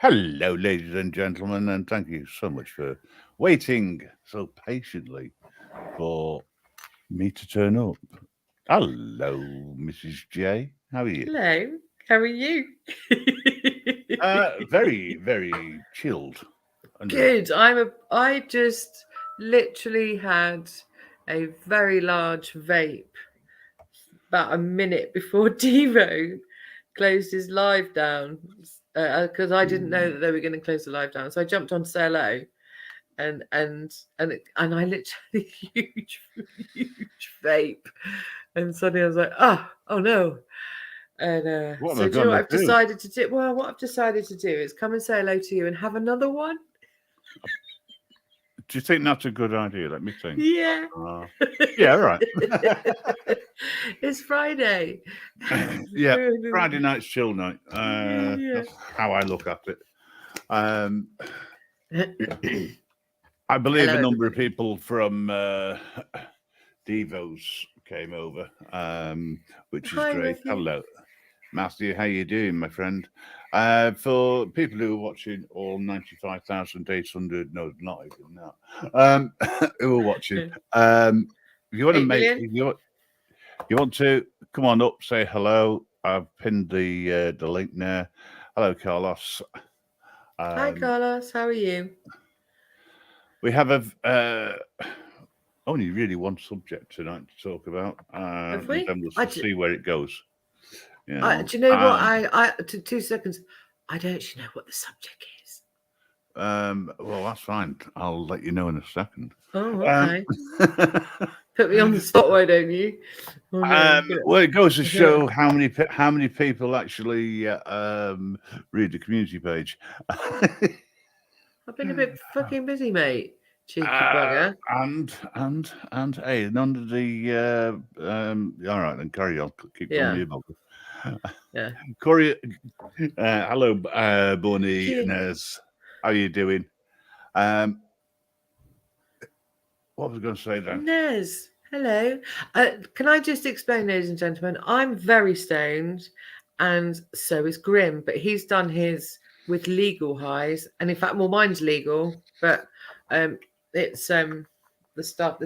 Hello, ladies and gentlemen, and thank you so much for waiting so patiently for me to turn up. Hello, Mrs. J. How are you? Hello, how are you? Very, very chilled. And Good. I just literally had a very large vape about a minute before Devo closed his live down because I didn't know that they were going to close the live down. So I jumped on to say hello and I literally huge vape, and suddenly I was like, oh no. And what am I so, do you going know what to I've do? decided to do? Well, what I've decided to do is come and say hello to you and have another one. Do you think that's a good idea? Let me think. Yeah. Uh, yeah, all right. It's Friday. Yeah, Friday night's chill night. Yeah. That's how I look at it. Um, Hello, I believe a number of everybody. people from Devos came over, which is Hi, great. Matthew. Hello, Matthew. How you doing, my friend? For people who are watching, all 95,800, no, not even that, who are watching, if you want to 8 million. you want to come on up, say hello. I've pinned the link there. Hello, Carlos. Hi, Um, Carlos. How are you? we have only really one subject tonight to talk about, Have and we? then we'll see where it goes. You know, Do you know what? 2 seconds. I don't actually know what the subject is. well, that's fine. I'll let you know in a second. Oh, Um, okay. Put me on the spot, why don't you? Oh no. well, it goes to show how many people actually read the community page. I've been a bit fucking busy, mate. Cheeky Uh, bugger. and hey, none of the all right, then carry on. Keep telling Yeah, me about it. yeah. Corey, hello, Bonnie Cheers. Nez. How you doing? Um, what was I going to say then? Nez, hello. Can I just explain, ladies and gentlemen? I'm very stoned, and so is Grim, but he's done his with legal highs, and in fact, well, mine's legal, but it's the stuff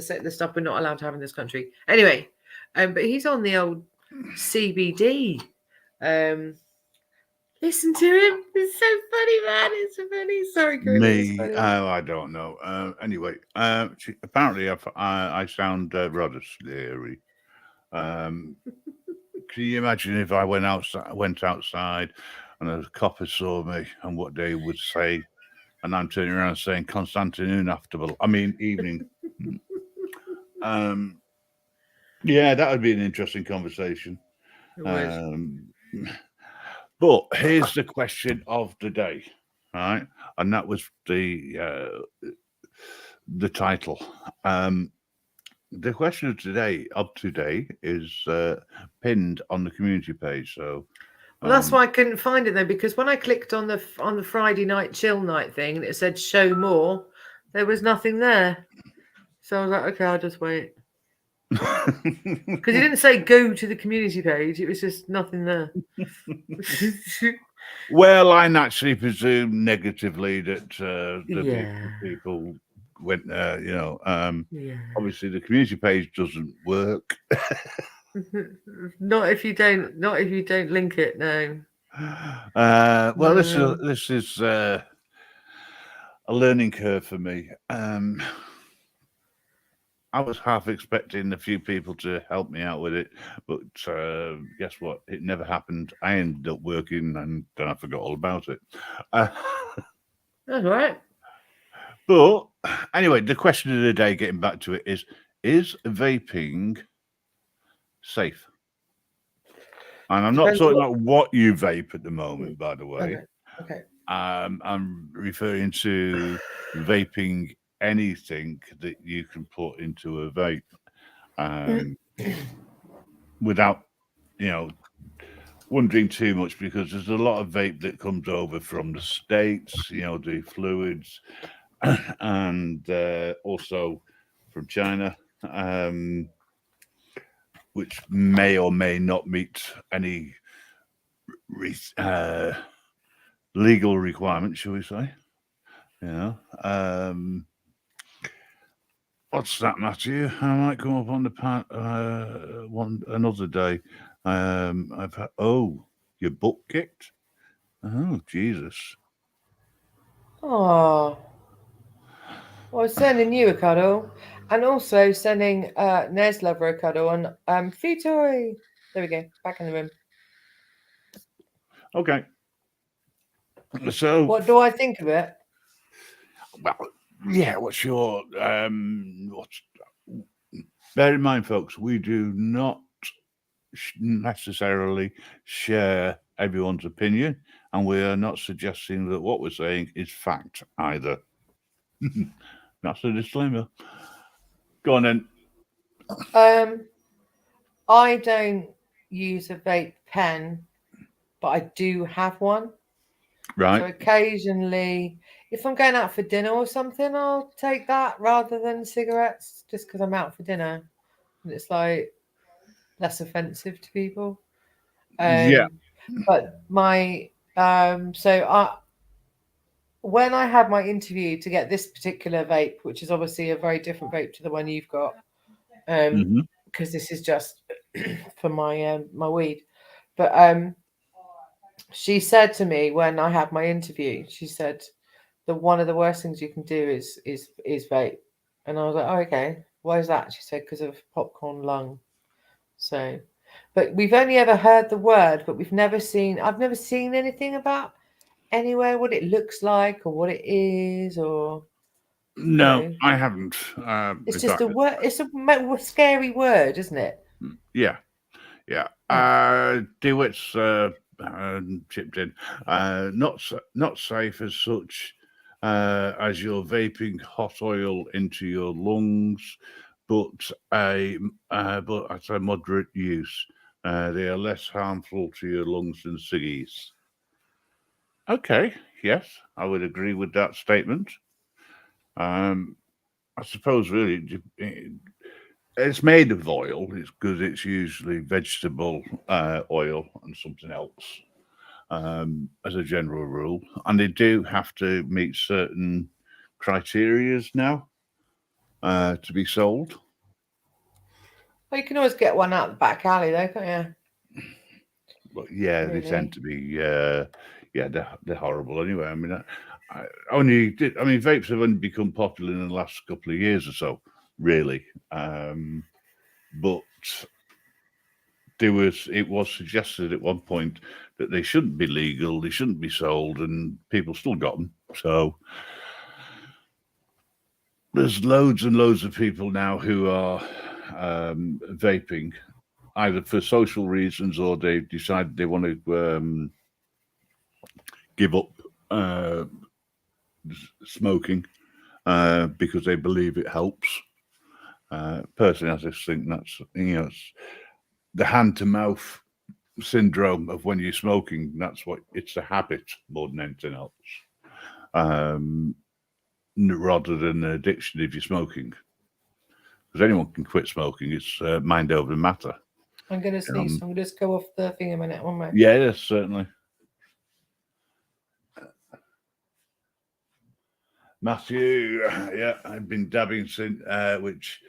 we're not allowed to have in this country. Anyway, but he's on the old CBD. Um, Listen to him. It's so funny, man. It's so funny. Sorry, Grim. It was Me, funny. oh, I don't know. Anyway, apparently I sound rather slurry. Um, can you imagine if I went outside, and a copper saw me, and what they would say, and I'm turning around saying Constantine afternoon. I mean evening. Um, yeah, that would be an interesting conversation. It would. Um, but here's the question of the day, right? And that was the title. Um, the question of today is pinned on the community page. So Well, that's um, why I couldn't find it though, because when I clicked on the Friday night chill night thing and it said show more, there was nothing there. So I was like, okay, I'll just wait. Because it didn't say go to the community page; it was just nothing there. well, I naturally presume negatively that the Yeah, people went there. yeah. Obviously the community page doesn't work. Not if you don't link it. No, Well, this is no. this is a learning curve for me. I was half expecting a few people to help me out with it, but guess what? It never happened. I ended up working, and then I forgot all about it. Uh, That's all right. but anyway, the question of the day, getting back to it, is vaping safe? And I'm not Depends talking what. about what you vape at the Mm, moment, by the way. okay, okay. I'm referring to vaping anything that you can put into a vape, um, without, you know, wondering too much, because there's a lot of vape that comes over from the States, the fluids, and also from China, um, which may or may not meet any re- uh, legal requirement, shall we say? You know, what's that, Matthew? I might come up on the one another day. I've had, your butt kicked. Oh Jesus! Oh, well, sending you a cuddle, and also sending Nes Lover a cuddle and Fitoy. There we go, back in the room. Okay, so What do I think of it? well, yeah. What's your what's? Bear in mind, folks, we do not necessarily share everyone's opinion, and we are not suggesting that what we're saying is fact either. That's a disclaimer. Go on then. I don't use a vape pen, but I do have one. Right. So occasionally, if I'm going out for dinner or something, I'll take that rather than cigarettes, just because I'm out for dinner and it's like less offensive to people. Yeah. But my so I when I had my interview to get this particular vape, which is obviously a very different vape to the one you've got, Mm-hmm. because this is just for my my weed. But she said to me when I had my interview, she said that one of the worst things you can do is vape, and I was like, oh, okay, why is that? She said because of popcorn lung. So, but we've only ever heard the word, but we've never seen. I've never seen anything about anywhere what it looks like or what it is, or you No, know, I haven't. it's In just a fact, word. It's a scary word, isn't it? yeah, yeah. Mm. DeWitt's chipped in. Not safe as such, as you're vaping hot oil into your lungs, but at a moderate use. They are less harmful to your lungs than ciggies. Okay, yes, I would agree with that statement. Um, I suppose really it's made of oil. It's because it's usually vegetable oil and something else, as a general rule, and they do have to meet certain criterias now to be sold. Well, you can always get one out the back alley, though, can't But yeah, you? they tend Really? to be yeah, they're horrible anyway. I mean, I mean, vapes have only become popular in the last couple of years or so, really. But it was suggested at one point that they shouldn't be legal, they shouldn't be sold, and people still got them. So there's loads and loads of people now who are vaping either for social reasons or they've decided they want to give up uh, smoking because they believe it helps. Personally, I just think that's it's the hand to mouth syndrome of when you're smoking. That's what it's a habit more than anything else, um, rather than an addiction if you're smoking. Because anyone can quit smoking. It's mind over matter. I'm going to sneeze. So I'm going to just go off the thing a minute. One minute. Yeah, yes, certainly. Matthew, yeah, I've been dabbing since, which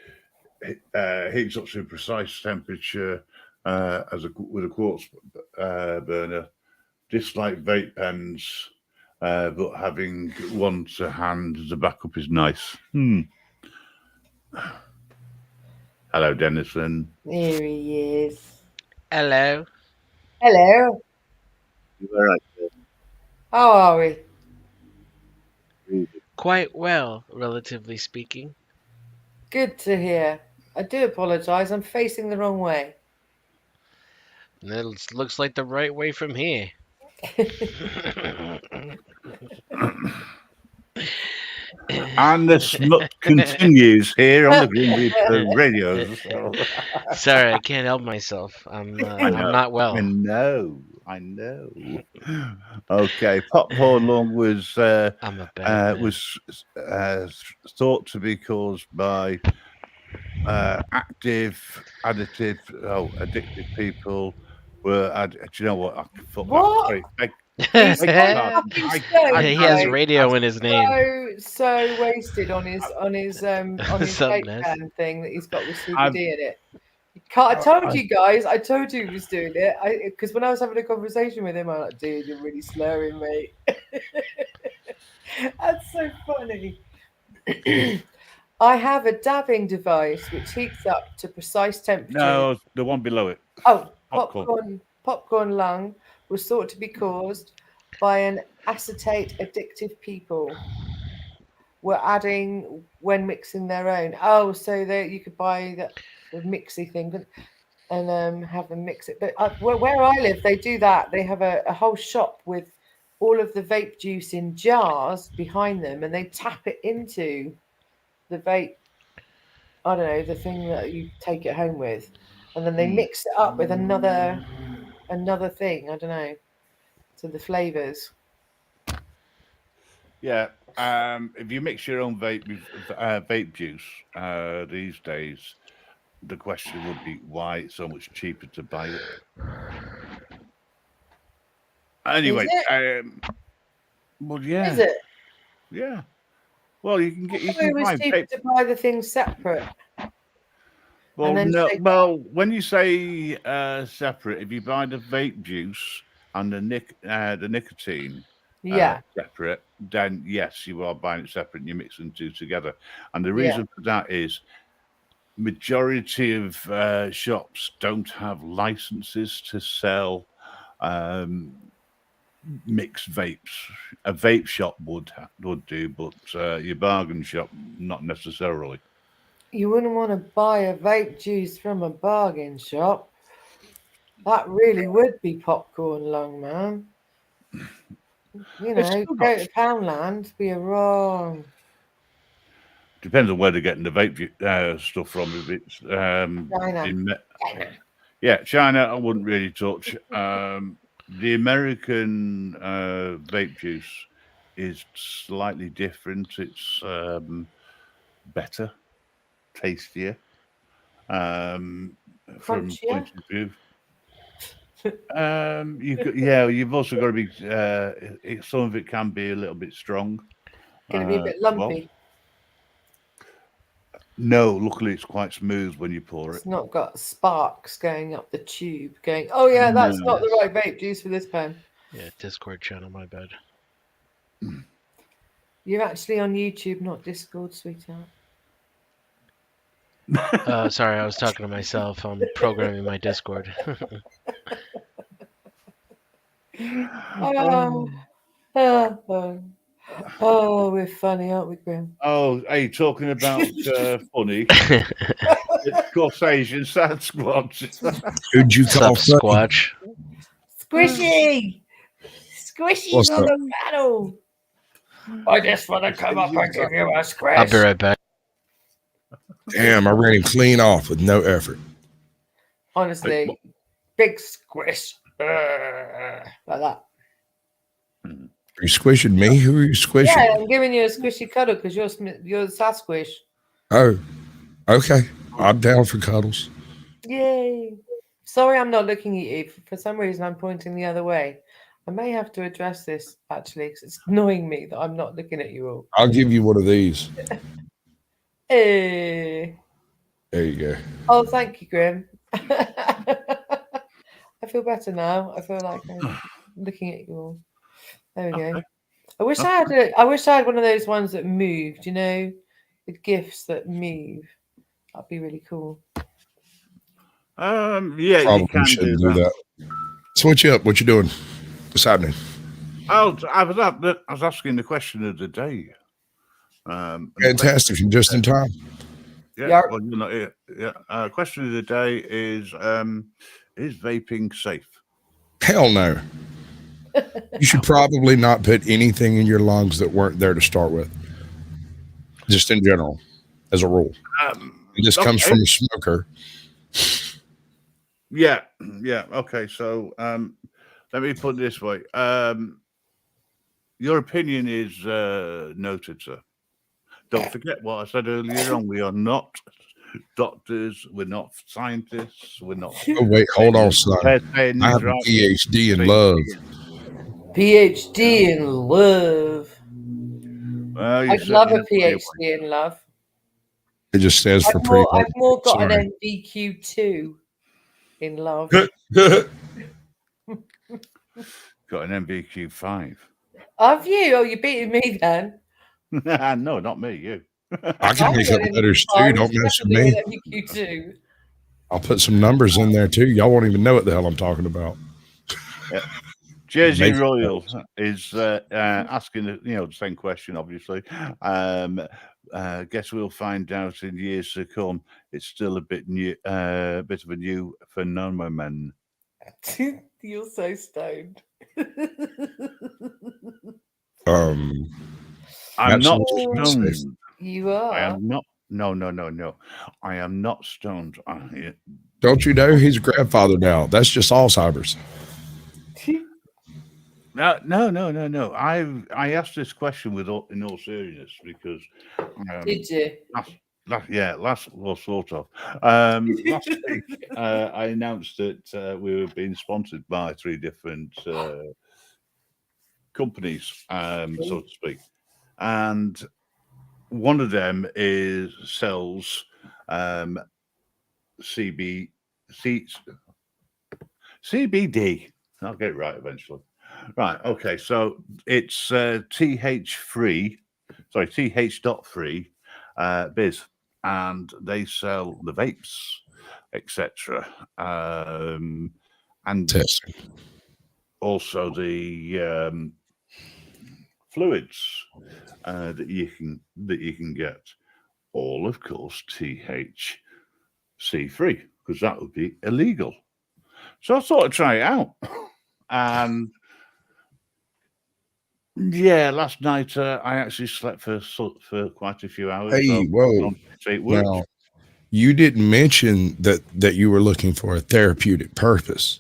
heats up to a precise temperature with a quartz burner. Dislike vape pens, but having one to hand as a backup is nice. Hello, Denison. Here he is. Hello. Hello. You all right? How are we? Quite well, relatively speaking. Good to hear. I do apologise. I'm facing the wrong way. It looks like the right way from here. And the smut continues here on the Grim Reaper radios. Sorry, I can't help myself. I'm I know. I'm not well. I know. Okay, popcorn lung was I'm a bad man. thought to be caused by addictive people. Do you know what? What? He's so God, fucking I- stoned, He has mate. radio in his name. So wasted on his vape Something. pen thing that he's got with I've- CBD in it. I told you guys. I told you he was doing it. Because when I was having a conversation with him, I'm like, dude, you're really slurring, mate. That's so funny. I have a dabbing device which heats up to precise temperature. No, the one below it. Oh, Popcorn. popcorn lung was thought to be caused by an acetate addictive people were adding when mixing their own. Oh, so that you could buy the mixy thing and have them mix it. But where I live, they do that. They have a whole shop with all of the vape juice in jars behind them, and they tap it into the vape. I don't know, the thing that you take it home with, and then they mix it up with another thing. I don't know. So the flavors. Yeah. If you mix your own vape with vape juice these days, the question would be why it's so much cheaper to buy it. Anyway, well, yeah, Is it? yeah. Well, you can get. You It can was buy cheaper vape. to buy the things separate. Well, then no. take Well, when you say separate, if you buy the vape juice and the nicotine Yeah. separate, then yes, you are buying it separate and you're mixing the two together. And the reason for that is majority of shops don't have licenses to sell mixed vapes. A vape shop would do, but your bargain shop not necessarily. You wouldn't want to buy a vape juice from a bargain shop. That really would be popcorn lung, man. You know, go to Poundland, be wrong. Depends on where they're getting the vape stuff from. If it's China. China, I wouldn't really touch. The American vape juice is slightly different. It's better, tastier. From point of view. You've also got to be. Some of it can be a little bit strong. Going to be a bit lumpy. No, luckily it's quite smooth when you pour it. It's not got sparks going up the tube. Going, oh yeah, that's not the right vape juice for this pen. Yeah, Discord channel. My bad. You're actually on YouTube, not Discord, sweetheart. Sorry, I was talking to myself. I'm programming my Discord. Oh, we're funny, aren't we, Grim? Oh, hey, talking about funny. It's Caucasian Sasquatch. Who'd you call Squatch? Squishy! Squishy's on the panel. I just want to come up and give you a squish. I'll be right back. Damn, I ran him clean off with no effort. Honestly, big squish. Like that. Are you squishing me? Who are you squishing? Yeah, I'm giving you a squishy cuddle because you're the Sasquish. Oh, okay. I'm down for cuddles. Yay. Sorry, I'm not looking at you. For some reason, I'm pointing the other way. I may have to address this, actually, because it's annoying me that I'm not looking at you all. I'll give you one of these. Hey. There you go. Oh, thank you, Grim. I feel better now. I feel like I'm looking at you all. There we go. I wish I had one of those ones that moved, you know, the gifts that move. That'd be really cool. Yeah, Probably you can shouldn't do that. Switch up. What you doing? What's happening? I was asking the question of the day. Fantastic. You're just in time. Yeah, well, you're not here. Yeah. Question of the day is vaping safe? Hell no. You should probably not put anything in your lungs that weren't there to start with. Just in general, as a rule. This comes from a smoker. Yeah. Okay, so let me put it this way. Your opinion is noted, sir. Don't forget what I said earlier on. We are not doctors. We're not scientists. We're not. Oh, wait, hold on, son. I have a PhD in love. PhD in love. Well, you I'd love certainly a know what you PhD in love. It just stands for pre. I've more got Sorry. an MVQ2 in love. got an MBQ5. Have you? Oh, you're beating me then. No, not me. You. I can make up letters too. Don't mess with me. MVQ2. I'll put some numbers in there too. Y'all won't even know what the hell I'm talking about. Jersey Make- Royal is asking the same question, obviously. Guess we'll find out in years to come. It's still a bit new, bit of a new phenomenon. You're so stoned. Um, I'm not absolutely stoned. safe. You I are. am not. No. I am not stoned. Don't you know he's a grandfather now? That's just Alzheimer's. No. I asked this question in all seriousness because Did you? sort of. Last week, I announced that we were being sponsored by 3 different companies, so to speak, and one of them sells CBD. I'll get it right eventually. Right. Okay. So it's th.free biz, and they sell the vapes, etc. And Testing. also the fluids that you can get. All, of course, THC free, because that would be illegal. So I thought I'd try it out. And yeah, last night I actually slept for quite a few hours. Hey, so whoa. it works. Now, you didn't mention that you were looking for a therapeutic purpose.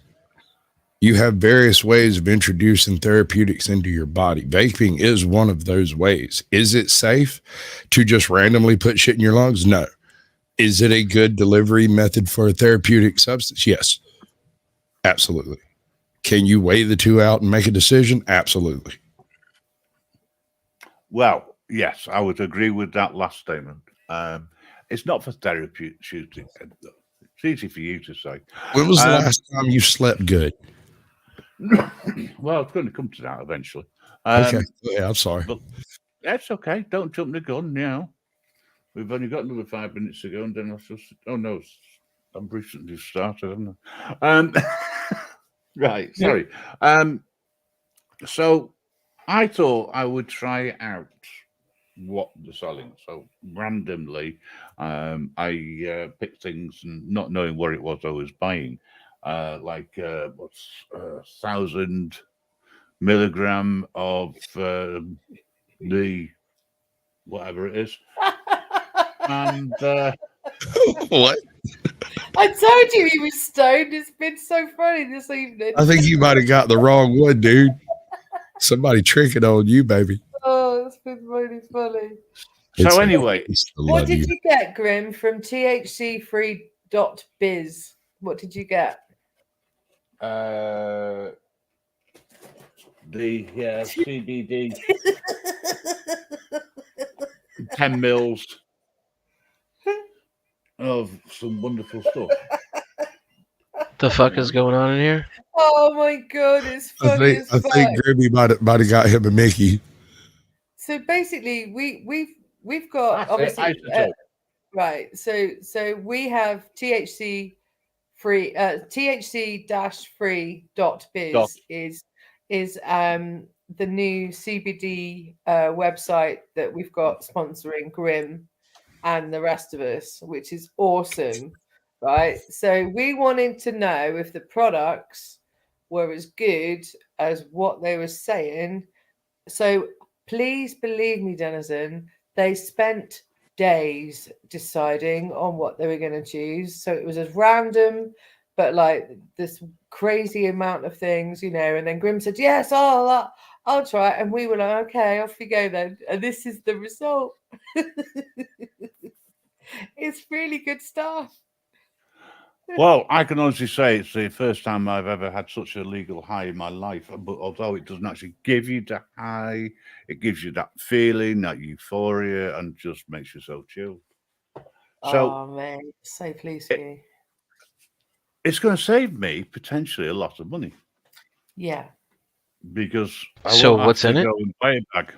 You have various ways of introducing therapeutics into your body. Vaping is one of those ways. Is it safe to just randomly put shit in your lungs? No. Is it a good delivery method for a therapeutic substance? Yes. Absolutely. Can you weigh the two out and make a decision? Absolutely. Well, yes, I would agree with that last statement. It's not for therapeutic. It's easy for you to say. When was the last time you slept good? Well, it's going to come to that eventually. Okay. Yeah, I'm sorry. But that's okay. Don't jump the gun. We've only got another 5 minutes to go, and then I'm recently started, haven't I? Right. Sorry. So I thought I would try out what they're selling. So randomly, I picked things and not knowing what it was I was buying, what's 1,000 milligram of the whatever it is, and What? I told you he was stoned. It's been so funny this evening. I think you might have got the wrong one, dude. Somebody tricking on you, baby. Oh, it's been really funny. so anyway, What did you get, Grim, from thcfree.biz? What did you get? the CBD 10 mils of some wonderful stuff. The fuck is going on in here? Oh my god, it's funny as fuck. I think Grimmy might have got him a Mickey. So basically, we've got obviously right. So we have THC free THC-free.biz is the new CBD website that we've got sponsoring Grim and the rest of us, which is awesome, right? So we wanted to know if the products were as good as what they were saying. So please believe me, Denizen, they spent days deciding on what they were going to choose. So it was as random, but like this crazy amount of things, and then Grim said, yes, I'll try it. And we were like, okay, off you go then. And this is the result. It's really good stuff. Well, I can honestly say it's the first time I've ever had such a legal high in my life. But although it doesn't actually give you the high, it gives you that feeling, that euphoria, and just makes you so chill. So Oh man, so pleased for you. it's going to save me potentially a lot of money Yeah. because I So won't have what's to in it? go and buy a bag.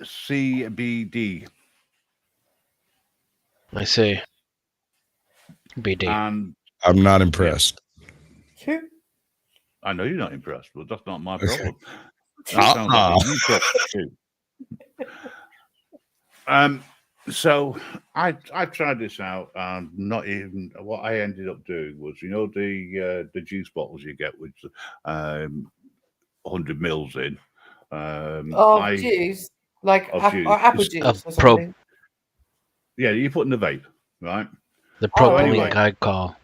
CBD, I see. BD. and I'm not impressed. I know you're not impressed, but that's not my problem. That sounds Ah. like a you problem too. So I tried this out, and not even what I ended up doing was, the juice bottles you get with 100 mils in. Juice, like Of juice. or apple It's- juice or Pro- something. Yeah, you put in the vape, right? The Oh, propylene anyway. glycol.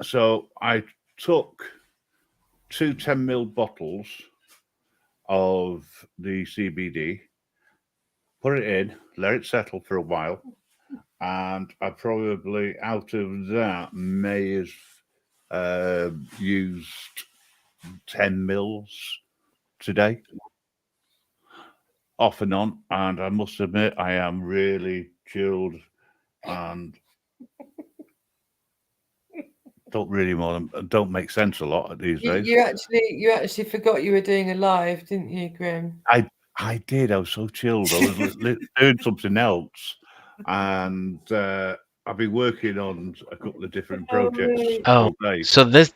So I took 2 10 ml bottles of the CBD, put it in, let it settle for a while, and I probably out of that may have used 10 mils today, off and on. And I must admit, I am really chilled and don't make sense a lot these days. You actually forgot you were doing a live, didn't you, Grim? I did. I was so chilled. I was doing something else, and I've been working on a couple of different projects Oh, all day. so this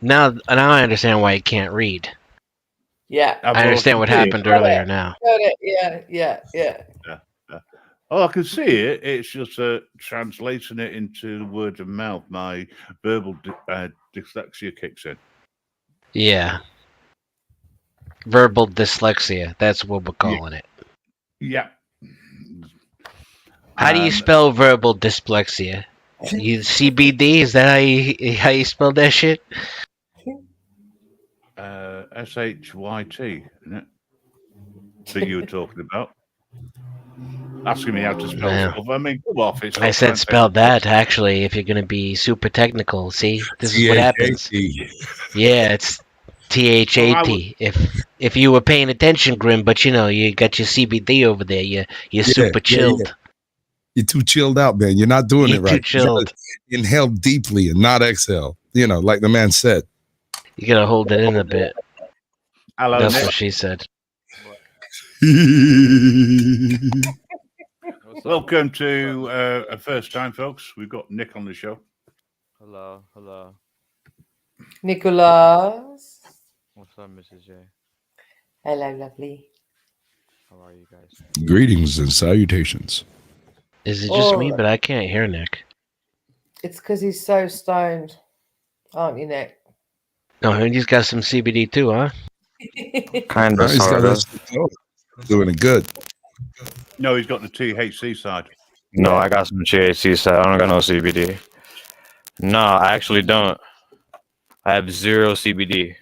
now I understand why you can't read. Yeah. I understand what happened earlier now. Got it. Yeah. Oh, I can see it. It's just translating it into word of mouth. My verbal dyslexia kicks in. Yeah. Verbal dyslexia. That's what we're calling it. Yeah. How do you spell verbal dyslexia? You CBD? Is that how you spell that shit? SHYT, isn't it? That you were talking about. Asking me how to spell No. stuff. I mean, come off. It's I said spell that, actually, if you're going to be super technical. See? This is what happens. Yeah, it's THAT. If you were paying attention, Grim, but you got your CBD over there, you're super chilled. Yeah. You're too chilled out, man. You're not doing You're it right. too chilled. You inhale deeply and not exhale. Like the man said. You gotta hold it in a bit. Hello, That's Nick. what she said. Welcome to a first time, folks. We've got Nick on the show. Hello. Nicholas. What's up, Mrs. J? Hello, lovely. How are you guys? Greetings and salutations. Is it just me? Oh. But I can't hear Nick. It's because he's so stoned, aren't you, Nick? No, he's got some CBD too, huh? Kind of, He's got sort of. doing it good. No, he's got the THC side. No, I got some THC side. I don't got no CBD. No, I actually don't. I have 0 CBD.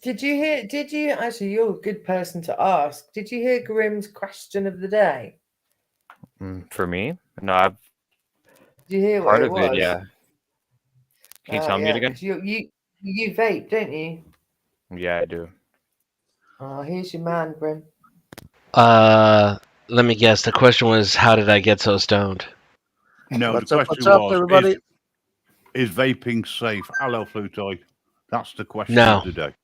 Did you actually, you're a good person to ask. Did you hear Grim's question of the day? For me? No, I've Did you hear part what it of was? it, yeah. Can you tell me it again? 'Cause you vape, don't you? Yeah, I do. Oh, here's your man, Grim. Let me guess. The question was, how did I get so stoned? No, What's the up, question was, everybody? is vaping safe? Hello, Flutoy. That's the question No. of the day.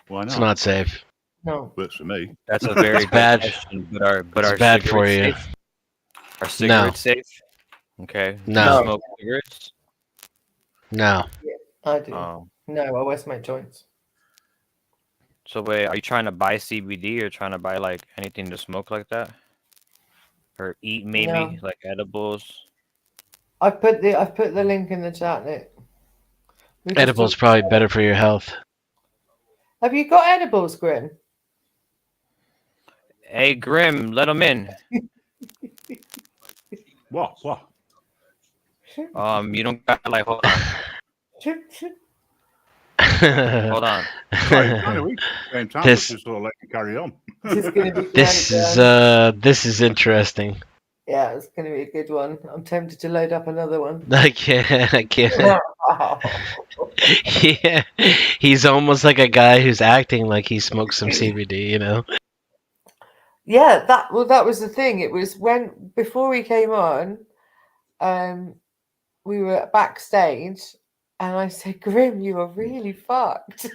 Why not? It's not safe. No. Works for me. That's a very good bad. question. But It's are bad for cigarettes you. safe? Are cigarettes safe? Okay. Do No. you smoke cigarettes? No. I do. Um, No, I always smoke joints. So wait, are you trying to buy CBD or trying to buy like anything to smoke like that? Or eat maybe No. like edibles? I've put the link in the chat, Nick. We just Edibles talked- probably better for your health. Have you got edibles, Grim? Hey Grim, let him in. What? You don't got like hold on. Hold on. Same time, This- just sort of let you carry on. This is gonna be This great, is interesting. Yeah, it's going to be a good one. I'm tempted to load up another one. I can't. Yeah, he's almost like a guy who's acting like he smoked some CBD, you know? Yeah, that was the thing. It was before we came on, we were backstage, and I said, "Grim, you are really fucked." He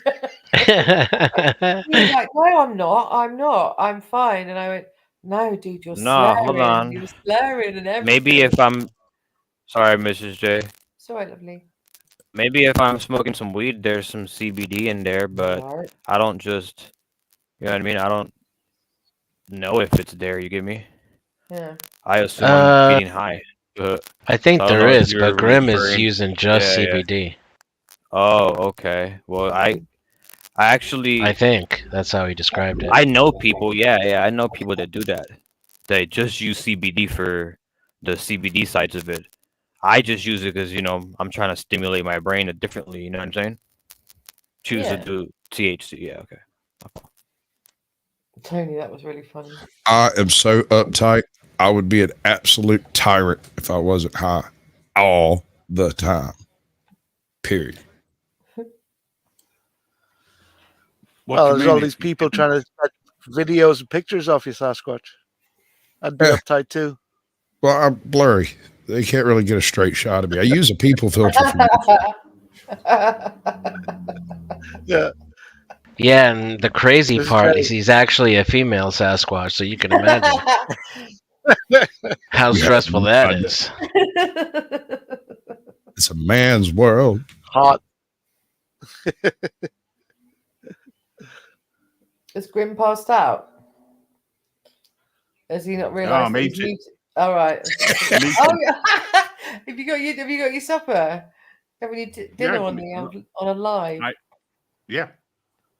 was like, "No, I'm not. I'm fine." And I went, "No, dude, you're No, hold slurring. on. You're slurring and everything." Maybe if I'm sorry, Mrs. J. It's all right, lovely. Maybe if I'm smoking some weed, there's some CBD in there, but Right. I don't just, you know what I mean? I don't know if it's there. You get me? Yeah. I assume I'm getting high. I think I don't there know if is, you're but Grim is referring- using just Yeah, yeah. CBD. Oh, okay. Well, I actually I think that's how he described it. I know people. Yeah, I know people that do that. They just use CBD for the CBD sides of it. I just use it because I'm trying to stimulate my brain differently. You know what I'm saying? Choose to Yeah. do THC. Yeah, okay. Tony, that was really funny. I am so uptight. I would be an absolute tyrant if I wasn't high all the time. Period. Well, there's all these people trying to get videos and pictures of you, Sasquatch. I'd be uptight too. Well, I'm blurry. They can't really get a straight shot of me. I use a people filter for Yeah. Yeah, and the crazy This is part great. is he's actually a female Sasquatch, so you can imagine how stressful that is. It's a man's world. Hot. Is Grim passed out? Has he not realised? me he's too. muted? All right. Oh, yeah. have you got your supper? Having your dinner Yeah, on a live? Yeah.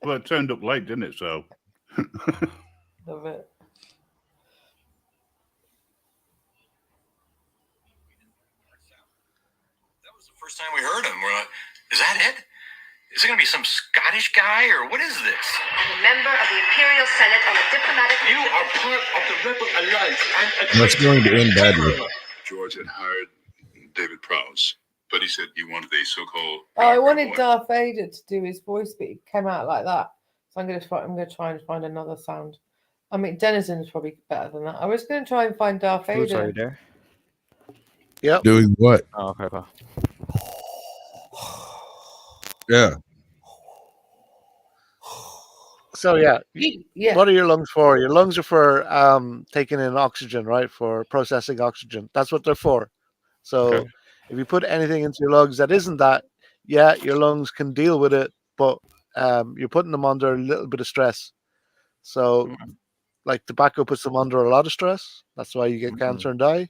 Well, it turned up late, didn't it? So. Love it. That was the first time we heard him. We're like, is that it? Is it going to be some Scottish guy, or what is this? I'm a member of the Imperial Senate on a diplomatic... You are part of the Rebel Alliance. That's going to end badly. George had hired David Prowse, but he said he wanted a so-called. I wanted Darth Vader to do his voice, but it came out like that. So I'm going to try and find another sound. I mean, Denizen is probably better than that. I was going to try and find Darth Foods, are Vader. you there? Yep. Doing what? Oh, okay. Yeah. So yeah, Yeah. what are your lungs for? Your lungs are for taking in oxygen, right? For processing oxygen. That's what they're for. So Okay. if you put anything into your lungs that isn't that, yeah, your lungs can deal with it, but you're putting them under a little bit of stress. So like tobacco puts them under a lot of stress. That's why you get cancer and die.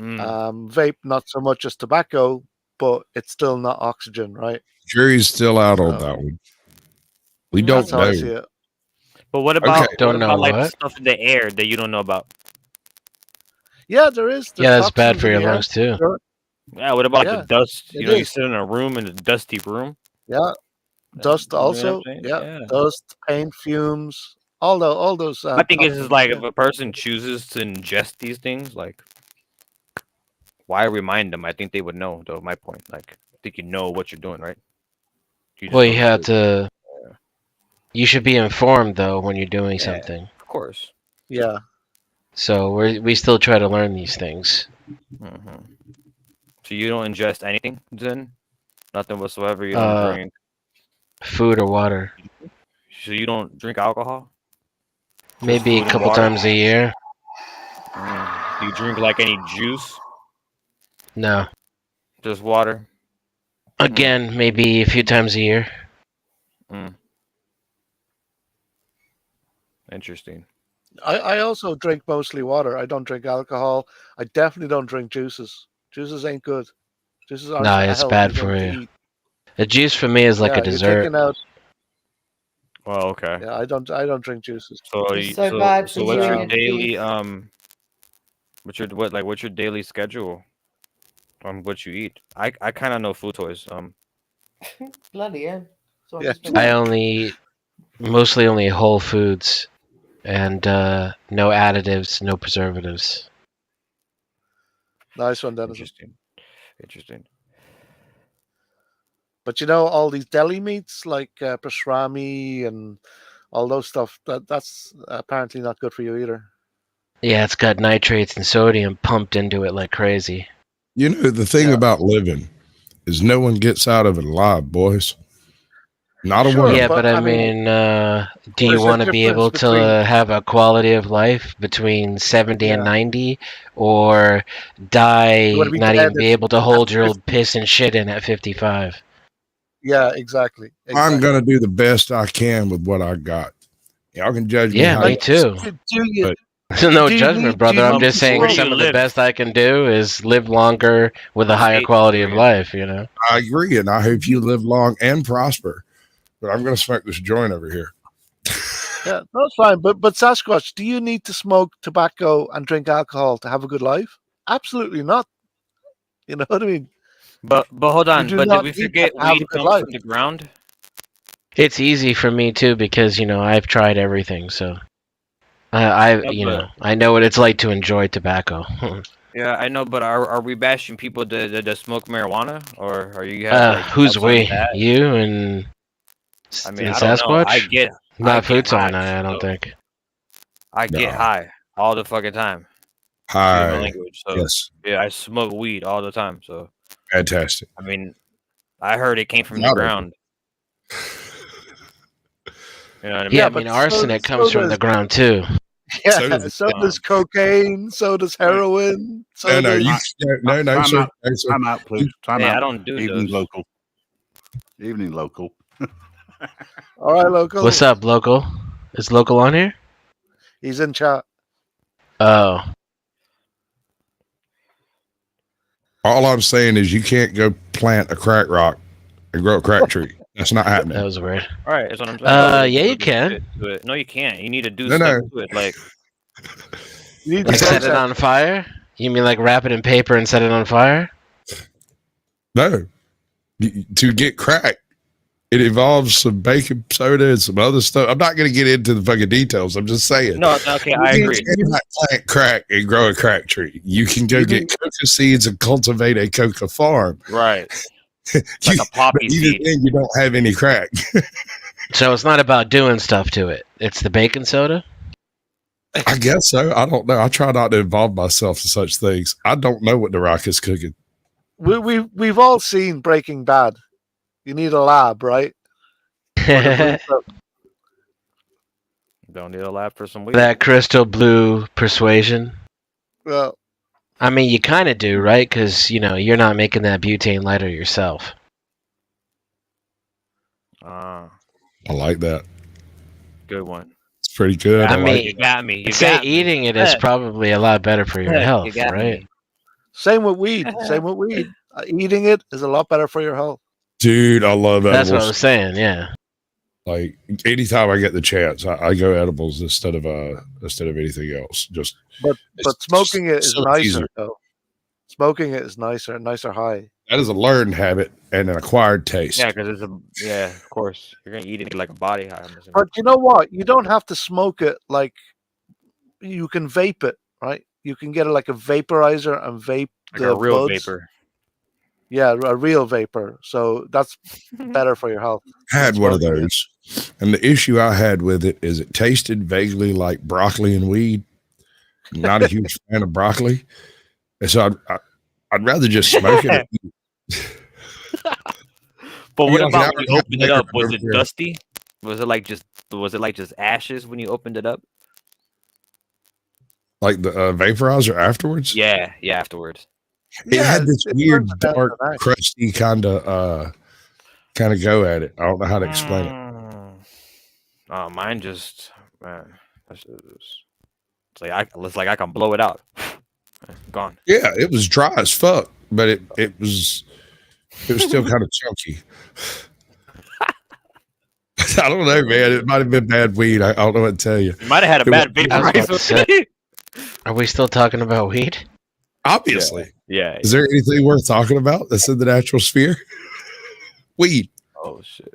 Vape, not so much as tobacco, but it's still not oxygen, right? Jury's still out on that one. We don't That's how I see know. it. But what about Okay. Don't know like the what? stuff in the air that you don't know about? Yeah, there is. There's Yeah, that's bad toxins for in your the air. lungs too. Sure. Yeah, what about Yeah, the dust? it You is. sit in a room in a dusty room. Yeah, dust You know what I'm also. saying? Yeah, dust, paint, fumes, all those. I think it's toxins, just like yeah. if a person chooses to ingest these things, like why remind them? I think they would know, though. My point, like, I think you know what you're doing, right? You just Well, you don't have do it. to. You should be informed though when you're doing Yeah. something. Of course. Yeah. So we still try to learn these things. So you don't ingest anything, then? Nothing whatsoever. You don't drink. Food or water. So you don't drink alcohol? Maybe food a and couple water? times a year. Do you drink like any juice? No. Just water? Again, maybe a few times a year. Interesting. I also drink mostly water. I don't drink alcohol. I definitely don't drink juices. Juices ain't good. Juices aren't Nah, a it's healthy bad thing for to you. eat. The juice for me is like Yeah, a you're dessert. taking out. Well, okay. Yeah, I don't drink juices. So It's you, so so, bad so for what's you your and daily teeth. what's your daily schedule on what you eat? I kind of know food toys. Bloody yeah. So Yeah. I mostly only whole foods and no additives, no preservatives. Nice one, Dennis. Interesting. But you know, all these deli meats like pastrami and all those stuff, that's apparently not good for you either. Yeah, it's got nitrates and sodium pumped into it like crazy. You know, the thing about living is no one gets out of it alive, boys. Not a Sure, one. Yeah, but but I I mean, mean, do you there's a want to be difference able between to have a quality of life between 70 and yeah, 90, or you want die to be not dead even be able to at hold your 50. old piss and shit in at 55? Yeah, exactly. I'm gonna do the best I can with what I got. Y'all can judge me Yeah, how me you too. Do you No do you judgment, need brother. I'm But just saying where do you some of the live? best I can do is live longer with a What higher state quality are of you in? life, you know? I agree, and I hope you live long and prosper. But I'm gonna smoke this joint over here. Yeah, that's fine. But Sasquatch, do you need to smoke tobacco and drink alcohol to have a good life? Absolutely not. You know what I mean? But hold You on. do But did not we need that forget to have a weed good comes life. from the ground? It's easy for me too because, you know, I've tried everything, so No, you but know, I know what it's like to enjoy tobacco. yeah, I know. But are we bashing people that smoke marijuana, or are you have like Who's thoughts on we? that? You and I mean, I don't know. Sasquatch? I Not get Futon, high. I don't So think. I get No. high all the fucking time. Excuse my Hi. language. So Yes. yeah, I smoke weed all the time. So Fantastic. I mean, I heard it came from the Not a- ground. You know what I Yeah, mean? I but mean, arsenic comes from the ground too. So does so does cocaine, so does heroin, so no, you does no, Time sir. out. No, sir. Time out, please. Time Hey, out. I don't do Evening those. local. Evening local. all right, local. What's up, local? Is local on here? He's in chat. Oh, All I'm saying is you can't go plant a crack rock and grow a crack tree. That's not that happening. was weird. All right, that's what I'm saying. Yeah, you Do can. shit to it. No, you can't. You need to do No, stuff no. to it. Like You need Like to set it process. on fire? You mean like wrap it in paper and set it on fire? No. To get crack, it involves some baking soda and some other stuff. I'm not going to get into the fucking details. I'm just saying. no, okay, I You agree. cannot plant crack and grow a crack tree. You can go get coca seeds and cultivate a coca farm. Right, like a poppy But even seed. then, you don't have any crack. So it's not about doing stuff to it. It's the baking soda? I guess so. I don't know. I try not to involve myself in such things. I don't know what the rock is cooking. We've all seen Breaking Bad. You need a lab, right? That Don't need a lab for some weed. crystal blue persuasion. Well, I mean, you kind of do, right? Because, you know, you're not making that butane lighter yourself. Ah, I like that. good one. It's pretty good. I I mean, like You got me. You I'd say got me. eating it is probably a lot better for your You health, got right? me. same with weed. Same with weed. Eating it is a lot better for your health. dude, I love That's what I edibles. was saying, yeah. Like anytime I get the chance, I go edibles instead of anything else. Just But it's smoking it is so nicer easier. though. Smoking it is nicer, nicer high. That is a learned habit and an acquired taste. Yeah, because of course, you're gonna eat it like a body high. I'm assuming. But you know what? You don't have to smoke it like you can vape it, right? You can get it like a vaporizer and vape Like the a real buds. vapor. Yeah, a real vapor. So that's better for your health. I had one of Smoking it. those, and the issue I had with it is it tasted vaguely like broccoli and weed. I'm not a huge fan of broccoli, and so I'd rather just smoke it. But what Yeah, about like, when I you opened it up? Was over it here. dusty? Was it like just ashes when you opened it up? Like the vaporizer afterwards. Yeah, afterwards. It had this it weird, burns down dark, the night. crusty kind of go at it. I don't know how to explain it. Oh, mine just man, it's like I can blow it out. Gone. Yeah, it was dry as fuck, but it was still kind of chunky. I don't know, man. It might have been bad weed. I don't know what to tell you. You might have had a It bad was- I was about to vaporizer. say. Are we still talking about weed? Obviously. Yeah. Is there anything worth talking about that's in the natural sphere? Weed. Oh shit.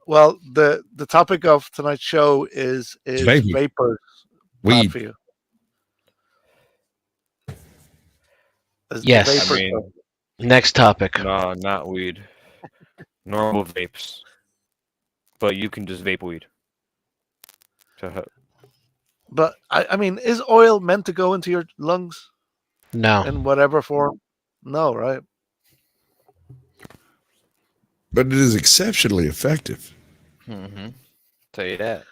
Well, the topic of tonight's show is Vaping. vapors bad Weed. for you. The Yes. vapor I mean, stuff. Next topic. no, not weed. Normal vapes. But you can just vape weed. But I mean, is oil meant to go into your lungs No. in whatever form? No, right? But it is exceptionally effective. Mm-hmm. Tell you that.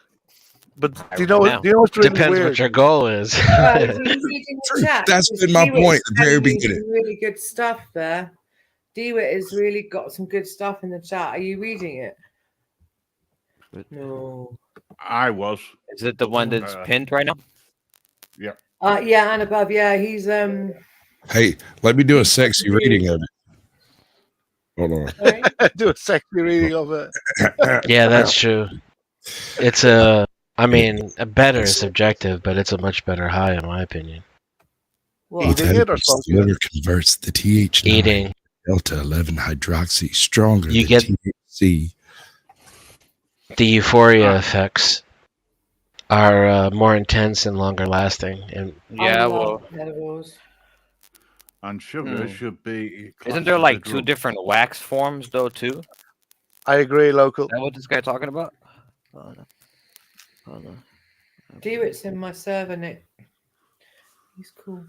But I do you know? right now. Do you know what's really Depends weird? what your goal is. Right, so you're reading the True. chat. That's because been my DeWitt's point at the very telling you beginning. some really good stuff there. DeWitt has really got some good stuff in the chat. Are you reading it? No. I was. Is it the one that's pinned right now? Yeah. Yeah, and above. Yeah, he's Hey, let me do a sexy reading of it. Hold on. Sorry? Do a sexy reading of it. Yeah, that's true. It's a better subjective, but it's a much better high in my opinion. What? Eating it or smoking liver it? converts the TH9 Eating. delta 11 hydroxy stronger You than get- THC. The euphoria effects are more intense and longer lasting. And Yeah, I well, love edibles. And sugar should be. isn't there classed like as a two drug. different wax forms though too? Is I agree, local. that what this guy talking about? Oh, no. Oh, no. DeWitt's in my server, Nick. He's cool.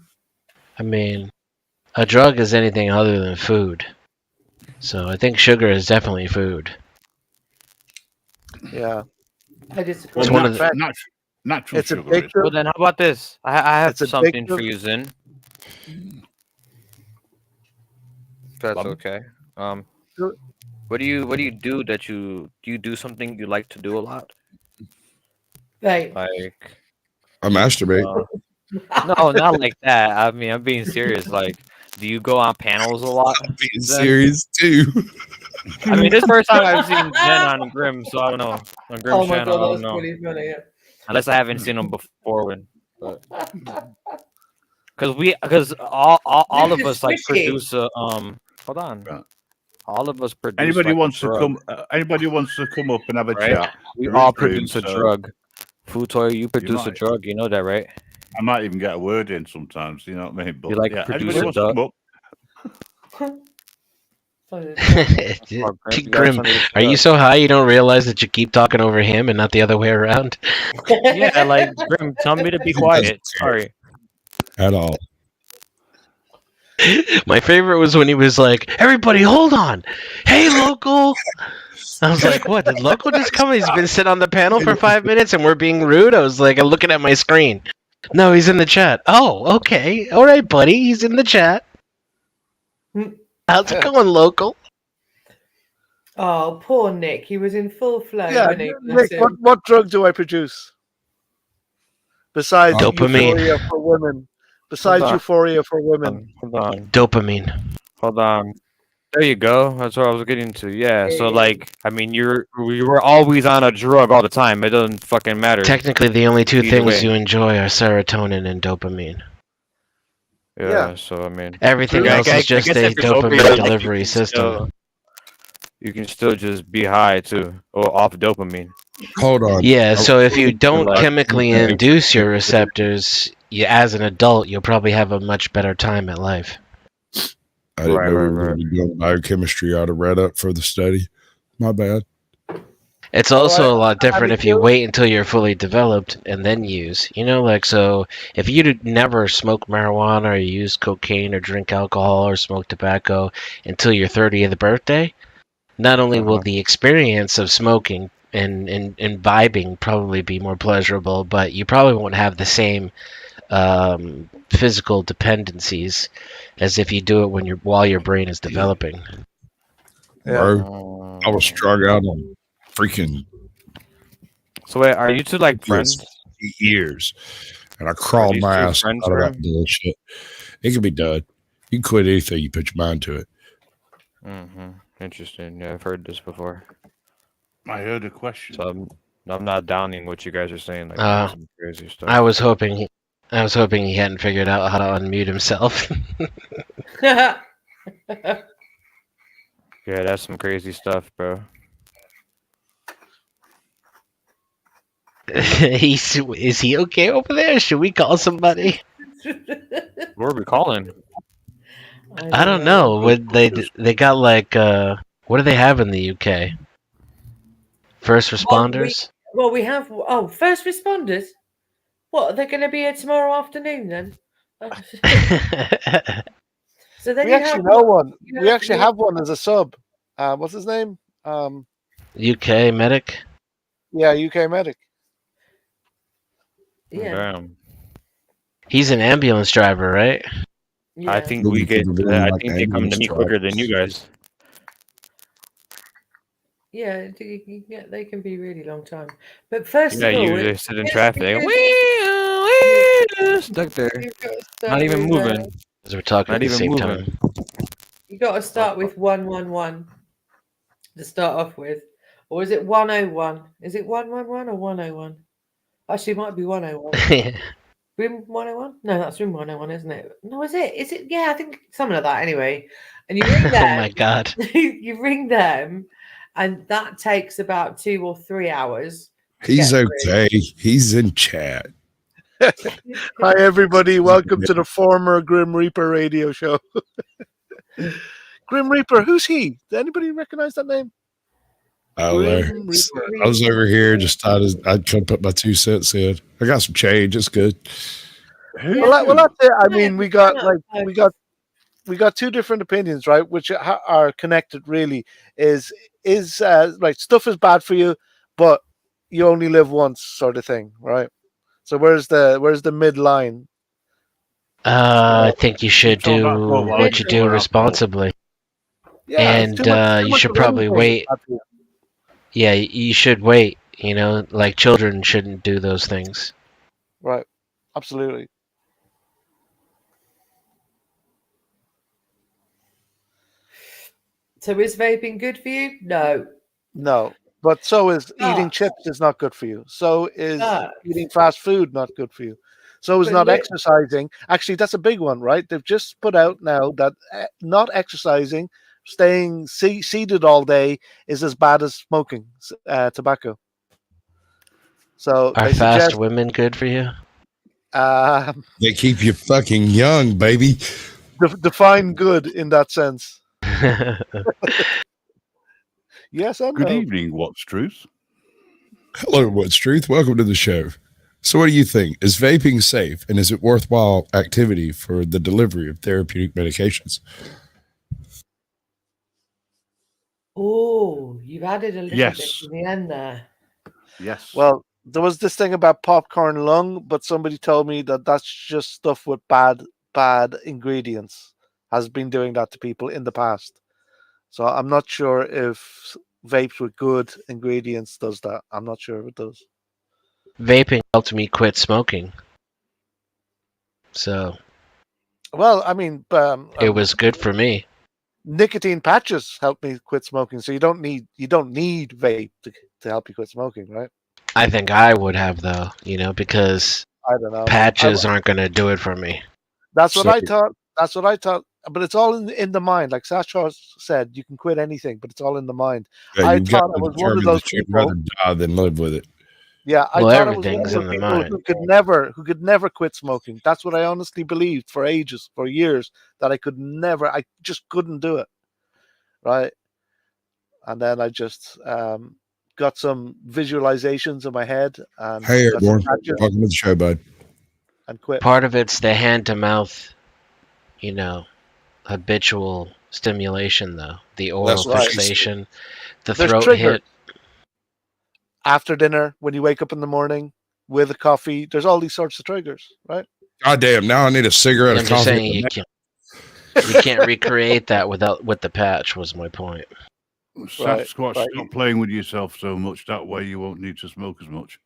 I mean, a drug is anything other than food. So I think sugar is definitely food. Yeah, I disagree. It's Well, one of the- natural it's sugar is. Well, addictive. then how about this? I have It's something addictive. for you, Zin. If that's Plum. okay. Sure. What do you do that do you do something you like to do a lot? Right. Like I masturbate. no, not like that. I mean, I'm being serious. Like, do you go on panels a lot? I'm being Zen? serious too. I mean, this is the first time I've seen Zen on Grim, so I don't know. On Grim's Oh my channel, I god, don't that's know. really funny. Yeah. Unless I haven't seen him before when. Because all of This is us like squishy. produce a hold on. Right. All of us produce Anybody like, wants a to drug, come? Anybody wants to come up and have a right? chat? We There all is room, produce a so drug. Futoy, you produce a might. drug, you know that, right? I might even get a word in sometimes. You know what I mean? But You like yeah, produce anybody a wants to duck? come up? Grim, are you so high you don't realize that you keep talking over him and not the other way around? Yeah, like Grim, tell me to be quiet. Sorry. At all. My favorite was when he was like, "Everybody, hold on! Hey, local!" I was like, "What? Did local just come? He's been sitting on the panel for 5 minutes, and we're being rude." I was like, I'm looking at my screen. No, he's in the chat. Oh, okay, all right, buddy. He's in the chat. How's it going, local? Oh, poor Nick. He was in full flow. Yeah, wasn't he? Bless Nick, him. what drug do I produce besides Dopamine. euphoria for women? Besides Hold on. euphoria for women, Hold on. Dopamine. Hold on. There you go. That's what I was getting to. Yeah. So Hey. like, I mean, we were always on a drug all the time. It doesn't fucking matter. Technically, the only two Either things way. you enjoy are serotonin and dopamine. Yeah. So I mean, Everything I else guess is just if a it's opioid, dopamine like, delivery you can system. you can still just be high too, or off dopamine. Hold on. Yeah, so if you don't Like- chemically induce your receptors, as an adult, you'll probably have a much better time at life. I didn't Right, know we right, were going to be doing biochemistry. I'd have read up for the study. My bad. It's also a lot different if you wait until you're fully developed and then use. You know, like, so if you never smoke marijuana or you use cocaine or drink alcohol or smoke tobacco until your 30th birthday, not only will the experience of smoking and vibing probably be more pleasurable, but you probably won't have the same physical dependencies as if you do it while your brain is developing. Bro, I was strung out on freaking So wait, are you two like friends? years. And I crawled these my two ass friends, out of that Graham? bullshit. It can be done. You can quit anything you put your mind to it. Interesting. Yeah, I've heard this before. I heard a question. So I'm not downing what you guys are saying. Like some crazy stuff. I was hoping he hadn't figured out how to unmute himself. Yeah, that's some crazy stuff, bro. Is he okay over there? Should we call somebody? What are we calling? I don't know. What they got like what do they have in the UK? First responders? We have first responders. What, are they going to be here tomorrow afternoon then? So then We actually know one. We actually have one as a sub. What's his name? UK medic. Yeah, UK medic. Yeah. Damn. He's an ambulance driver, right? Yeah. I think we get. I think they come to me quicker than you guys. Yeah, they can be really long time. But first Yeah, of all, you just sit in traffic. Stuck there. Not even moving. Because we're talking Not at the even same moving. time. You got to start with 111 to start off with, or is it 101? Is it 111 or 101? Actually, it might be 101. Room 101? No, that's room 101, isn't it? No, is it? Is it? Yeah, I think something like that. Anyway, and you ring them. Oh my god! You ring them, and that takes about 2 or 3 hours. He's okay. He's in chat. Hi, everybody. Welcome to the former Grim Reaper radio show. Grim Reaper, who's he? Did anybody recognize that name? I was over here, just thought I'd come put my 2 cents in. I got some change. It's good. Well, that's it. I mean, we got 2 different opinions, right? Which are connected. Really, is like stuff is bad for you, but you only live once, sort of thing, right? So where's the midline? I think you should do what you do responsibly. Yeah, and you should probably wait. Yeah, you should wait. You know, like children shouldn't do those things. Right. Absolutely. So is vaping good for you? No. No. But so is eating chips is not good for you. So is eating fast food not good for you. So is not exercising. Actually, that's a big one, right? They've just put out now that not exercising, staying seated all day is as bad as smoking tobacco. So are they fast suggest, women good for you? They keep you fucking young, baby. Define good in that sense. Yes, and Good no. evening, What's Truth? Hello, What's Truth? Welcome to the show. So what do you think? Is vaping safe, and is it worthwhile activity for the delivery of therapeutic medications? Oh, you've added a little bit in the end there. Yes. Well, there was this thing about popcorn lung, but somebody told me that that's just stuff with bad ingredients. Has been doing that to people in the past. So I'm not sure if vapes with good ingredients does that. I'm not sure if it does. Vaping helped me quit smoking. So. Well, I mean, it was good for me. Nicotine patches help me quit smoking, so you don't need vape to help you quit smoking, right? I think I would have though, you know, because I don't know. Patches aren't going to do it for me. That's what I thought. That's what I thought. But it's all in the mind. Like Sasha said, you can quit anything, but it's all in the mind. Yeah, I thought I was one of those people. You'd rather die than live with it. Yeah, I thought I was one of those people who could never quit smoking. That's what I honestly believed for ages, for years, that I just couldn't do it. Right. And then I just got some visualizations in my head and hey everyone, welcome to the show, bud. And quit. Part of it's the hand to mouth, you know, habitual stimulation though. The oral fixation, the throat hit. After dinner, when you wake up in the morning with a coffee, there's all these sorts of triggers, right? God damn, now I need a cigarette. I'm just saying you can't recreate that with the patch was my point. Sasquatch, stop playing with yourself so much. That way you won't need to smoke as much.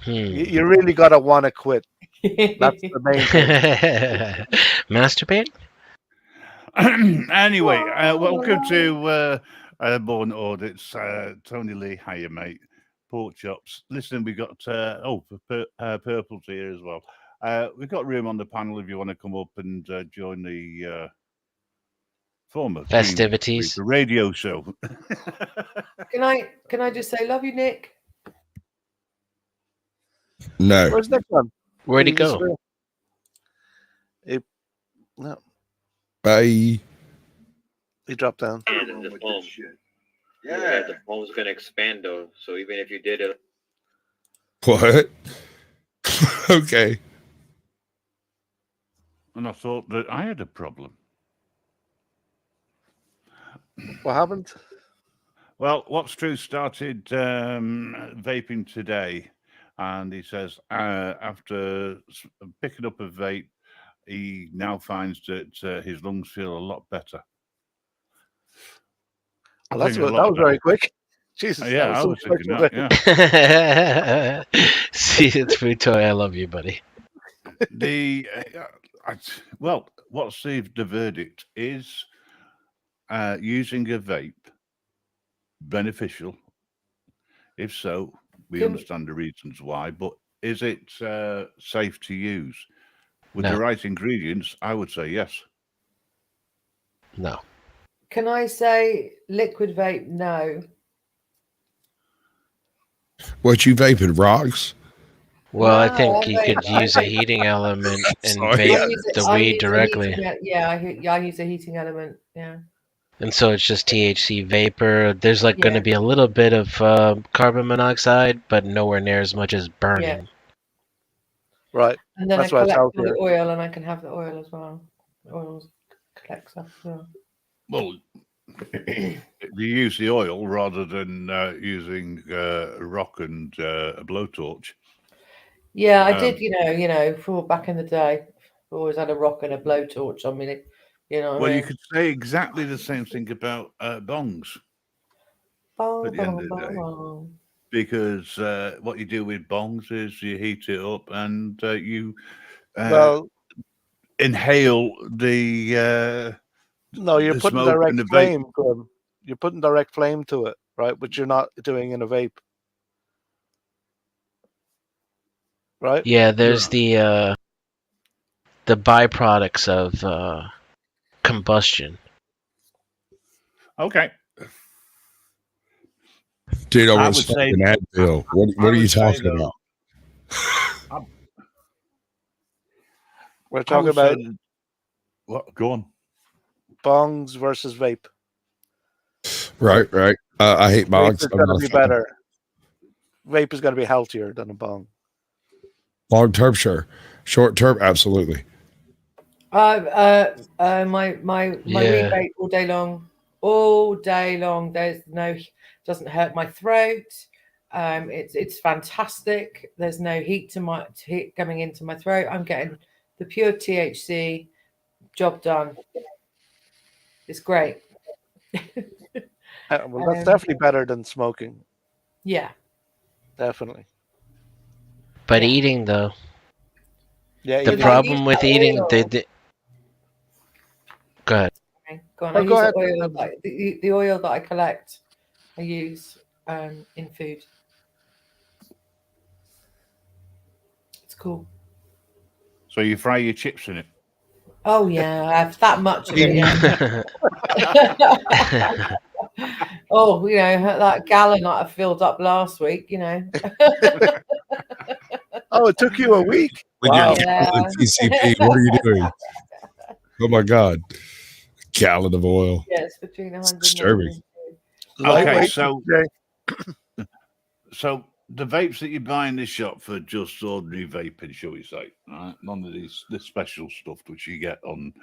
You really got to want to quit. That's the main thing. Masturbate? Anyway, welcome to Born Audits. Tony Lee, hiya, mate. Pork chops. Listen, we got Purple's here as well. We've got room on the panel if you want to come up and join the former festivities, the radio show. Can I just say, love you, Nick? No. Where's Nick from? Where'd he go? No. Bye. He dropped down. The foam. Yeah, the foam's gonna expand though. So even if you did it, What? Okay. And I thought that I had a problem. What happened? Well, What's True started vaping today, and he says after picking up a vape, he now finds that his lungs feel a lot better. Well, that was very quick. Jesus. Yeah, I was thinking that. Yeah. See, it's Food Toy. I love you, buddy. Well, what's the verdict? Is using a vape beneficial? If so, we understand the reasons why, but is it safe to use? With the right ingredients, I would say yes. No. Can I say liquid vape? No. What, you vaping rocks? Well, I think you could use a heating element and vape the weed directly. I use a heating element. Yeah. And so it's just THC vapor. There's like going to be a little bit of carbon monoxide, but nowhere near as much as burning. Yeah. Right. And then I collect all the oil, and I can have the oil as well. The oil collects stuff as well. Well, you use the oil rather than using rock and a blowtorch. Yeah, I did. You know, for back in the day, I always had a rock and a blowtorch on me. You know. Well, you could say exactly the same thing about bongs. At the end of the day, because what you do with bongs is you heat it up and you inhale the. No, you're putting direct flame. You're putting direct flame to it, right? Which you're not doing in a vape, right? Yeah, there's the byproducts of combustion. Okay. Dude, I would say an Advil. What are you talking about? We're talking about what? Go on. Bongs versus vape. Right. I hate bongs. Vape is going to be better. Vape is going to be healthier than a bong. Long term, sure. Short term, absolutely. My weed vape all day long. All day long. Doesn't hurt my throat. It's fantastic. There's no heat coming into my throat. I'm getting the pure THC. Job done. It's great. Well, that's definitely better than smoking. Yeah. Definitely. But eating, though. Yeah. The problem with eating, go ahead. Go on. Go ahead. The oil that I collect, I use in food. It's cool. So you fry your chips in it? Oh yeah, I have that much of it. Yeah. Oh, that gallon that I filled up last week. Oh, it took you a week. Wow. TCP, what are you doing? Oh my God, a gallon of oil. Yes, between 100. Disturbing. Okay, so the vapes that you buy in this shop for just ordinary vaping, shall we say? Right? None of this special stuff which you get on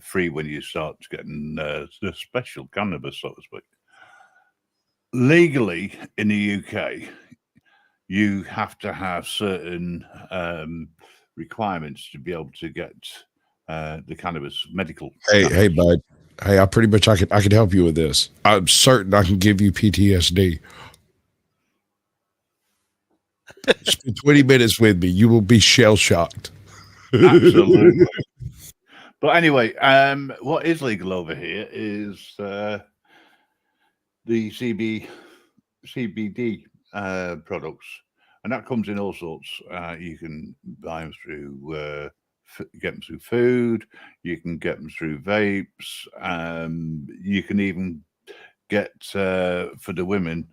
free when you start getting the special cannabis, so to speak. Legally in the UK, you have to have certain requirements to be able to get the cannabis medical. Hey, bud. Hey, I could help you with this. I'm certain I can give you PTSD. Spend 20 minutes with me. You will be shell shocked. Absolutely. But anyway, what is legal over here is the CBD products, and that comes in all sorts. You can buy them through, get them through food. You can get them through vapes. You can even get for the women.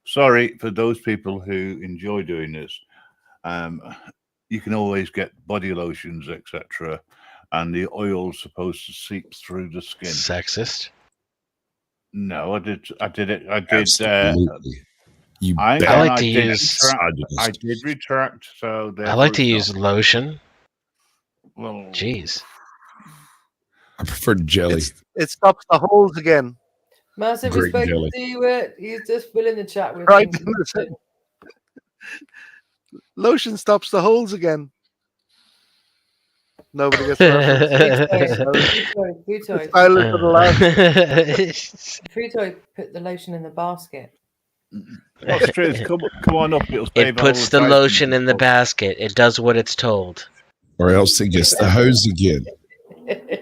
Sorry for those people who enjoy doing this. You can always get body lotions, etc. and the oil's supposed to seep through the skin. Sexist. No, I did it. Absolutely. You I bet. like to I did use- retract. I did retract. So I like to therefore use lotion. Well, Jeez. I prefer jelly. It stops the holes again. Massive Great respect jelly. to you. He's just filling the chat with Right. things. Lotion stops the holes again. Nobody gets the reference. Fruitoid Silent for the last. put the lotion in the basket. What's true? Come on up. It'll save It puts the all lotion in the basket. It does what it's told. Or else it gets the hose again.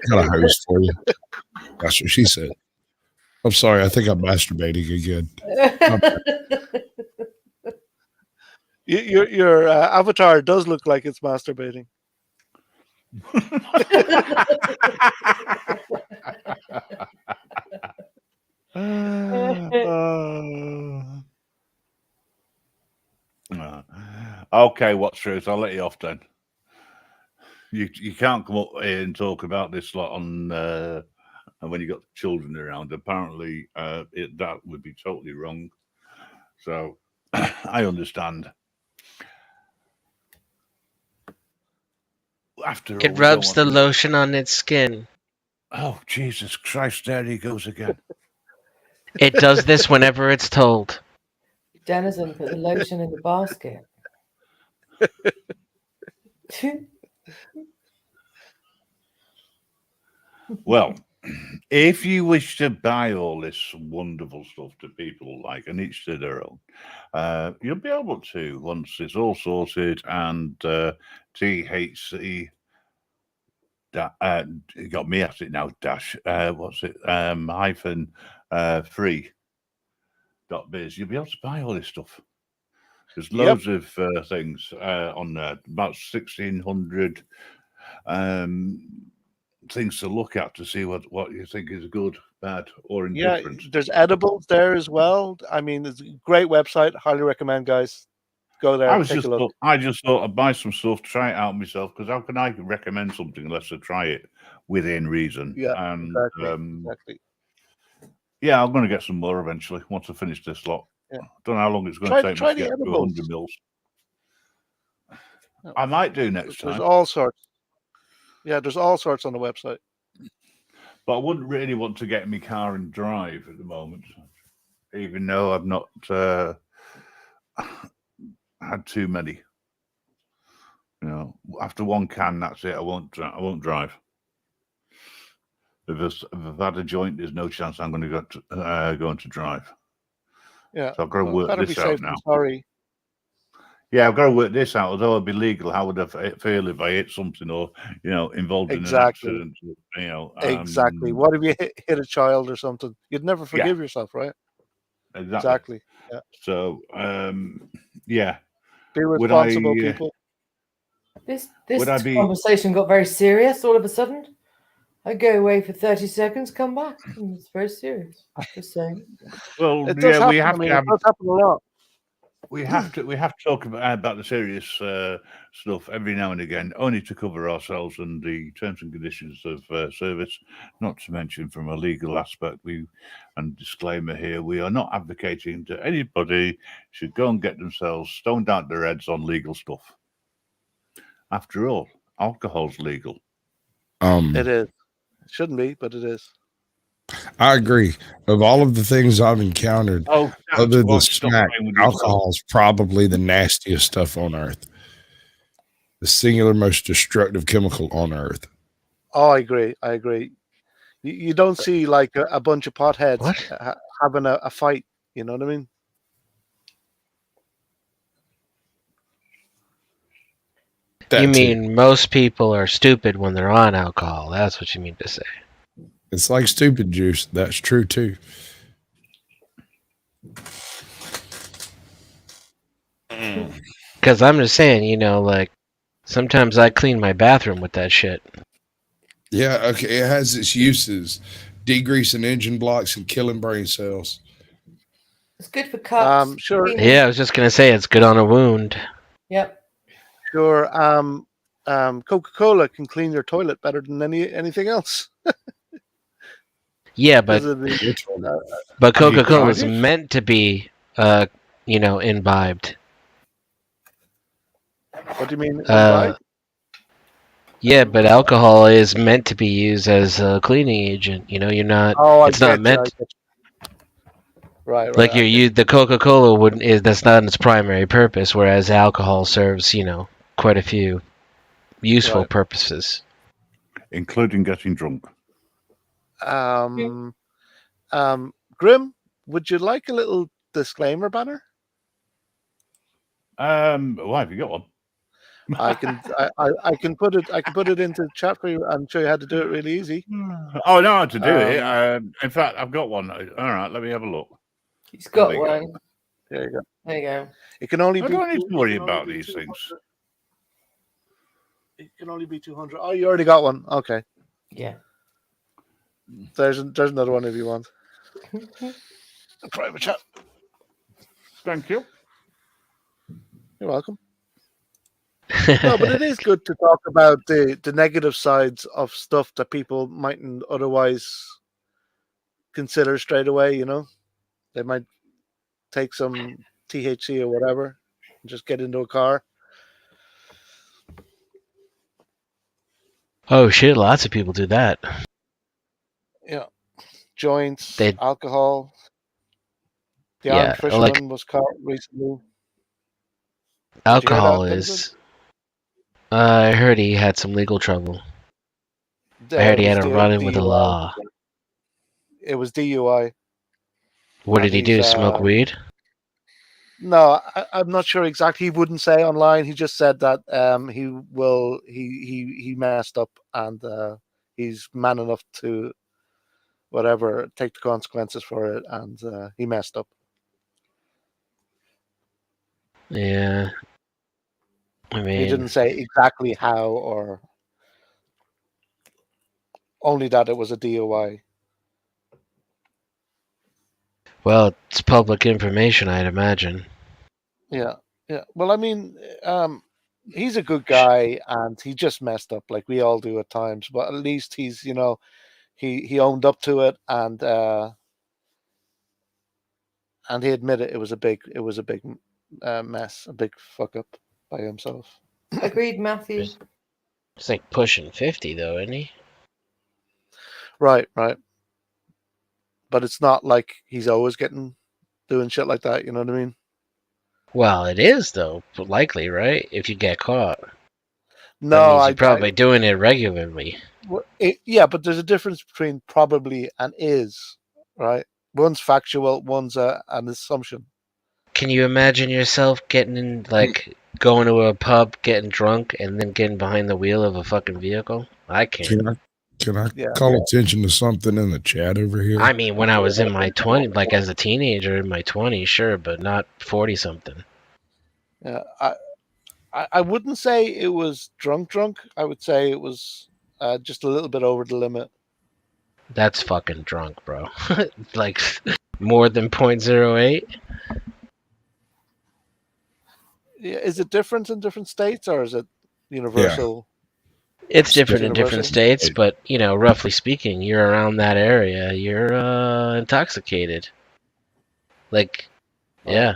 Got a hose for you. That's what she said. I'm sorry. I think I'm masturbating again. Your avatar does look like it's masturbating. Okay, what's truth? I'll let you off then. You can't come up here and talk about this lot on when you got children around. Apparently, that would be totally wrong. So I understand. After all, It rubs the lotion on its skin. Oh, Jesus Christ, there he goes again. It does this whenever it's told. Denizen put the lotion in the basket. Well, if you wish to buy all this wonderful stuff that people like, and each to their own, you'll be able to once it's all sorted and THC. It got me at it now. Dash. What's it? Hyphen free. .biz. You'll be able to buy all this stuff. There's loads of things on there. About 1,600 things to look at to see what you think is good, bad, or indifferent. Yeah, there's edibles there as well. I mean, it's a great website. Highly recommend, guys. Go there. I just thought I'd buy some stuff, try it out myself, because how can I recommend something unless I try it within reason? Yeah, and, exactly. Yeah, I'm going to get some more eventually once I finish this lot. Yeah. Don't know how long it's going to take me to get to 100 mils. No. I might do next time. There's all sorts. Yeah, there's all sorts on the website. But I wouldn't really want to get in my car and drive at the moment, even though I've not had too many. You know, after one can, that's it. I won't drive. If I've had a joint, there's no chance I'm going to go to drive. Yeah, so I've got to work this out now. Sorry. Yeah, I've got to work this out. Although it'd be legal, how would I feel if I hit something or involved in an accident? Exactly. What if you hit a child or something? You'd never forgive yourself, right? Exactly. Yeah. So, yeah. Be responsible, people. This conversation got very serious all of a sudden. I go away for 30 seconds, come back, and it's very serious. Just saying. Well, it does happen. It does happen a lot. We have to talk about the serious stuff every now and again, only to cover ourselves and the terms and conditions of service. Not to mention, from a legal aspect, and disclaimer here, we are not advocating that anybody should go and get themselves stoned out their heads on legal stuff. After all, alcohol's legal. It is. It shouldn't be, but it is. I agree. Of all of the things I've encountered, other than smack, alcohol is probably the nastiest stuff on earth. The singular most destructive chemical on earth. Oh, I agree. You don't see like a bunch of potheads having a fight. You know what I mean? You mean most people are stupid when they're on alcohol? That's what you mean to say. It's like stupid juice. That's true too. Because I'm just saying, like sometimes I clean my bathroom with that shit. Yeah, okay. It has its uses: degreasing engine blocks and killing brain cells. It's good for cuts. Sure. Yeah, I was just gonna say it's good on a wound. Yep. Sure. Coca-Cola can clean your toilet better than anything else. Yeah, Because but of the, but Have you Coca-Cola tried is it? meant to be, imbibed. what do you mean? Uh, Imbibe? yeah, but alcohol is meant to be used as a cleaning agent. You're not. Oh, I It's not get you. I meant. get you. Right. Like I get the Coca-Cola wouldn't is that's not its primary purpose, whereas alcohol serves quite a few useful Right. purposes. Including getting drunk. Grim, would you like a little disclaimer banner? Why have you got one? I can put it into the chat for you and show you how to do it really easy. Oh, I know how to do it. Um, In fact, I've got one. All right, let me have a look. He's got There you go. one. There you go. There you go. It can only I be. don't need to worry it can only about be these 200. things. It can only be 200. Oh, you already got one. Okay. Yeah. There's another one if you want. A private chat. Thank you. You're welcome. No, but it is good to talk about the negative sides of stuff that people mightn't otherwise consider straight away. They might take some THC or whatever and just get into a car. Oh shit! Lots of people do that. Yeah, joints, They- alcohol. The Yeah, armed fisherman was caught recently. Did you hear alcohol that, is. I heard he had some legal trouble. I heard he had a run-in with the law. It was DUI. What And did he do? Smoke weed? No, I'm not sure exactly. He wouldn't say online. He just said that he messed up and he's man enough to whatever take the consequences for it, and he messed up. Yeah. I mean, He didn't say exactly how, or only that it was a DUI. well, it's public information, I'd imagine. Yeah. Well, I mean, he's a good guy, and he just messed up like we all do at times. But at least he's, he owned up to it, and he admitted it was a big mess, a big fuck up by himself. Agreed, Matthew. It's like pushing 50, though, isn't he? Right. But it's not like he's always doing shit like that. You know what I mean? Well, it is, though, likely, right? If you get caught. No, that means you're probably doing it regularly. Yeah, but there's a difference between probably and is, right? One's factual, one's an assumption. Can you imagine yourself getting in, going to a pub, getting drunk, and then getting behind the wheel of a fucking vehicle? I can't. Can I call attention to something in the chat over here? I mean, when I was in my 20s, like as a teenager in my 20s, sure, but not 40-something. Yeah, I wouldn't say it was drunk. I would say it was just a little bit over the limit. That's fucking drunk, bro. Like, more than 0.08? Yeah, is it different in different states, or is it universal? It's different in different states, but, roughly speaking, you're around that area, you're intoxicated. Like, yeah.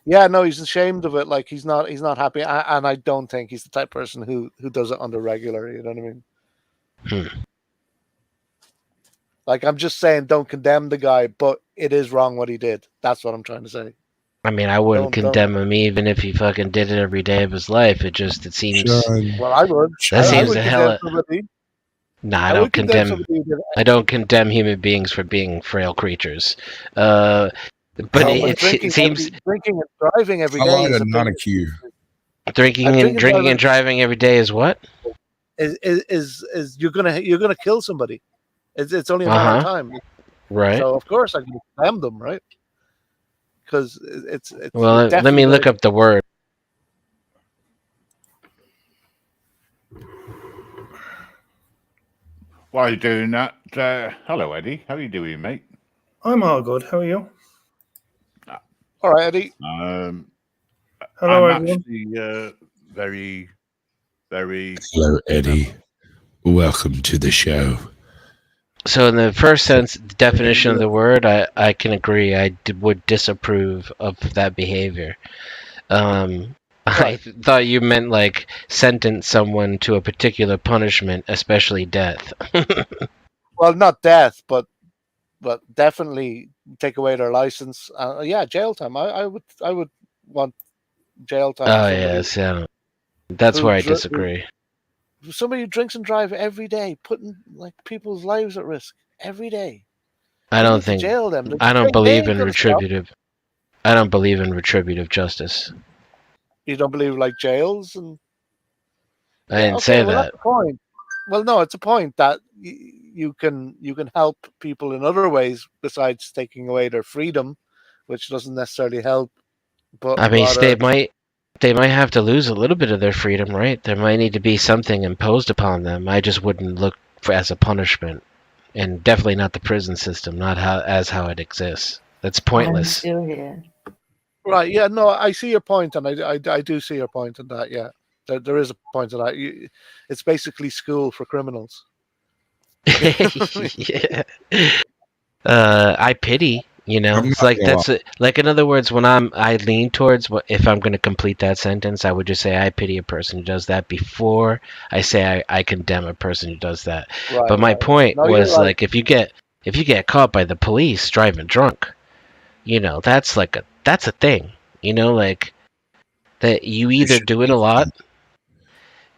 Yeah, no, he's ashamed of it. Like he's not happy, and I don't think he's the type of person who does it on the regular. You know what I mean? Like I'm just saying, don't condemn the guy, but it is wrong what he did. That's what I'm trying to say. I mean, I wouldn't condemn him even if he fucking did it every day of his life. It seems. Well, I would. That seems a hell. No, I don't condemn. I don't condemn human beings for being frail creatures. But it seems drinking and driving every day is not a cue. Drinking and driving every day is what? Is you're gonna kill somebody. It's only a matter of time. Right. So of course I can condemn them, right? Because it's well. Let me look up the word. While you're doing that, hello Eddie. How are you doing, mate? I'm all good. How are you? All right, Eddie. Hello, I'm everyone. actually very very. Hello, Eddie. Welcome to the show. So, in the first sense, definition of the word, I can agree. Would disapprove of that behavior. I thought you meant like sentence someone to a particular punishment, especially death. Well, not death, but definitely take away their license. Yeah, jail time. I would want jail time. Oh For somebody yes, yeah. That's where I who disagree. somebody who drinks and drive every day, putting like people's lives at risk every day. I You don't need to think. jail them. I don't They believe ain't in gonna stop. retributive. I don't believe in retributive justice. You don't believe like jails and I didn't say well, that. that's the point. Well, no, it's a point that you can help people in other ways besides taking away their freedom, which doesn't necessarily help. But I mean, rather, they might have to lose a little bit of their freedom, right? There might need to be something imposed upon them. I just wouldn't look for as a punishment, and definitely not the prison system, not how it exists. That's I'm pointless. still here. right? Yeah, no, I see your point, and I do see your point in that. Yeah, there is a point to that. It's basically school for criminals. Yeah. I pity. You know, I'm it's not like gonna that's like in other words, when I lean towards if I'm going to complete that sentence, I would just say I pity a person who does that before I say I condemn a person who does that. Right. But my point No, you're was right. like if you get caught by the police driving drunk, you know, that's a thing. You know, like that you either do it a lot.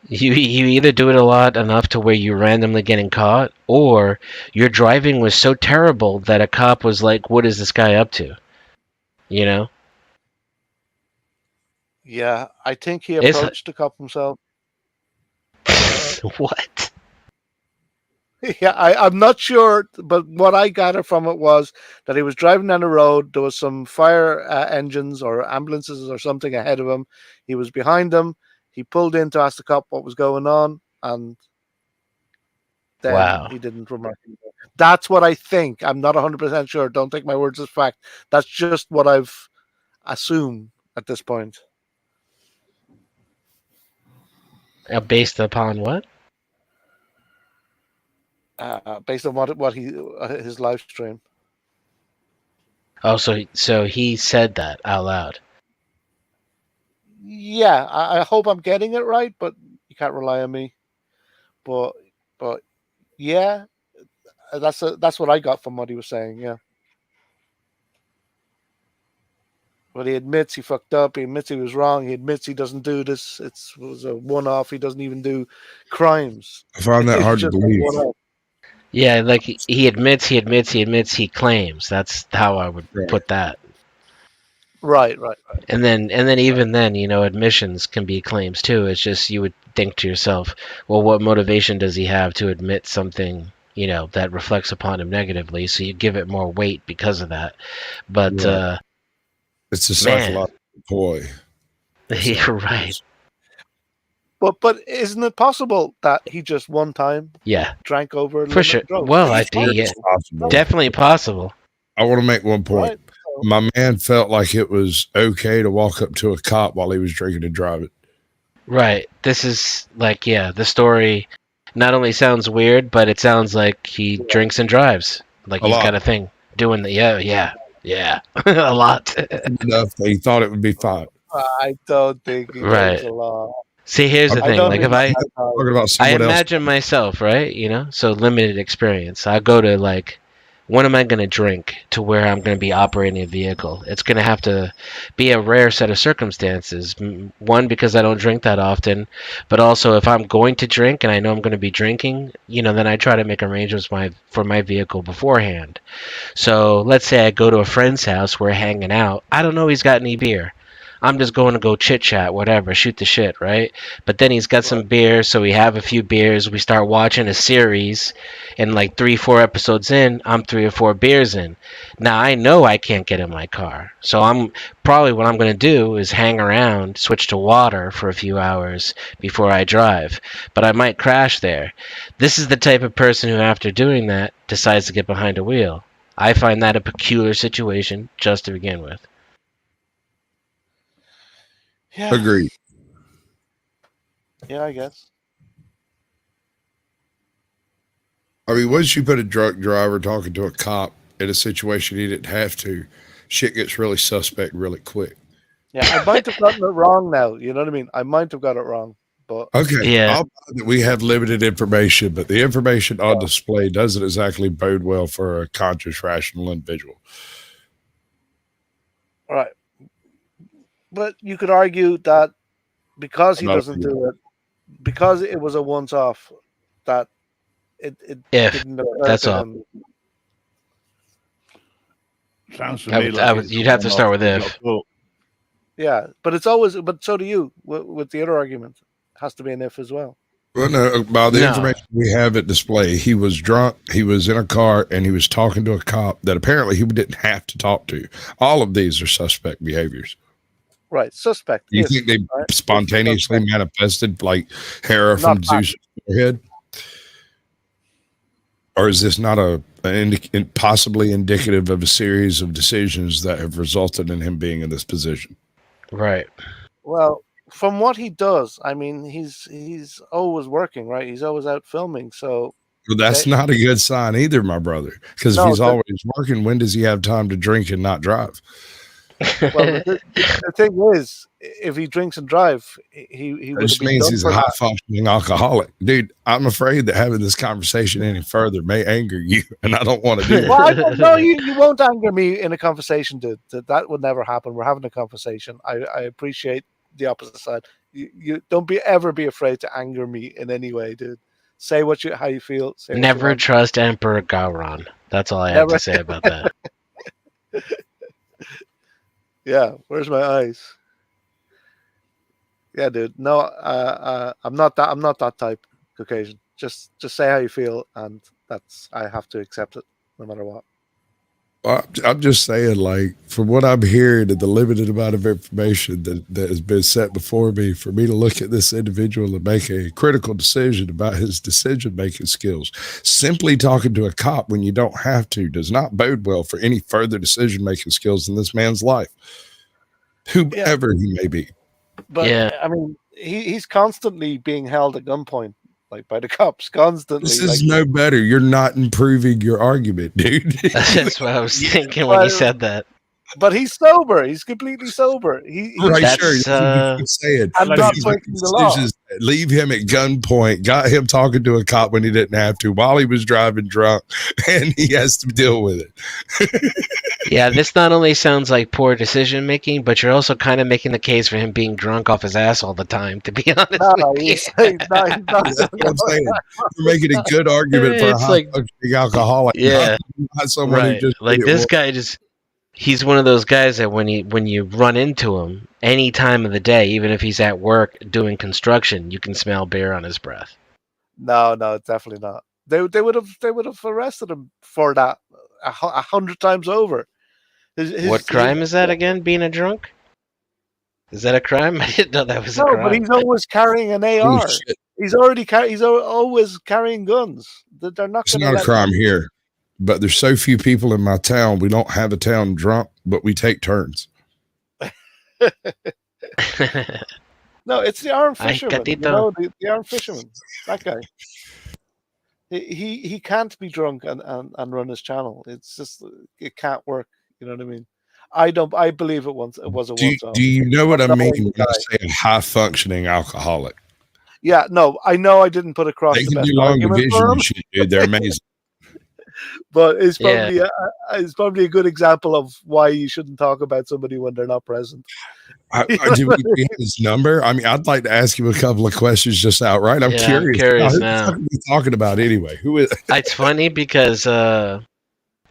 You either do it a lot enough to where you're randomly getting caught, or your driving was so terrible that a cop was like, "What is this guy up to?" You know? Yeah, I think he It's approached the cop himself. what? Yeah, I'm not sure, but what I gathered from it was that he was driving down the road. There was some fire engines or ambulances or something ahead of him. He was behind them. He pulled in to ask the cop what was going on, and then Wow. he didn't remark. That's what I think. I'm not 100% sure. Don't take my words as fact. That's just what I've assumed at this point. Based upon what? Based on what he his live stream. Oh, so he said that out loud. Yeah, I hope I'm getting it right, but you can't rely on me. But yeah, that's what I got from what he was saying. Yeah, but he admits he fucked up. He admits he was wrong. He admits he doesn't do this. It was a one-off. He doesn't even do crimes. I find that hard to Just a believe. one-off. Yeah, like he admits, he claims. That's how I would put that. Right. And then even then, you know, admissions can be claims too. It's just you would think to yourself, well, what motivation does he have to admit something, you know, that reflects upon him negatively? So you give it more weight because of that. But Right. It's a psychological ploy. You're right. But isn't it possible that he just one time drank over for sure? Well, I think definitely possible. I want to make one point. Right. My man felt like it was okay to walk up to a cop while he was drinking and driving. Right. This is like, the story not only sounds weird, but it sounds like he drinks and drives. Like he's got a thing doing the yeah, a lot. Enough that he thought it would be fine. I don't think he drinks a lot. See, here's the thing. Like if I imagine else. myself, right? You know, so limited experience. I go to like, when am I going to drink to where I'm going to be operating a vehicle? It's going to have to be a rare set of circumstances. One, because I don't drink that often, but also if I'm going to drink and I know I'm going to be drinking, you know, then I try to make arrangements for my vehicle beforehand. So let's say I go to a friend's house, we're hanging out. I don't know he's got any beer. I'm just going to go chit chat, whatever, shoot the shit, right? But then he's got some beer, so we have a few beers. We start watching a series, and like 3-4 episodes in, I'm 3 or 4 beers in. Now I know I can't get in my car, so I'm probably what I'm going to do is hang around, switch to water for a few hours before I drive. But I might crash there. This is the type of person who, after doing that, decides to get behind a wheel. I find that a peculiar situation just to begin with. Yeah. Agreed. Yeah, I guess. I mean, once you put a drunk driver talking to a cop in a situation he didn't have to, shit gets really suspect really quick. Yeah, I might have gotten it wrong now. You know what I mean? I might have got it wrong, but Okay, Yeah. I'll buy that we have limited information, but the information on display doesn't exactly bode well for a conscious, rational individual. all right. But you could argue that because he Not doesn't do it, because it was a once-off, that it If didn't occur that's to all. him. Sounds to I me would- like I would- it's you'd have to one-off start with and if. got caught. Yeah, but it's always. But so do you with the other argument. It has to be an if as well. Well, no, by the No. information we have at display, he was drunk, he was in a car, and he was talking to a cop that apparently he didn't have to talk to. All of these are suspect behaviors. Right, suspect. You if, think they right? spontaneously Suspect. manifested like hair Not from fact. Zeus' forehead? Or is this not possibly indicative of a series of decisions that have resulted in him being in this position? Right. Well, from what he does, I mean, he's always working, right? He's always out filming, so Well, that's not a good sign either, my brother. Because if No, he's that- always working, when does he have time to drink and not drive? well, the thing is, if he drinks and drive, he That would have just been means done he's for a high that. functioning alcoholic. Dude, I'm afraid that having this conversation any further may anger you, and I don't want to do that. Well, I don't know. You won't anger me in a conversation, dude. That would never happen. We're having a conversation. I appreciate the opposite side. You don't ever be afraid to anger me in any way, dude. Say how you feel. Say what you Never want. trust Emperor Gowron. That's all I have Never. to say about that. Yeah, where's my eyes? Yeah, dude. No, I'm not that. I'm not that type Caucasian. Just say how you feel, and I have to accept it, no matter what. I'm just saying, like, from what I'm hearing and the limited amount of information that has been set before me, for me to look at this individual and make a critical decision about his decision-making skills, simply talking to a cop when you don't have to does not bode well for any further decision-making skills in this man's life, whoever he may be. But Yeah. I mean, he's constantly being held at gunpoint, like by the cops, constantly. This is no better. You're not improving your argument, dude. That's what I was thinking when you said that. But he's sober. He's completely sober. He's Right, That's, sure. That's what you saying. I'm But not he's breaking making the law. decisions that leave him at gunpoint, got him talking to a cop when he didn't have to, while he was driving drunk, and he has to deal with it. Yeah, this not only sounds like poor decision making, but you're also kind of making the case for him being drunk off his ass all the time, to be honest No, with you. he's not. That's what I'm saying. You're making a good argument for a It's like- high-functioning alcoholic. Yeah. Not someone Right. who just Like did it this once. guy he's one of those guys that when you run into him any time of the day, even if he's at work doing construction, you can smell beer on his breath. No, definitely not. They would have arrested him for that 100 times over. What crime is that again? Being a drunk? Is that a crime? I didn't know that was a No, crime. but he's always carrying an Oh, AR. shit. He's always carrying guns. They're not It's going not to a crime here, but there's so few people in my town. We don't have a town drunk, but we take turns. No, it's the armed Ay, fisherman. You gatito. know, the armed fisherman. That guy. He can't be drunk and run his channel. It's just it can't work. You know what I mean? I believe it was a once off. Do you know what I No, mean he when I died. say a high-functioning alcoholic? Yeah, no, I know I didn't put across They the can best do long argument division for him, and shit, dude. They're amazing. but it's Yeah. probably a good example of why you shouldn't talk about somebody when they're not present. Do we have his number? I mean, I'd like to ask him a couple of questions just outright. I'm Yeah, I'm curious. curious who now. the fuck are we talking about anyway? Who is? It's funny because you're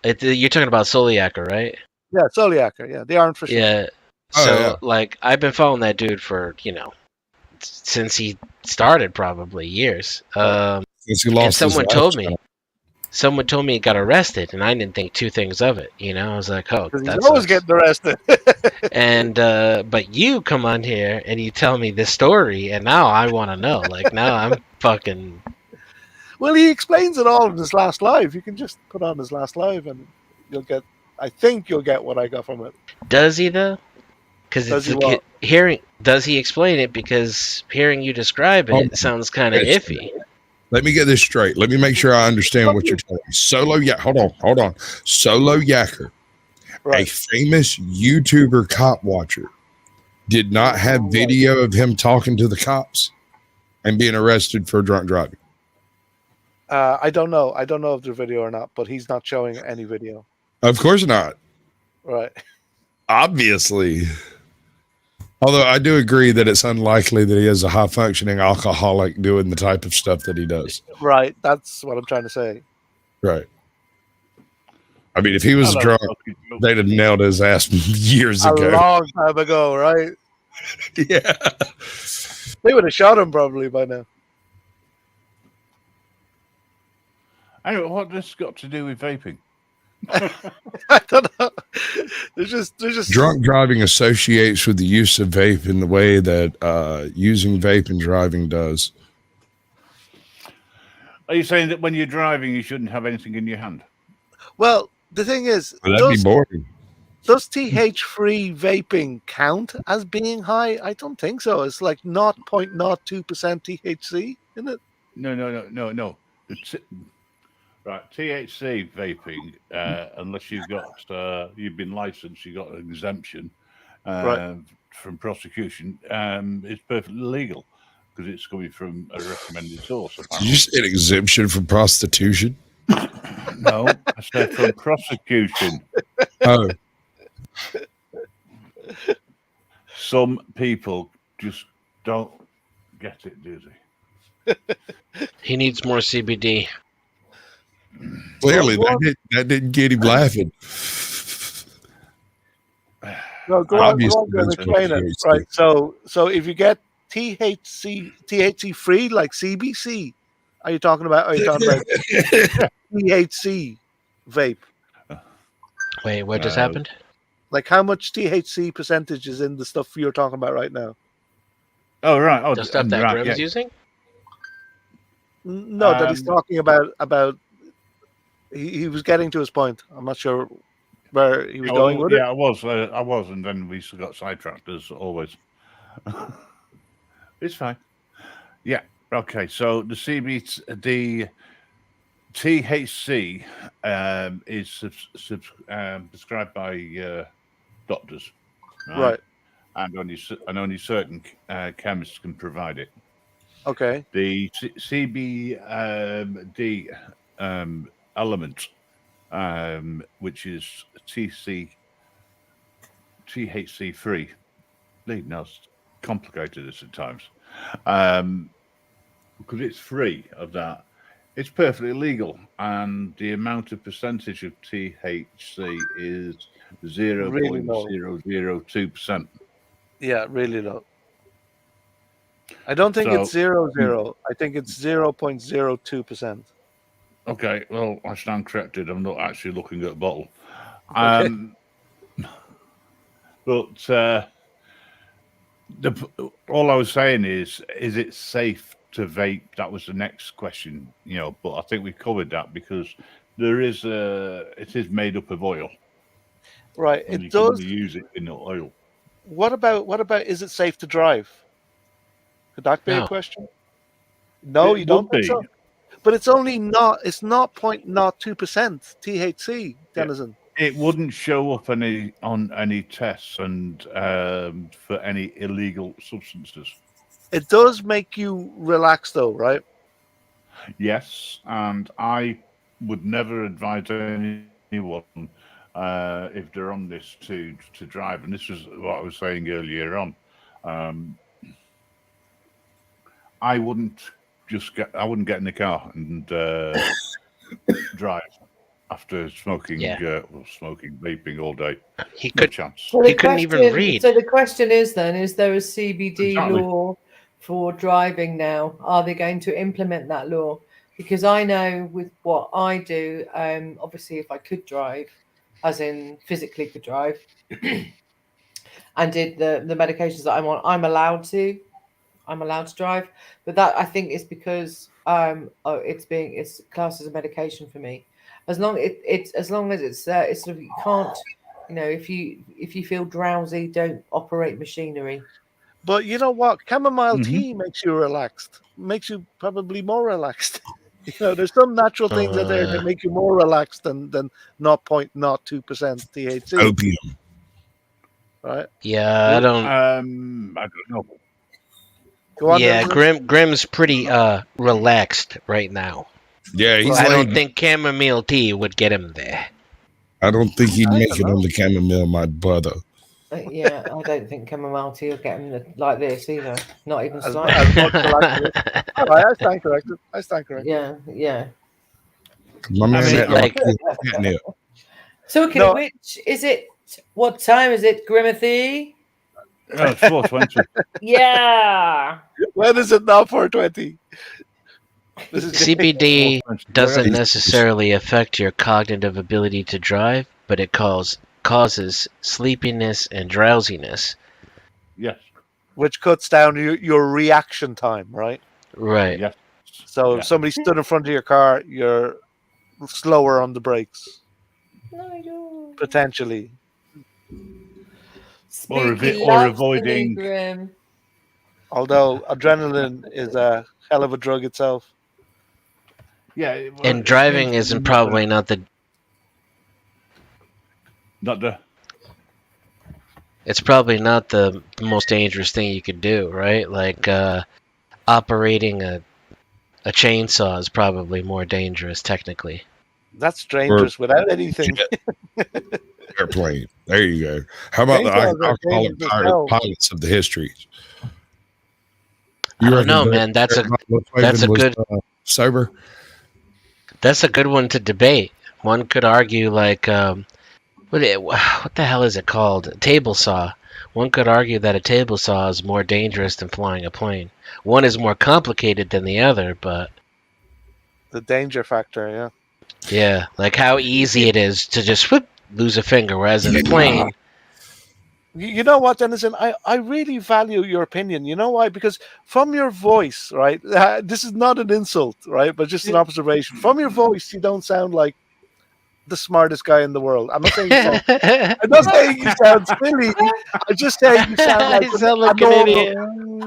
talking about Soliaker, right? Yeah, Soliaker. Yeah, the armed fisherman. Yeah. Oh, So yeah. like I've been following that dude for since he started, probably years. Since he And lost his someone told me he got arrested, and I didn't think two things of it. I was like, oh, Because that he's always sucks. getting arrested. And but you come on here and you tell me this story, and now I want to know. Like now I'm fucking. Well, he explains it all in his last live. You can just put on his last live, and you'll get. I think you'll get what I got from it. Does he though? Because Does he it's what? hearing. Does he explain it? Because hearing you describe it sounds kind of iffy. Let me get this straight. Let me make sure I understand what you're telling me. Hold on. Solo Yacker, a famous YouTuber cop watcher, did not have video of him talking to the cops and being arrested for drunk driving. I don't know. I don't know if there's video or not, but he's not showing any video. Of course not. Right. Obviously. Although I do agree that it's unlikely that he is a high functioning alcoholic doing the type of stuff that he does. Right. That's what I'm trying to say. Right. I mean, if he was drunk, they'd have nailed his ass years ago. A long time ago, right? Yeah. They would have shot him probably by now. Anyway, what this got to do with vaping? I don't know. There's just Drunk driving associates with the use of vape in the way that using vape and driving does. Are you saying that when you're driving, you shouldn't have anything in your hand? Well, the thing is, Well, that'd be boring. Does TH3 vaping count as being high? I don't think so. It's like 0.02% THC, isn't it? No. Right, THC vaping, unless you've been licensed, you got an exemption from prosecution, it's perfectly legal because it's coming from a recommended source. Did you say an exemption from prostitution? No, I said from prosecution. Oh. Some people just don't get it, do they? He needs more CBD. Clearly, that didn't get him laughing. No, go on, explain it. Right. So if you get THC free, like CBC, are you talking about THC vape? Wait, what just happened? Like how much THC percentage is in the stuff you're talking about right now? Oh, right. Oh, the stuff that Grim's using? No, that he's talking about. He was getting to his point. I'm not sure where he was going with it. Yeah, I was, and then we got sidetracked as always. It's fine. Yeah. Okay. So the THC is prescribed by doctors, right? And only certain chemists can provide it. Okay. The CBD element, which is THC free. Now it's complicated this at times, because it's free of that. It's perfectly legal, and the amount of percentage of THC is 0.002%. Yeah, really low. I don't think it's 0.0. I think it's 0.02%. Okay, well, I stand corrected. I'm not actually looking at a bottle. But all I was saying is it safe to vape? That was the next question, but I think we covered that because it is made up of oil. Right. And it does use it in the oil. What about is it safe to drive? Could that be a question? No, you don't think so? But it's not 0.02% THC, Denizen. It wouldn't show up on any tests and for any illegal substances. It does make you relax, though, right? Yes, and I would never advise anyone if they're on this to drive. And this is what I was saying earlier on. I wouldn't get in the car and drive after smoking vaping all day. He could chance. Well, he couldn't even read. So the question is then: is there a CBD law for driving now? Are they going to implement that law? Because I know with what I do, obviously, if I could drive, as in physically could drive, and did the medications that I'm on, I'm allowed to drive. But that I think is because it's classed as a medication for me. As long as it's sort of you can't if you feel drowsy, don't operate machinery. But you know what? Chamomile Mhm. tea makes you relaxed. Makes you probably more relaxed. There's some natural things out there that make you more relaxed than 0.02% THC. Opium. Right? Yeah, I don't. I don't know. Go on, Yeah, Dennis. Grim's pretty relaxed right now. Yeah, he's I laid. don't think chamomile tea would get him there. I don't think he'd I make don't it know. on the chamomile, my brother. Yeah, I don't think chamomile tea will get him like this either. Not even As slightly. much relaxed. All right, I stand corrected. Yeah. My man mean, had like- catnip. So okay, No. which is it? What time is it, Grimothy? No, it's 420. Yeah. When is it now? 4:20. This is CBD 420. doesn't necessarily affect your cognitive ability to drive, but it causes sleepiness and drowsiness. Yes. which cuts down your reaction time, right? Right. Yes. So Yeah. if somebody stood in front of your car, you're slower on the brakes, potentially. Spooky or loves avoiding- the new Grim. Although adrenaline is a hell of a drug itself. Yeah. well, And it driving seems isn't probably not the. not the. It's probably not the most dangerous thing you could do, right? Like operating a chainsaw is probably more dangerous technically. That's dangerous without anything. Airplane. There you go. How about the Chainsaws are alcoholic dangerous as hell. pilots of the histories? I don't know, reckon man. That's a Volkswagen was, good sober. That's a good one to debate. One could argue like what the hell is it called? A table saw. One could argue that a table saw is more dangerous than flying a plane. One is more complicated than the other, but The danger factor, yeah. yeah, like how easy it is to just whoop, lose a finger, whereas in a plane, You know what, Dennison? I really value your opinion. You know why? Because from your voice, right? This is not an insult, right? But just an observation. From your voice, you don't sound like the smartest guy in the world. I'm not saying you sound, I'm not saying you sound silly. I'm just saying you sound like I sound like a an normal. idiot.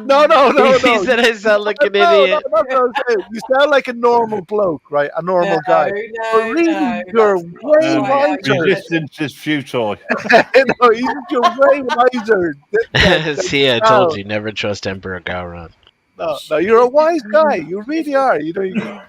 No. He said I sound like an No, idiot. that's what I'm saying. You sound like a normal bloke, right? A normal guy. But really, you're way wiser. Resistance is futile. No, you're way wiser. See, I told you, never trust Emperor Gowron. No, you're a wise guy. You really are. You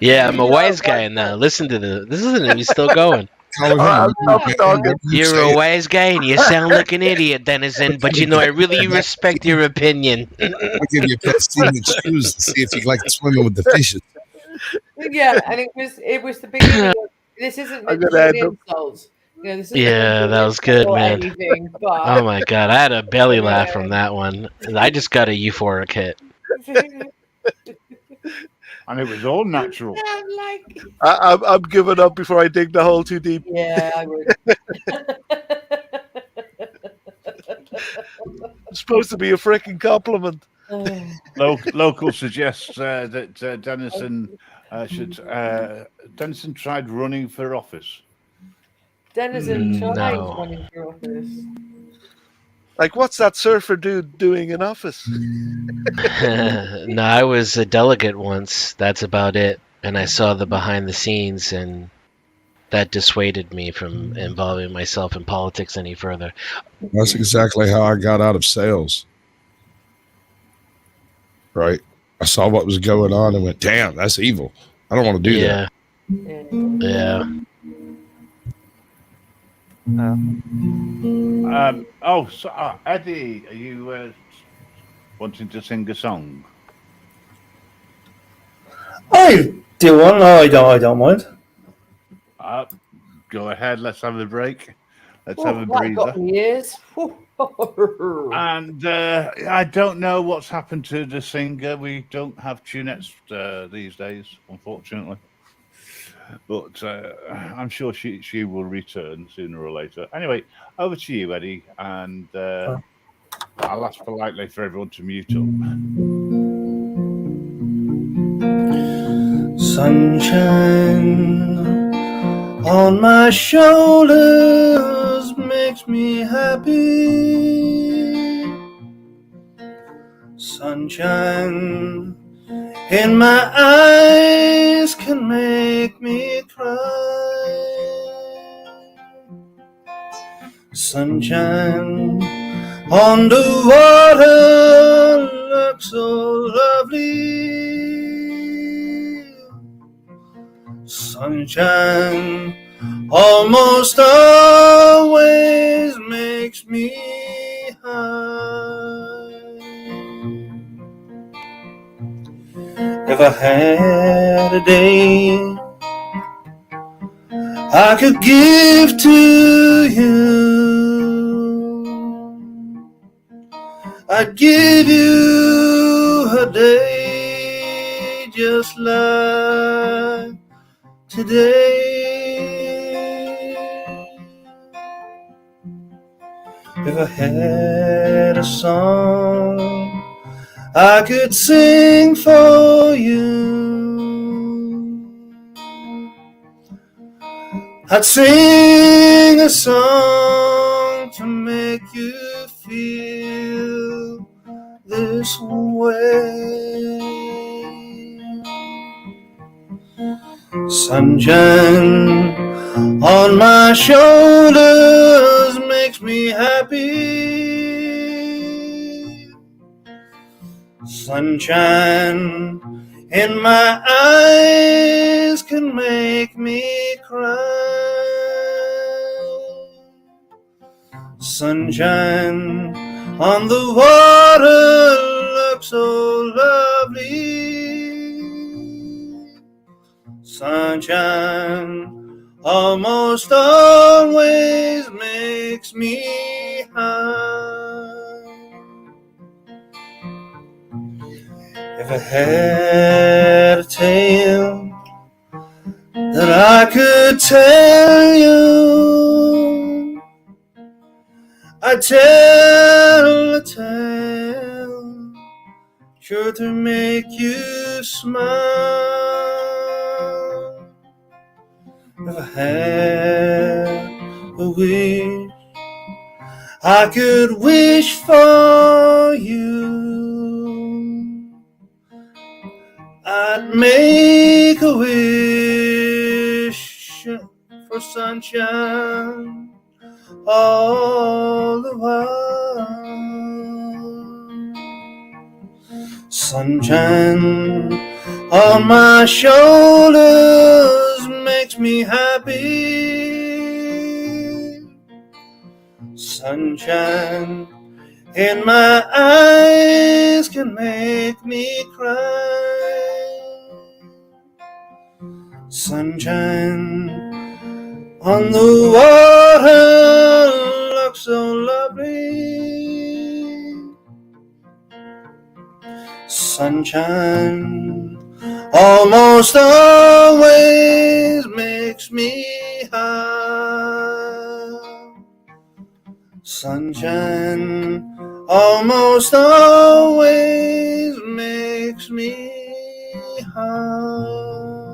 Yeah, I'm a wise guy now. Listen to this. Isn't he's still going. I'll stop talking. You're a wise guy and you sound like an idiot, Dennison, but I really respect your opinion. I'll give you a pair of Steven's shoes to see if you like swimming with the fishes. Yeah, and it was the beginning. This isn't meant to be an insult. This isn't Yeah, that was good, or man. anything, but Oh my god, I had a belly laugh from that one. I just got a euphoric hit. And it was all natural. I'm giving up before I dig the hole too deep. Yeah, I would. It's supposed to be a freaking compliment. Local suggests that Dennison should. Dennison tried running for office. Dennison tried No. running for office. Like, what's that surfer dude doing in office? No, I was a delegate once. That's about it. And I saw the behind the scenes, and that dissuaded me from involving myself in politics any further. That's exactly how I got out of sales. Right. I saw what was going on and went, damn, that's evil. I don't want to do that. Yeah. So Eddie, are you wanting to sing a song? I do one. No, I don't mind. Go ahead. Let's have a break. Let's have a That breather. got me ears. And I don't know what's happened to the singer. We don't have tunettes these days, unfortunately. But I'm sure she will return sooner or later. Anyway, over to you, Eddie. And I'll ask politely for everyone to mute up. Sunshine on my shoulders make makes me happy. Sunshine in my eyes can make me cry. Sunshine on the water looks so lovely. Sunshine almost always makes me high. If I had a day I could give to you, I'd give you a day just like today. If I had a song I could sing for you, I'd sing a song to make you feel this way. Sunshine on my shoulders makes me happy. Sunshine in my eyes can make me cry. Sunshine on the water looks so lovely. Sunshine almost always makes me high. If I had a tale that I could tell you, I'd tell a tale sure to make you smile. If I had a wish I could wish for you, I'd make a wish for sunshine all the while. Sunshine on my shoulders makes me happy. Sunshine in my eyes can make me cry. Sunshine on the water looks so lovely. Sunshine almost always makes me high. Sunshine almost always makes me high.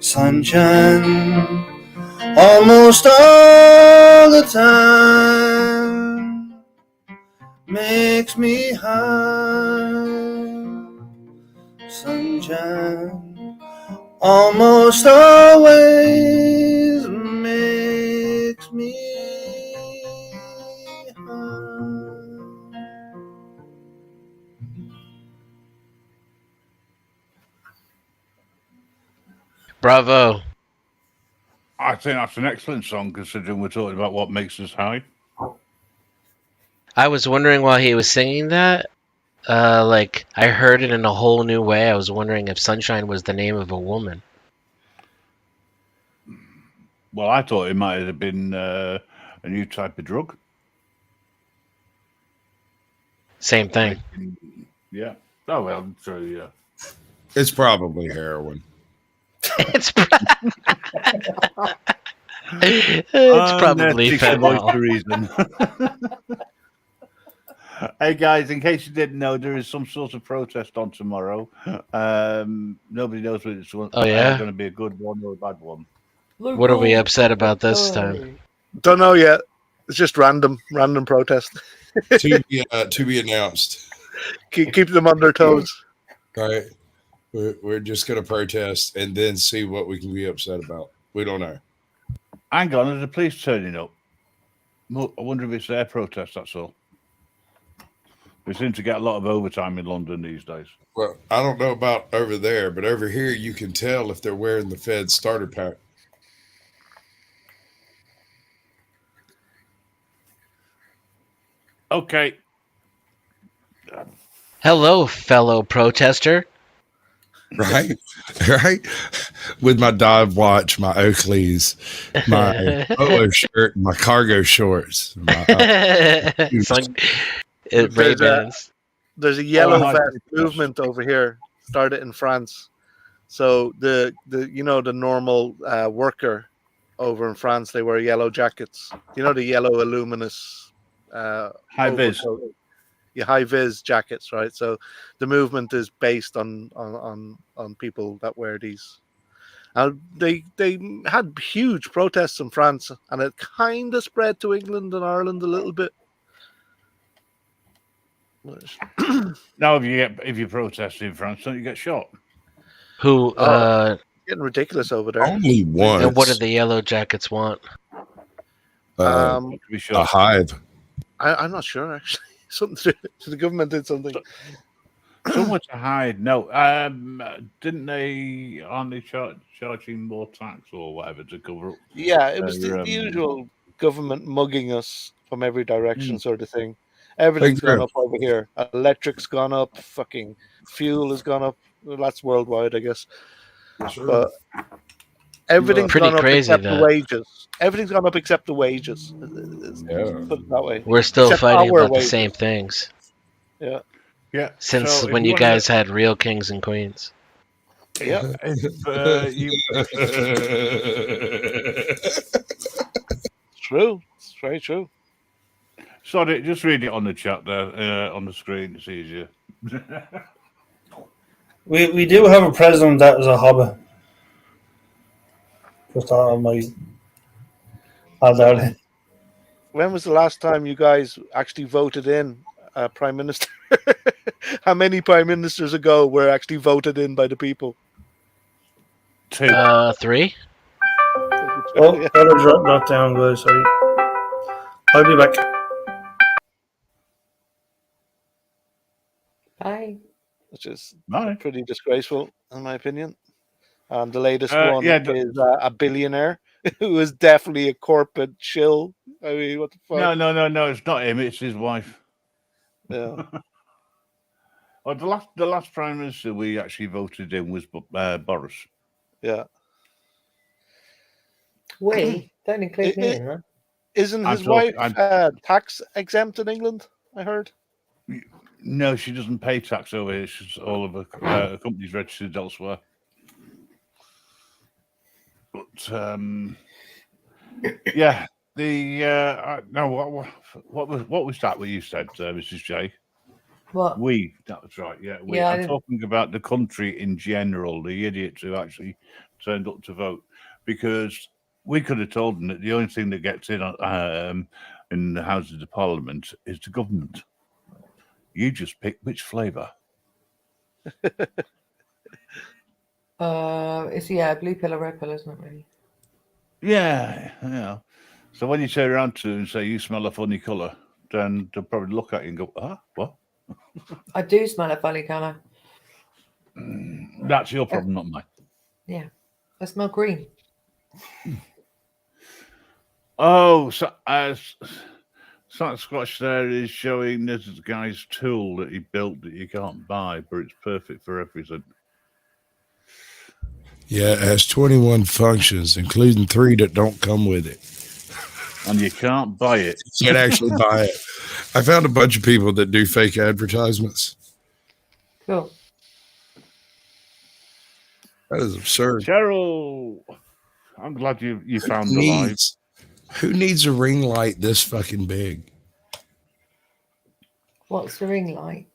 Sunshine almost all the time makes me high. Sunshine almost always makes me high. Bravo. I think that's an excellent song considering we're talking about what makes us high. I was wondering while he was singing that, like I heard it in a whole new way. I was wondering if Sunshine was the name of a woman. Well, I thought it might have been a new type of drug. Same thing. Yeah. Oh well, so yeah. It's probably heroin. It's probably fentanyl. Reason. Hey guys, in case you didn't know, there is some sort of protest on tomorrow. Nobody knows whether it's Oh, yeah? going to be a good one or a bad one. What are we upset about this time? Don't know yet. It's just random protest. to be announced. Keep them on their toes. Right. We're just going to protest and then see what we can be upset about. We don't know. Hang on, are the police turning up? I wonder if it's their protest, that's all. We seem to get a lot of overtime in London these days. Well, I don't know about over there, but over here you can tell if they're wearing the Fed starter pack. Okay. Hello, fellow protester. Right, right. With my dive watch, my Oakleys, my polo shirt, my cargo shorts. Ray-Bans. There's a yellow vest movement over here. Started in France. So the normal worker over in France, they wear yellow jackets. You know, the yellow luminous high vis. High vis jackets, right? So the movement is based on people that wear these. They had huge protests in France, and it kind of spread to England and Ireland a little bit. Now, if you protest in France, don't you get shot? Who? Getting ridiculous over there. Only once. And what did the yellow jackets want? A hive. I'm not sure actually. Something the government did something. Someone to hide. No, didn't they? Aren't they charging more tax or whatever to cover up? Yeah, it was the usual government mugging us from every direction, sort of thing. Everything's gone up over here. Electric's gone up. Fucking fuel has gone up. Well, that's worldwide, I guess. Sure. But everything's gone up except the wages. Everything's gone up except the wages. Put it that way. We're still fighting about the same things. Yeah. Yeah. Since when you guys had real kings and queens. Yeah. True. It's very true. Sorry, just read it on the chat there, on the screen. It's easier. we do have a president that is a hobbit. Just on my. When was the last time you guys actually voted in a prime minister? How many prime ministers ago were actually voted in by the people? 2. 3. Oh, yeah. Gotta drop that down, guys. Sorry. I'll be back. Bye. Which is pretty disgraceful, in my opinion. And the latest one is a billionaire who is definitely a corporate shill. I mean, what the fuck? No, it's not him. It's his wife. Yeah. The last prime minister we actually voted in was Boris. Yeah. We don't include me in that. Isn't his wife tax exempt in England? I heard. No, she doesn't pay tax over here. She's all of her companies registered elsewhere. But yeah, what was that? What you said, Mrs. J? What? That was right. Yeah, we. Yeah, I'm talking about the country in general, the idiots who actually turned up to vote, because we could have told them that the only thing that gets in the Houses of Parliament is the government. You just pick which flavour. It's blue pill or red pill, isn't it? Really? Yeah. So when you turn around to them and say you smell a funny colour, then they'll probably look at you and go, what? I do smell a funny colour. That's your problem, not mine. Yeah, I smell green. Oh, so Sasquatch there is showing this guy's tool that he built that you can't buy, but it's perfect for everything. Yeah, it has 21 functions, including 3 that don't come with it. And you can't buy it. You can't actually buy it. I found a bunch of people that do fake advertisements. Cool. That is absurd. Cheryl, I'm glad you found the light. Who needs a ring light this fucking big? What's the ring light?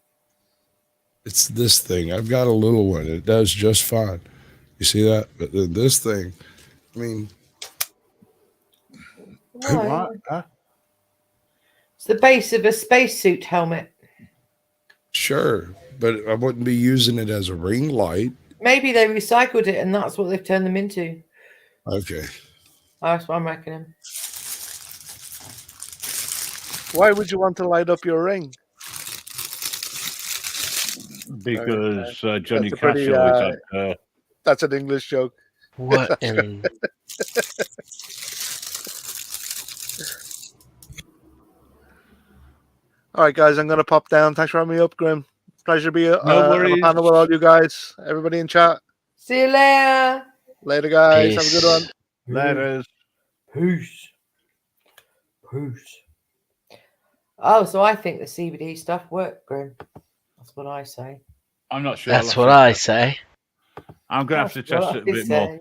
It's this thing. I've got a little one. It does just fine. You see that? But then this thing, I mean, Why? What? Huh? It's the base of a spacesuit helmet. Sure, but I wouldn't be using it as a ring light. Maybe they recycled it and that's what they've turned them into. Okay. That's what I'm reckoning. Why would you want to light up your ring? Because Johnny That's a Cash pretty, always had. That's an English joke. What in? All right, guys, I'm going to pop down. Thanks for having me up, Grim. Pleasure to be No on a worries. panel with all you guys. Everybody in chat. See you later. Later, guys. Have a good one. Peace. Letters. Peace. Peace. Oh, so I think the CBD stuff worked, Grim. That's what I say. I'm not sure. That's what I say. I'm going to have to That's test what it a I bit more.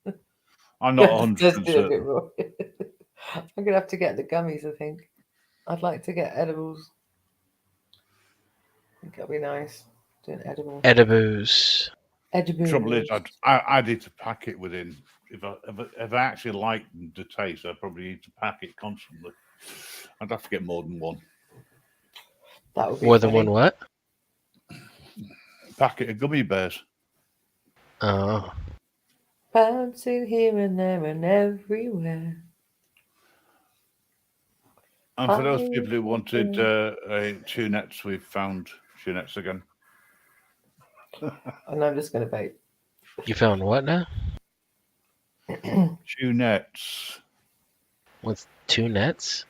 say. I'm not Just 100% do a bit certain. more. I'm going to have to get the gummies, I think. I'd like to get edibles. I think that'd be nice. Doing edibles. Edibles. Edibles. Trouble is, I need to pack it within. If I actually like the taste, I probably need to pack it constantly. I'd have to get more than one. That would be More than funny. one what? Packet of gummy bears. Oh. Bouncing here and there and everywhere. And for those people who wanted tunettes, we've found tunettes again. And I'm just going to vape. You found what now? Tunettes. What's 2 nets?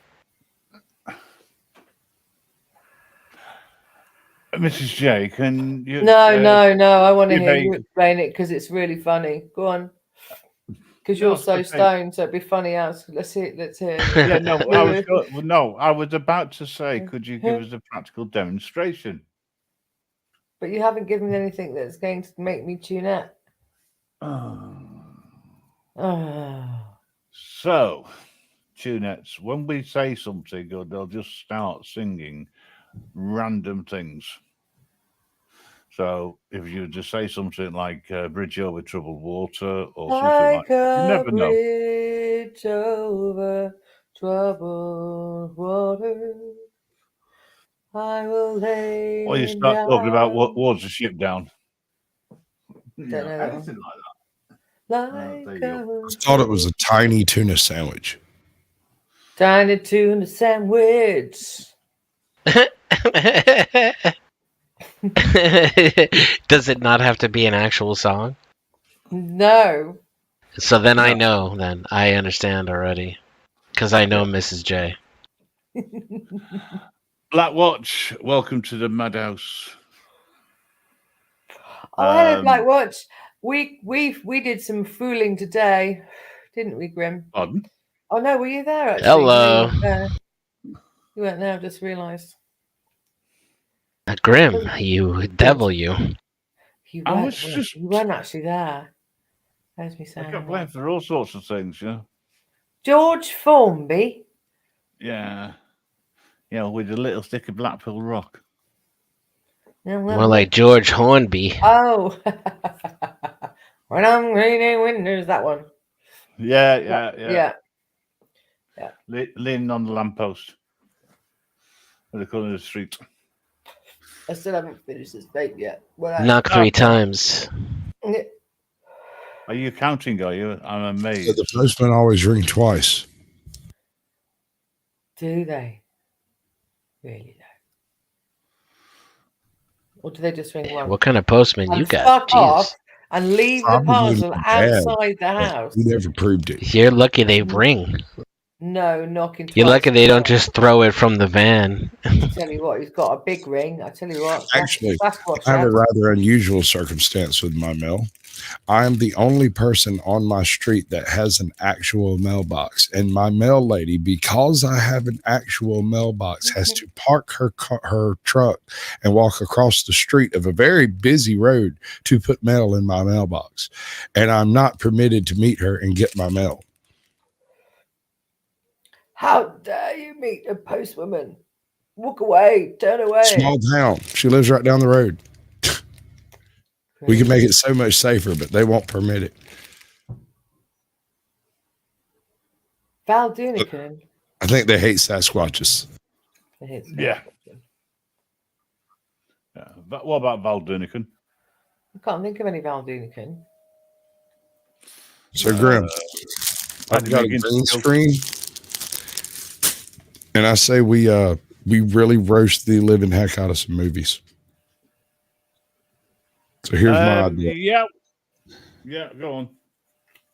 Mrs. J, can you? No. I want to you hear may- you explain it because it's really funny. Go on. Because No, you're it's so okay. stoned, so it'd be funny. Let's hear. Yeah, no, I was about to say, could you give us a practical demonstration? But you haven't given me anything that's going to make me tune out. So, tunettes, when we say something, they'll just start singing random things. So, if you just say something like "Bridge Over Troubled Water" or something like that, you never know. Bridge over troubled water, I will lay. Or you start talking about what was the ship down. Don't know that Anything one. like that. Like there you go. I thought it was a tiny tuna sandwich. tiny tuna sandwich. Does it not have to be an actual song? No. So then I know. Then I understand already, because I know Mrs. J. Black Watch, welcome to the Madhouse. Hello, Black Watch. We did some fooling today, didn't we, Grim? Pardon? Oh no, were you there actually? Hello. No, you weren't there. I just realised. Grim, you devil, you. You I weren't, was just- you weren't actually there. There's me I saying. got blamed for all sorts of things, yeah. George Formby. Yeah. Yeah, with a little stick of Blackpool Rock. More like George Hornby. Oh, when I'm reading windows, that one. Yeah. Leaning on the lamppost at the corner of the street. I still haven't finished this vape yet. Well, Knock 3 times. Are you counting, are you? I'm amazed. The postman always ring twice. Do they? Really though? Or do they just ring one? What kind of postman you And got? fuck off Jeez. and leave the Probably parcel my dad, outside the house. He never proved it. You're lucky they ring. No, knocking twice. You're lucky they don't just throw it from the van. I tell you what, he's got a big ring. I tell you what. Actually, that's what I have a Shaz- rather unusual circumstance with my mail. I'm the only person on my street that has an actual mailbox, and my mail lady, because I have an actual mailbox, has to park her truck and walk across the street of a very busy road to put mail in my mailbox, and I'm not permitted to meet her and get my mail. How dare you meet a postwoman? Walk away, turn away. Small town. She lives right down the road. We can make it so much safer, but they won't permit it. Val Dunican. I think they hate Sasquatches. Yeah. But what about Val Dunican? I can't think of any Val Dunican. So Grim, I've got a Megan green Skills. screen, and I say we really roast the living heck out of some movies. So here's my idea. Yeah, go on.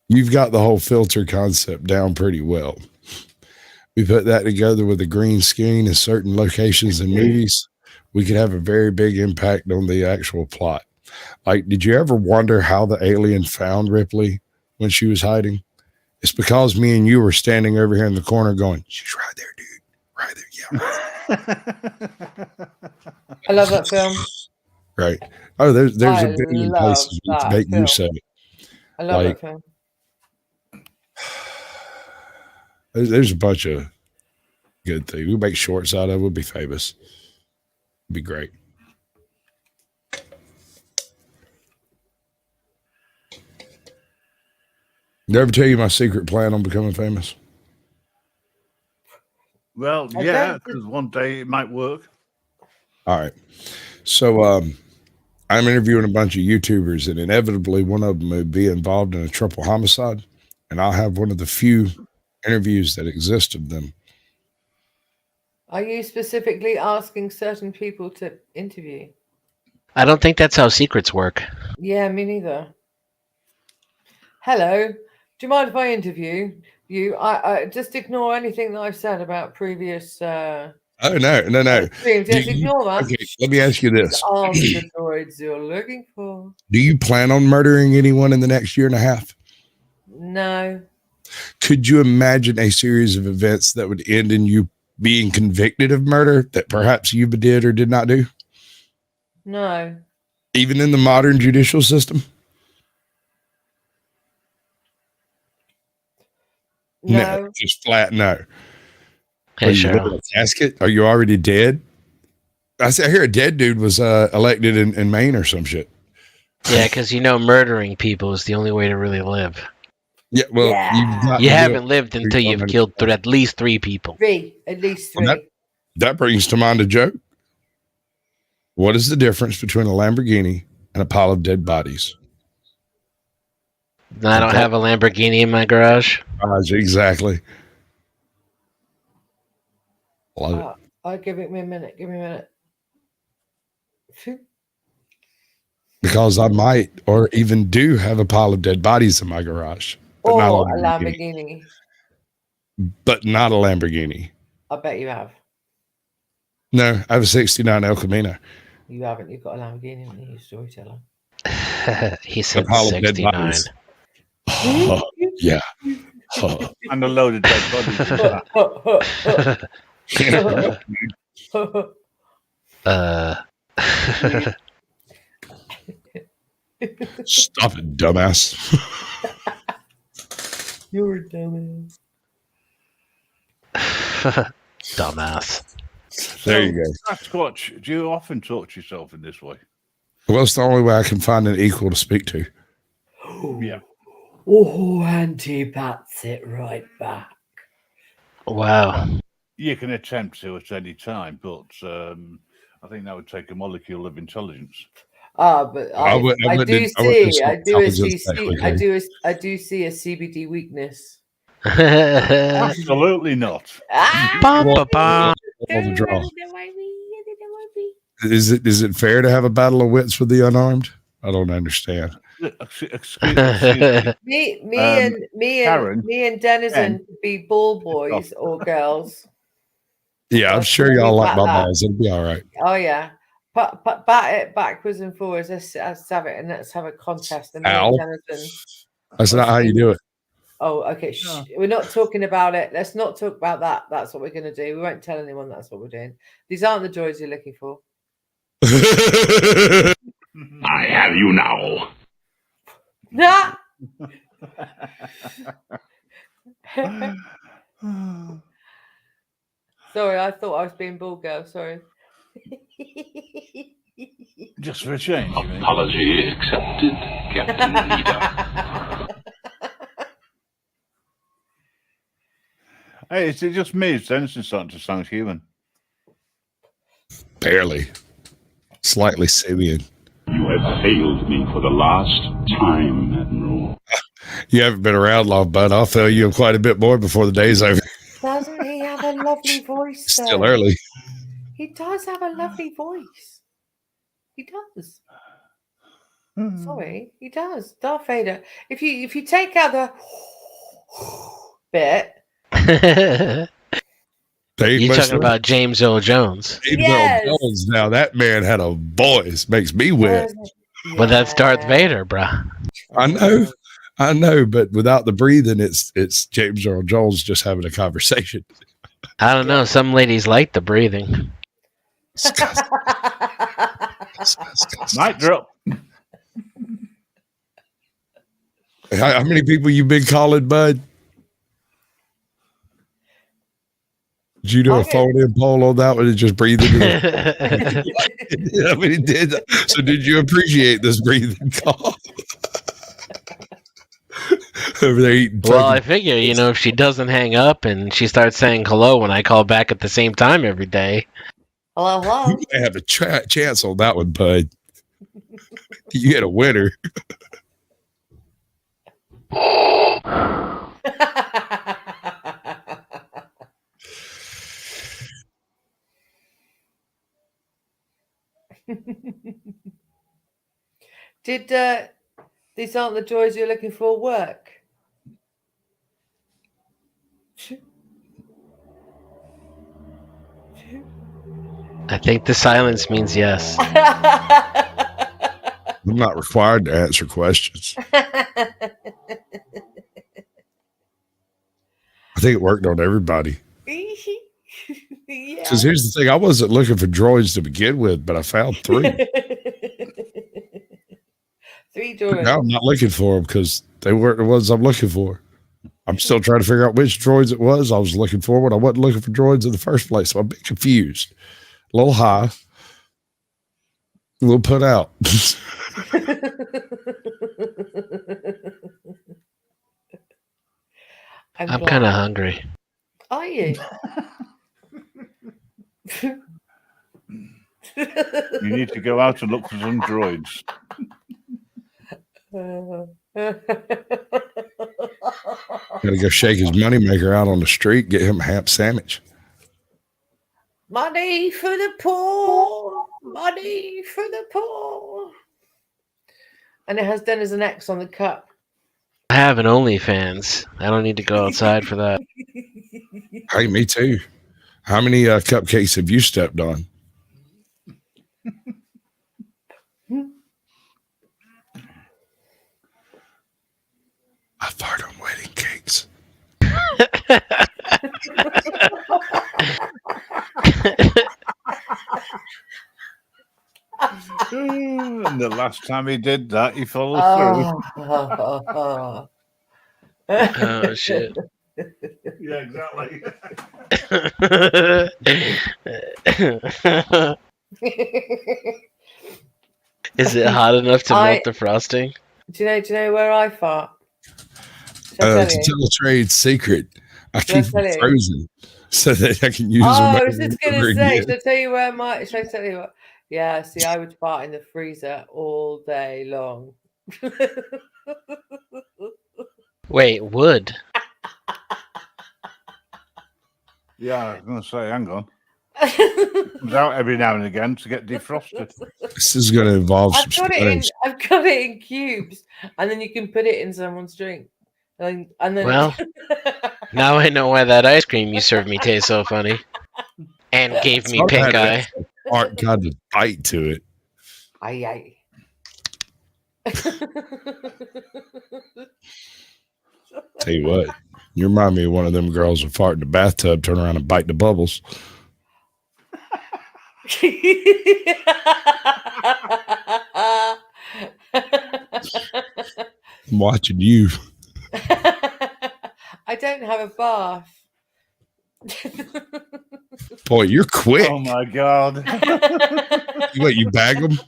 You've got the whole filter concept down pretty well. We put that together with a green screen in certain locations in movies. We could have a very big impact on the actual plot. Like, did you ever wonder how the alien found Ripley when she was hiding? It's because me and you were standing over here in the corner going, she's right there, dude. Right there. Yeah. I love that film. Right. Oh, there's I a billion love places we that can make film. use of it. I love Like, that film. There's a bunch of good things. We make shorts out of it. We'll be famous. It'd be great. Did I ever tell you my secret plan on becoming famous? Well, yeah, because one day it might work. All right. So I'm interviewing a bunch of YouTubers, and inevitably one of them would be involved in a triple homicide, and I'll have one of the few interviews that exist of them. Are you specifically asking certain people to interview? I don't think that's how secrets work. Yeah, me neither. Hello. Do you mind if I interview you? I just ignore anything that I've said about previous Oh, no. streams. Just ignore that. Okay, let me ask you this. Aren't the droids you're looking for? Do you plan on murdering anyone in the next year and a half? No. Could you imagine a series of events that would end in you being convicted of murder that perhaps you did or did not do? No. Even in the modern judicial system? No. Just flat no. Hey, Are you Cheryl. living in a casket? Are you already dead? I hear a dead dude was elected in Maine or some shit. Yeah, because murdering people is the only way to really live. Yeah, well, You haven't lived until you've killed at least 3 people. At least 3. Well, that brings to mind a joke. What is the difference between a Lamborghini and a pile of dead bodies? I don't have a Lamborghini in my garage. Exactly. Love it. Give me a minute. Because I might or even do have a pile of dead bodies in my garage. But not Or a Lamborghini. But not a Lamborghini. I bet you have. No, I have a 69 El Camino. You haven't. You've got a Lamborghini, haven't you, storyteller? He said A pile of dead 69. bodies. Oh, yeah. Oh. And a load of dead bodies. Stop it, dumbass. You're a dumbass. Dumbass. There you go. Sasquatch, do you often talk to yourself in this way? Well, it's the only way I can find an equal to speak to. Yeah. Oh, Auntie bats it right back. Wow. You can attempt to at any time, but I think that would take a molecule of intelligence. But I do see a CBD weakness. Absolutely not. Is it fair to have a battle of wits with the unarmed? I don't understand. Excuse me. Me and Denizen could be ball boys or girls. Yeah, I'm sure y'all like my balls. It'll be all right. Oh yeah. Bat it backwards and forwards. Let's have it and let's have a contest. And Ow. That's not how you do it. Oh, okay. We're not talking about it. Let's not talk about that. That's what we're going to do. We won't tell anyone that's what we're doing. These aren't the droids you're looking for. I have you now. Nah. Sorry, I thought I was being ball girl. Sorry. Just for a change. Apology accepted, Captain Leader. Hey, is it just me? Is Denison starting to sound human? Barely. Slightly simian. You have failed me for the last time, Admiral. You haven't been around long, bud. I'll fail you quite a bit more before the day's over. Doesn't he have a lovely voice? Still though? early. He does have a lovely voice. He does. Sorry, he does. Darth Vader. If you take out the bit, You're talking about James Earl Jones. James Earl Jones. Now that man had a voice, makes me wet. Well, that's Darth Vader, bruh. I know, but without the breathing, it's James Earl Jones just having a conversation. I don't know. Some ladies like the breathing. Mic drop. How many people you been calling, bud? Did you do a phone-in poll on that one and just breathe into it? Yeah, I mean, he did. So did you appreciate this breathing call? Over there eating turkey. Well, I figure, if she doesn't hang up and she starts saying hello when I call back at the same time every day. Hello. You might have a chance on that one, bud. You get a winner. Did these aren't the joys you're looking for work? I think the silence means yes. I'm not required to answer questions. I think it worked on everybody. Because here's the thing, I wasn't looking for droids to begin with, but I found 3. 3 droids. Now I'm not looking for them because they weren't the ones I'm looking for. I'm still trying to figure out which droids it was I was looking for when I wasn't looking for droids in the first place. So I'm a bit confused. A little high. A little put out. I'm kind of hungry. Are you? You need to go out and look for some droids. Gotta go shake his moneymaker out on the street, get him a ham sandwich. Money for the poor. Money for the poor. And it has done as an X on the cup. I have an OnlyFans. I don't need to go outside for that. Hey, me too. How many cupcakes have you stepped on? I fart on wedding cakes. And the last time he did that, he followed through. Oh, shit. Yeah, exactly. Is it hot enough to melt the frosting? Do you know where I fart? To tell a trade secret, I keep them frozen so that I can use them. I was just going to say, should I tell you where should I tell you what? Yeah, see, I would fart in the freezer all day long. Wait, wood? Yeah, I was going to say, hang on. It comes out every now and again to get defrosted. This is going to involve I've got it in cubes, and then you can put it in someone's drink. And then well, now I know why that ice cream you served me tastes so funny, and gave me pink eye. Art kind of bite to it. Aye. Tell you what, you remind me of one of them girls who fart in the bathtub, turn around and bite the bubbles. I'm watching you. I don't have a bath. Boy, you're quick. Oh my god! You bag them?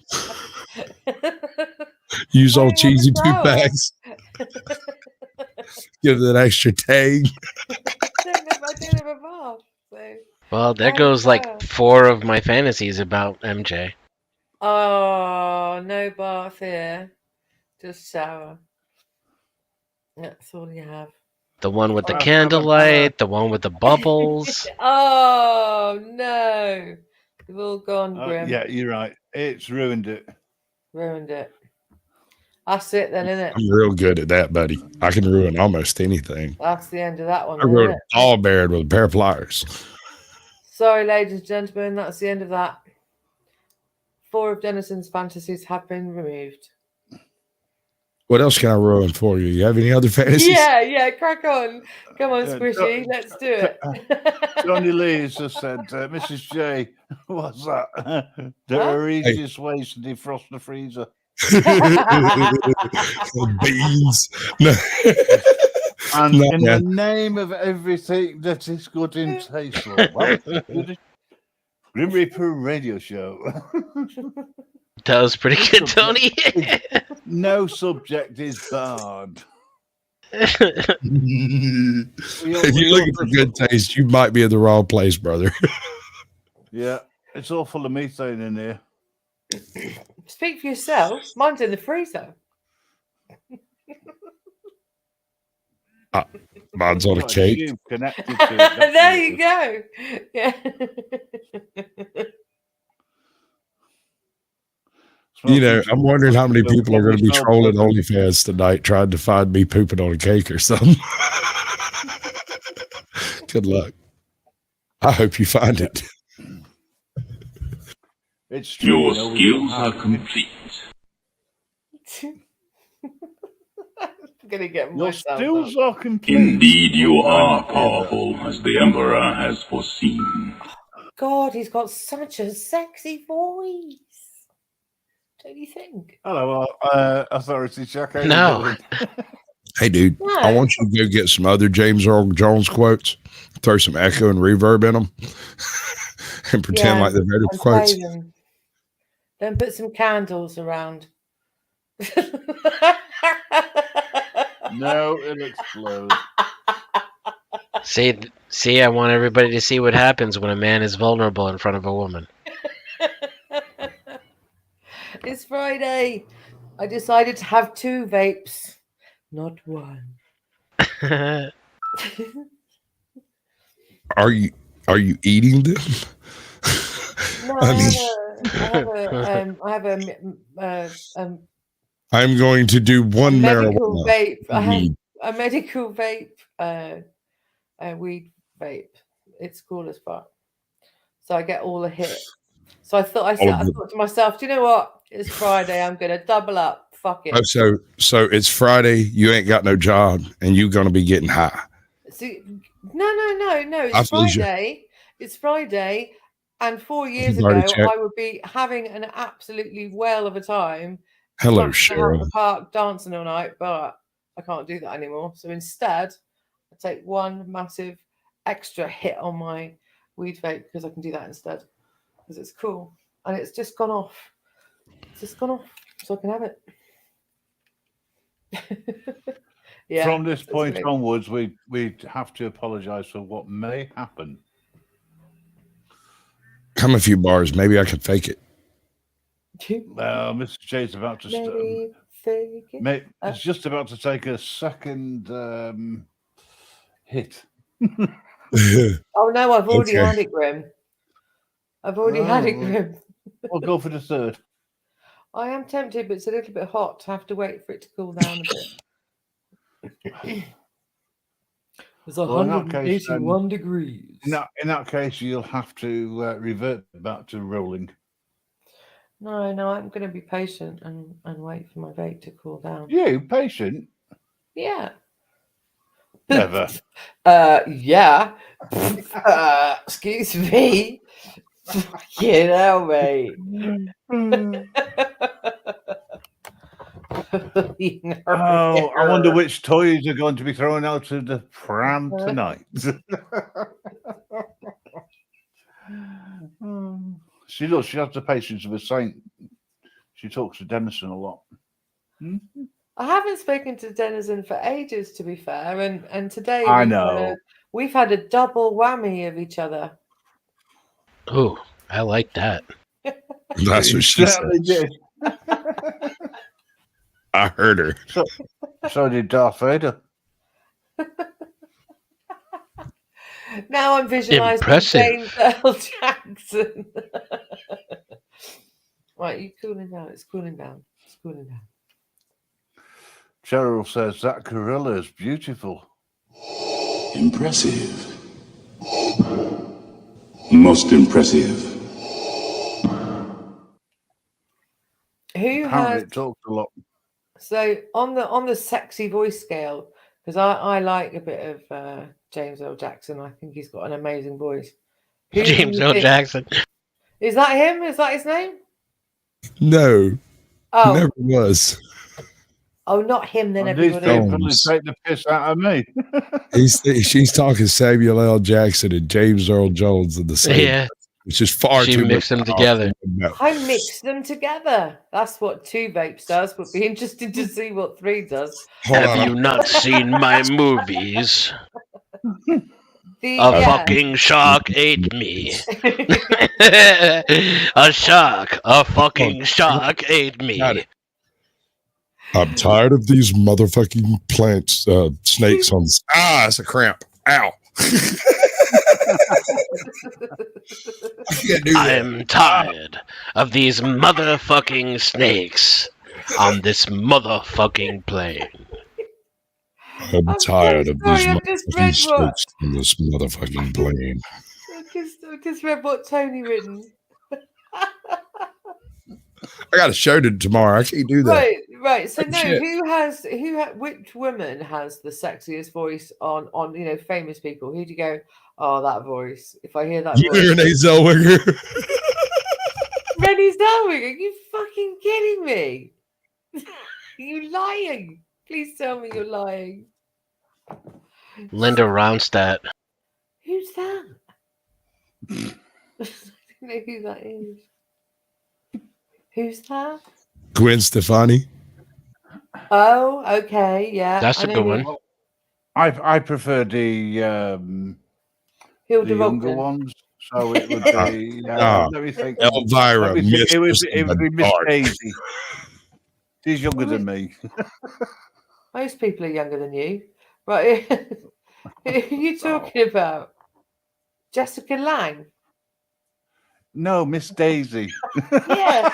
Use all cheesy poop bags. Give it an extra tang. I don't Well, there Oh, goes like wow. 4 of my fantasies about MJ. Oh, no bath here. Just shower. That's all you have. The one with the Have a- candlelight, the one with the bubbles. Oh, no. They've all gone, Grim. Yeah, you're right. It's ruined it. Ruined it. That's it then, isn't it? I'm real good at that, buddy. I can ruin almost anything. That's the end of that one, I then, wrote isn't a it? tall bear with a pair of pliers. Sorry, ladies and gentlemen, that's the end of that. 4 of Denison's fantasies have been removed. What else can I ruin for you? You have any other fantasies? Yeah, crack on. Come on, Squishy, let's do it. Johnny Lee's just said, Mrs. J, what's that? The easiest ways to defrost the freezer. Beans. No. And No, in man. the name of everything that is good and tasteful, welcome to the Grim Reaper radio show. That was pretty good, Tony. No subject is barred. If you're looking for good taste, you might be in the wrong place, brother. Yeah, it's all full of methane in here. Speak for yourself. Mine's in the freezer. Mine's on a Well, cake. you connected to it, There you go. Yeah. You know, I'm wondering how many people are going to be trolling OnlyFans tonight trying to find me pooping on a cake or something. Good luck. I hope you find it. It's true. Your you know, we skills don't are have- complete. I'm going to get Your myself skills up. are complete. Indeed, you are powerful, as the Emperor has foreseen. God, he's got such a sexy voice. Don't you think? Hello, authority check. How you No. doing? Hey, dude, No. I want you to go get some other James Earl Jones quotes, throw some echo and reverb in them, and pretend like they're better and quotes. play them. Then put some candles around. No, it'll explode. See, I want everybody to see what happens when a man is vulnerable in front of a woman. It's Friday. I decided to have 2 vapes, not 1. Are you eating them? No, I have a I'm going to do one medical marijuana. vape. I have weed. a medical vape, a weed vape. It's cool as fuck. So I get all the hit. So I thought to myself, do you know what? It's Friday. I'm gonna double up. Fuck it. Oh, so it's Friday. You ain't got no job, and you're gonna be getting high. See, no. It's Friday. It's Friday, and 4 years ago, I would be having an absolutely whale of a time. Hello, smashing out Cheryl. the park dancing all night, but I can't do that anymore. So instead, I take one massive extra hit on my weed vape because I can do that instead because it's cool and it's just gone off. It's just gone off, so I can have it. Yeah. From this point onwards, we have to apologise for what may happen. Come a few bars. Maybe I can fake it. Well, Mr. J's about to start. It's just about to take a second hit. Oh no, I've already had it, Grim. I've already had it, Grim. We'll go for the third. I am tempted, but it's a little bit hot. I have to wait for it to cool down a bit. It's 181 degrees. In that case, you'll have to revert back to rolling. No, I'm going to be patient and wait for my vape to cool down. You patient? Yeah. Never. Yeah. Excuse me. You know, mate. I wonder which toys are going to be thrown out of the pram tonight. She does. She has the patience of a saint. She talks to Denison a lot. I haven't spoken to Denizen for ages, to be fair, and today I know we've had a double whammy of each other. Ooh, I like that. That's what she said. certainly did. I heard her. So did Darth Vader. Now I'm visualizing Impressive. James Earl Jackson. Right, you cooling down. It's cooling down. It's cooling down. Cheryl says that gorilla is beautiful. Impressive. Most impressive. Who Apparently has it talks a lot. so on the sexy voice scale? Because I like a bit of James Earl Jackson. I think he's got an amazing voice. Who do James you Earl think- Jackson. Is that him? Is that his name? No, Oh, never was. oh, not him. Then And these everybody. people Jones. take the piss out of me. She's talking Samuel L. Jackson and James Earl Jones in the same, Yeah, which is far she too mixed much them together. I mixed them together. That's what 2 vapes does. Would be interesting to see what 3 does. Hold Have on, you not seen my movies? The A yeah. fucking shark ate me. A shark. A fucking shark ate Got me. it. I'm tired of these motherfucking plants, snakes on. It's a cramp. Ow. I can't do that. I'm tired of these motherfucking snakes on this motherfucking plane. I'm tired so of sorry, these I've just motherfucking read what snakes on this motherfucking plane. I just read what Tony written. I got a show to tomorrow. I can't do that. Right. So Oh, no, shit. which woman has the sexiest voice on famous people? Who do you go? Oh, that voice. If I hear that voice, Renee Zellweger. Rennie Zellweger. Are you fucking kidding me? You lying? Please tell me you're lying. Linda Ronstadt. Who's that? I don't know who that is. Who's that? Gwen Stefani. Oh, okay, yeah. That's I a know good who- one. I prefer the Hilda younger Rodman. ones. So it would be. Ah, Let me think. Elvira. Let me think. It would Mistress be of the Miss Dark. Daisy. She's younger than me. Most people are younger than you. Right. Who are you talking about? Jessica Lange? No, Miss Daisy. Yeah.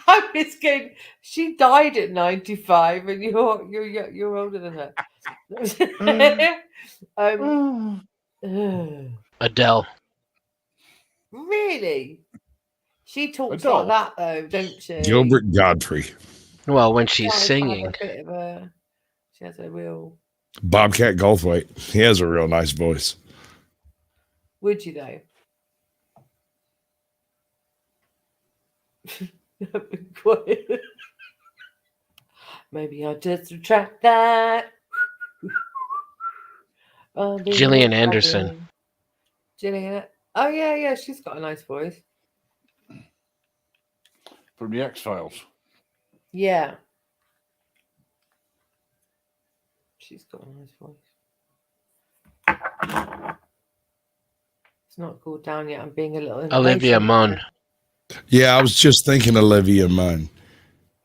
I'm just going. She died at 95, and you're older than her. Adele. Really? She talks Adele? like that though, don't she? Gilbert Godfrey. Well, when she's Does have singing. a bit of a- she has a real. Bobcat Goldthwait. He has a real nice voice. Would you though? Quiet. Maybe I'll just retract that. Gillian Anderson. Gillian. Oh yeah, she's got a nice voice. From the X-Files. Yeah. She's got a nice voice. It's not cooled down yet. I'm being a little Olivia impatient. Munn. Yeah, I was just thinking Olivia Munn.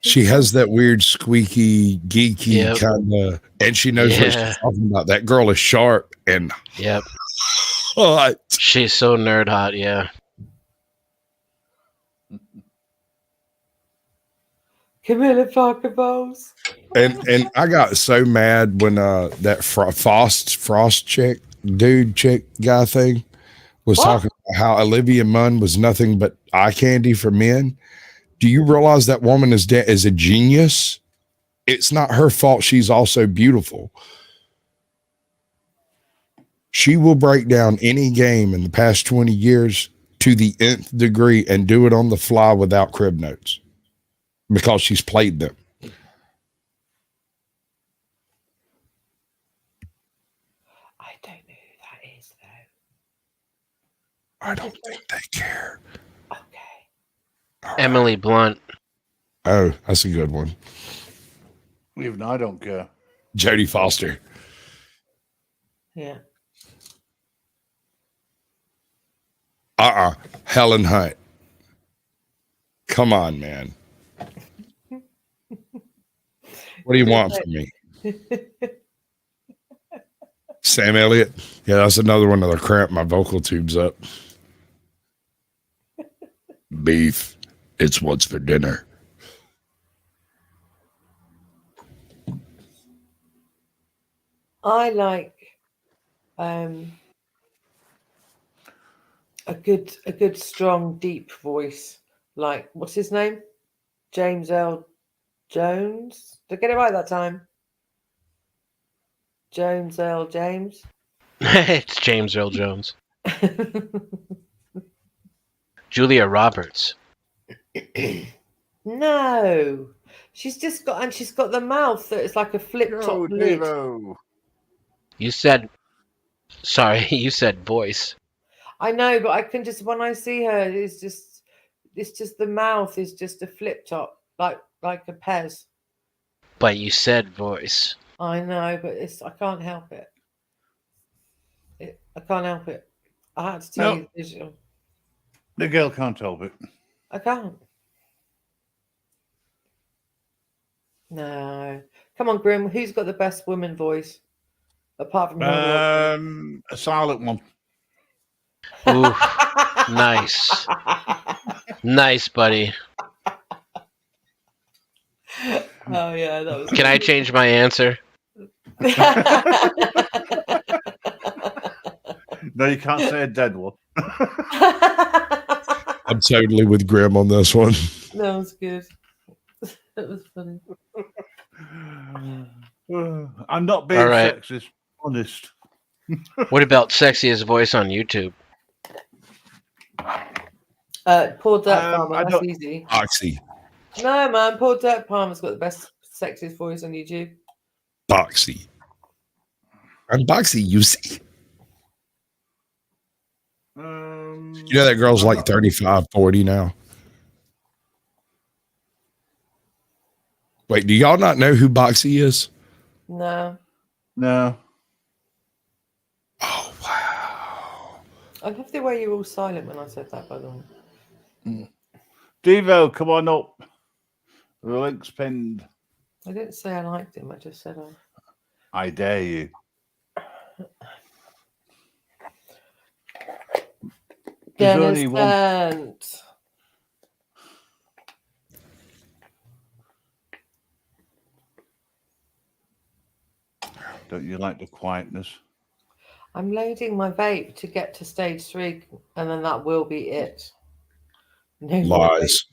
She has that weird squeaky, geeky Yep. kind of, and she knows what Yeah. she's talking about. That girl is sharp and Yep. hot. She's so nerd hot, yeah. Camilla Parker Bowles. And I got so mad when that Frost chick guy thing was What? talking about how Olivia Munn was nothing but eye candy for men. Do you realize that woman is a genius? It's not her fault. She's also beautiful. She will break down any game in the past 20 years to the nth degree and do it on the fly without crib notes because she's played them. I don't know who that is though. I don't think they care. Okay. Emily Blunt. Oh, that's a good one. Even I don't care. Jodie Foster. Yeah. Helen Hunt. Come on, man. What do you want from me? Sam Elliott? Yeah, that's another one that'll cramp my vocal tubes up. Beef. It's what's for dinner. I like a good strong deep voice. Like, what's his name? James L. Jones. Did I get it right that time? James L. James. It's James Earl Jones. Julia Roberts. No, she's got the mouth that is like a flip top lid. You said, sorry, you said voice. I know, but I can just, when I see her, it's just the mouth is just a flip top, like a Pez. But you said voice. I know, but I can't help it. I can't help it. I had to tell you the visual. The girl can't help it. I can't. No. Come on, Grim. Who's got the best woman voice? Apart from a silent one. Ooh, nice. Nice, buddy. Oh, yeah. That was Can I change my answer? No, you can't say a dead one. I'm totally with Grim on this one. That was good. That was funny. I'm not being sexist, honest. What about sexiest voice on YouTube? Poor Dirt Farmer, that's easy. Boxy. No, man, Poor Dirt Farmer's got the best, sexiest voice on YouTube. Boxy. I'm Boxy, you see. You know that girl's like 35, 40 now. Wait, do y'all not know who Boxy is? No. No. Oh, wow. I love the way you're all silent when I said that, by the way. Devo, come on up. The link's pinned. I didn't say I liked him, I just said I dare you. There's only one. Don't you like the quietness? I'm loading my vape to get to stage 3, and then that will be it. No lies.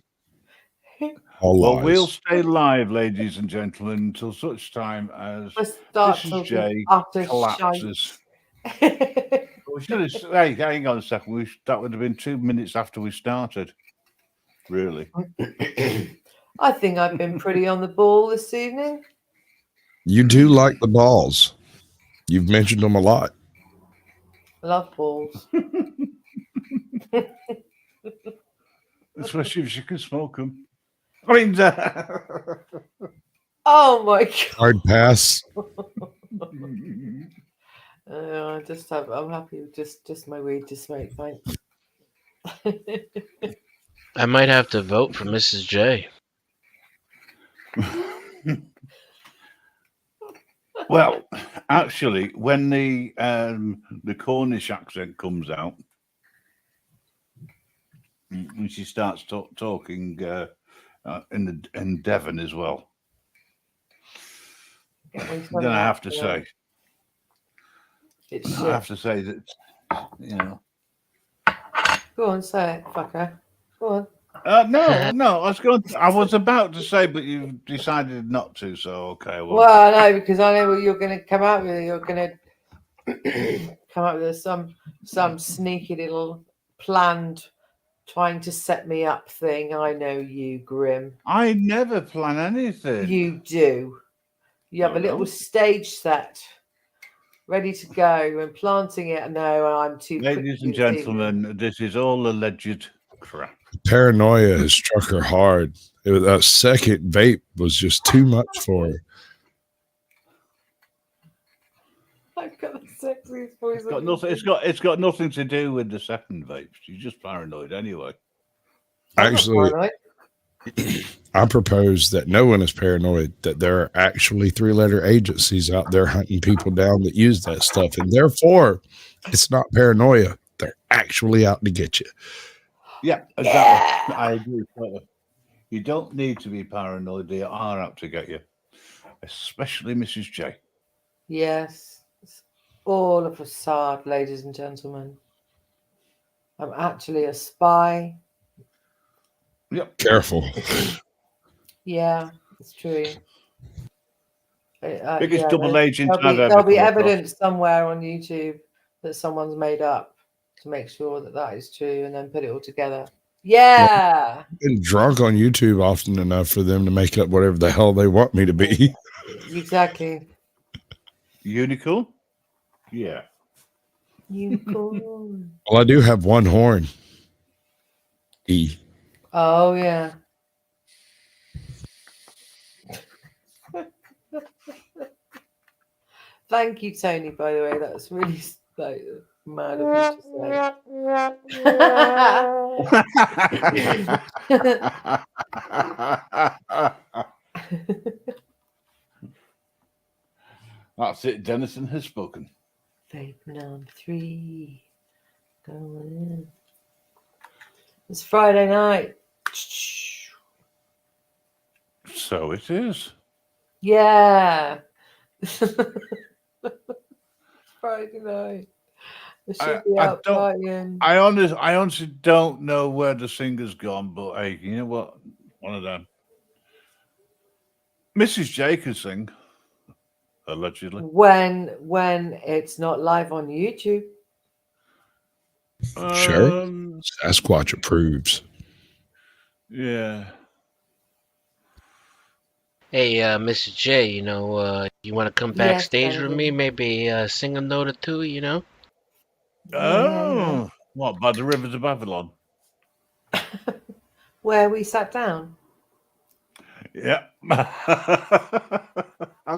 All well, lies. we'll stay live, ladies and gentlemen, until such time as Mrs. J collapses. We should have, hey, hang on a second. That would have been 2 minutes after we started. Really? I think I've been pretty on the ball this evening. You do like the balls. You've mentioned them a lot. Love balls. Especially if you can smoke them. I mean, oh my God. Hard pass. I'm happy with just my weed to smoke, thanks. I might have to vote for Mrs. J. Well, actually, when the Cornish accent comes out, when she starts talking in Devon as well, then I have to say, that, you know. Go on, say it, fucker. Go on. No. I was about to say, but you decided not to. So okay. Well, no, because I know what you're going to come out with. You're going to come out with some sneaky little planned, trying to set me up thing. I know you, Grim. I never plan anything. You do. You have a little stage set ready to go and planting it. No, I'm too. Ladies and gentlemen, this is all alleged crap. Paranoia has struck her hard. That second vape was just too much for her. I've got a 6. It's got nothing to do with the second vapes. You're just paranoid anyway. Actually, I propose that no one is paranoid, that there are actually 3-letter agencies out there hunting people down that use that stuff. And therefore, it's not paranoia. They're actually out to get you. Yeah, exactly. I agree. You don't need to be paranoid. They are out to get you, especially Mrs. J. Yes. It's all a facade, ladies and gentlemen. I'm actually a spy. Yep. Careful. Yeah, it's true. Biggest double agent I've ever there'll be come evidence somewhere on YouTube that someone's made up to make sure that that is true and then put it all together. Yeah. I've been drunk on YouTube often enough for them to make up whatever the hell they want me to be. Exactly. Unicorn? Yeah. Unicorn. Well, I do have one horn. E. Oh, yeah. Thank you, Tony, by the way. That's really like, mad of you to say. That's it. Denison has spoken. Vape number 3. Going in. It's Friday night. So it is. Yeah. Friday night. I should be out partying. I honestly don't know where the singer's gone, but hey, you know what? One of them. Mrs. J can sing, allegedly. When it's not live on YouTube. Sure. Sasquatch approves. Yeah. Hey, Mr. J, you know, you want to come backstage with me? Maybe sing a note or two, you know? Oh, what, by the rivers of Babylon? Where we sat down? Yeah.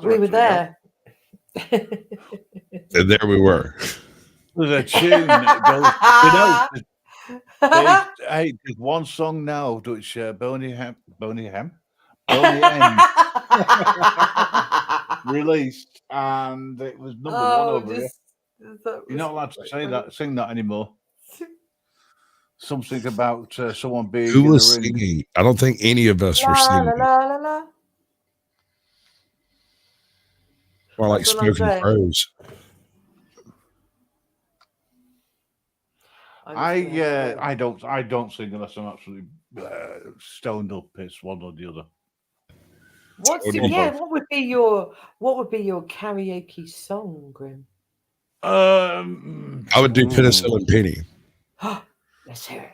We were there. And there we were. There's a tune that goes, hey, there's one song now which Boney M released, and it was number 1 over here. You're not allowed to sing that anymore. Something about someone being Who in was the ring. singing? I don't think any of us were singing. More like spoken prose. I don't sing unless I'm absolutely stoned up. It's one or the other. What would be your karaoke song, Grim? I would do Penicillin Penny. Let's hear it.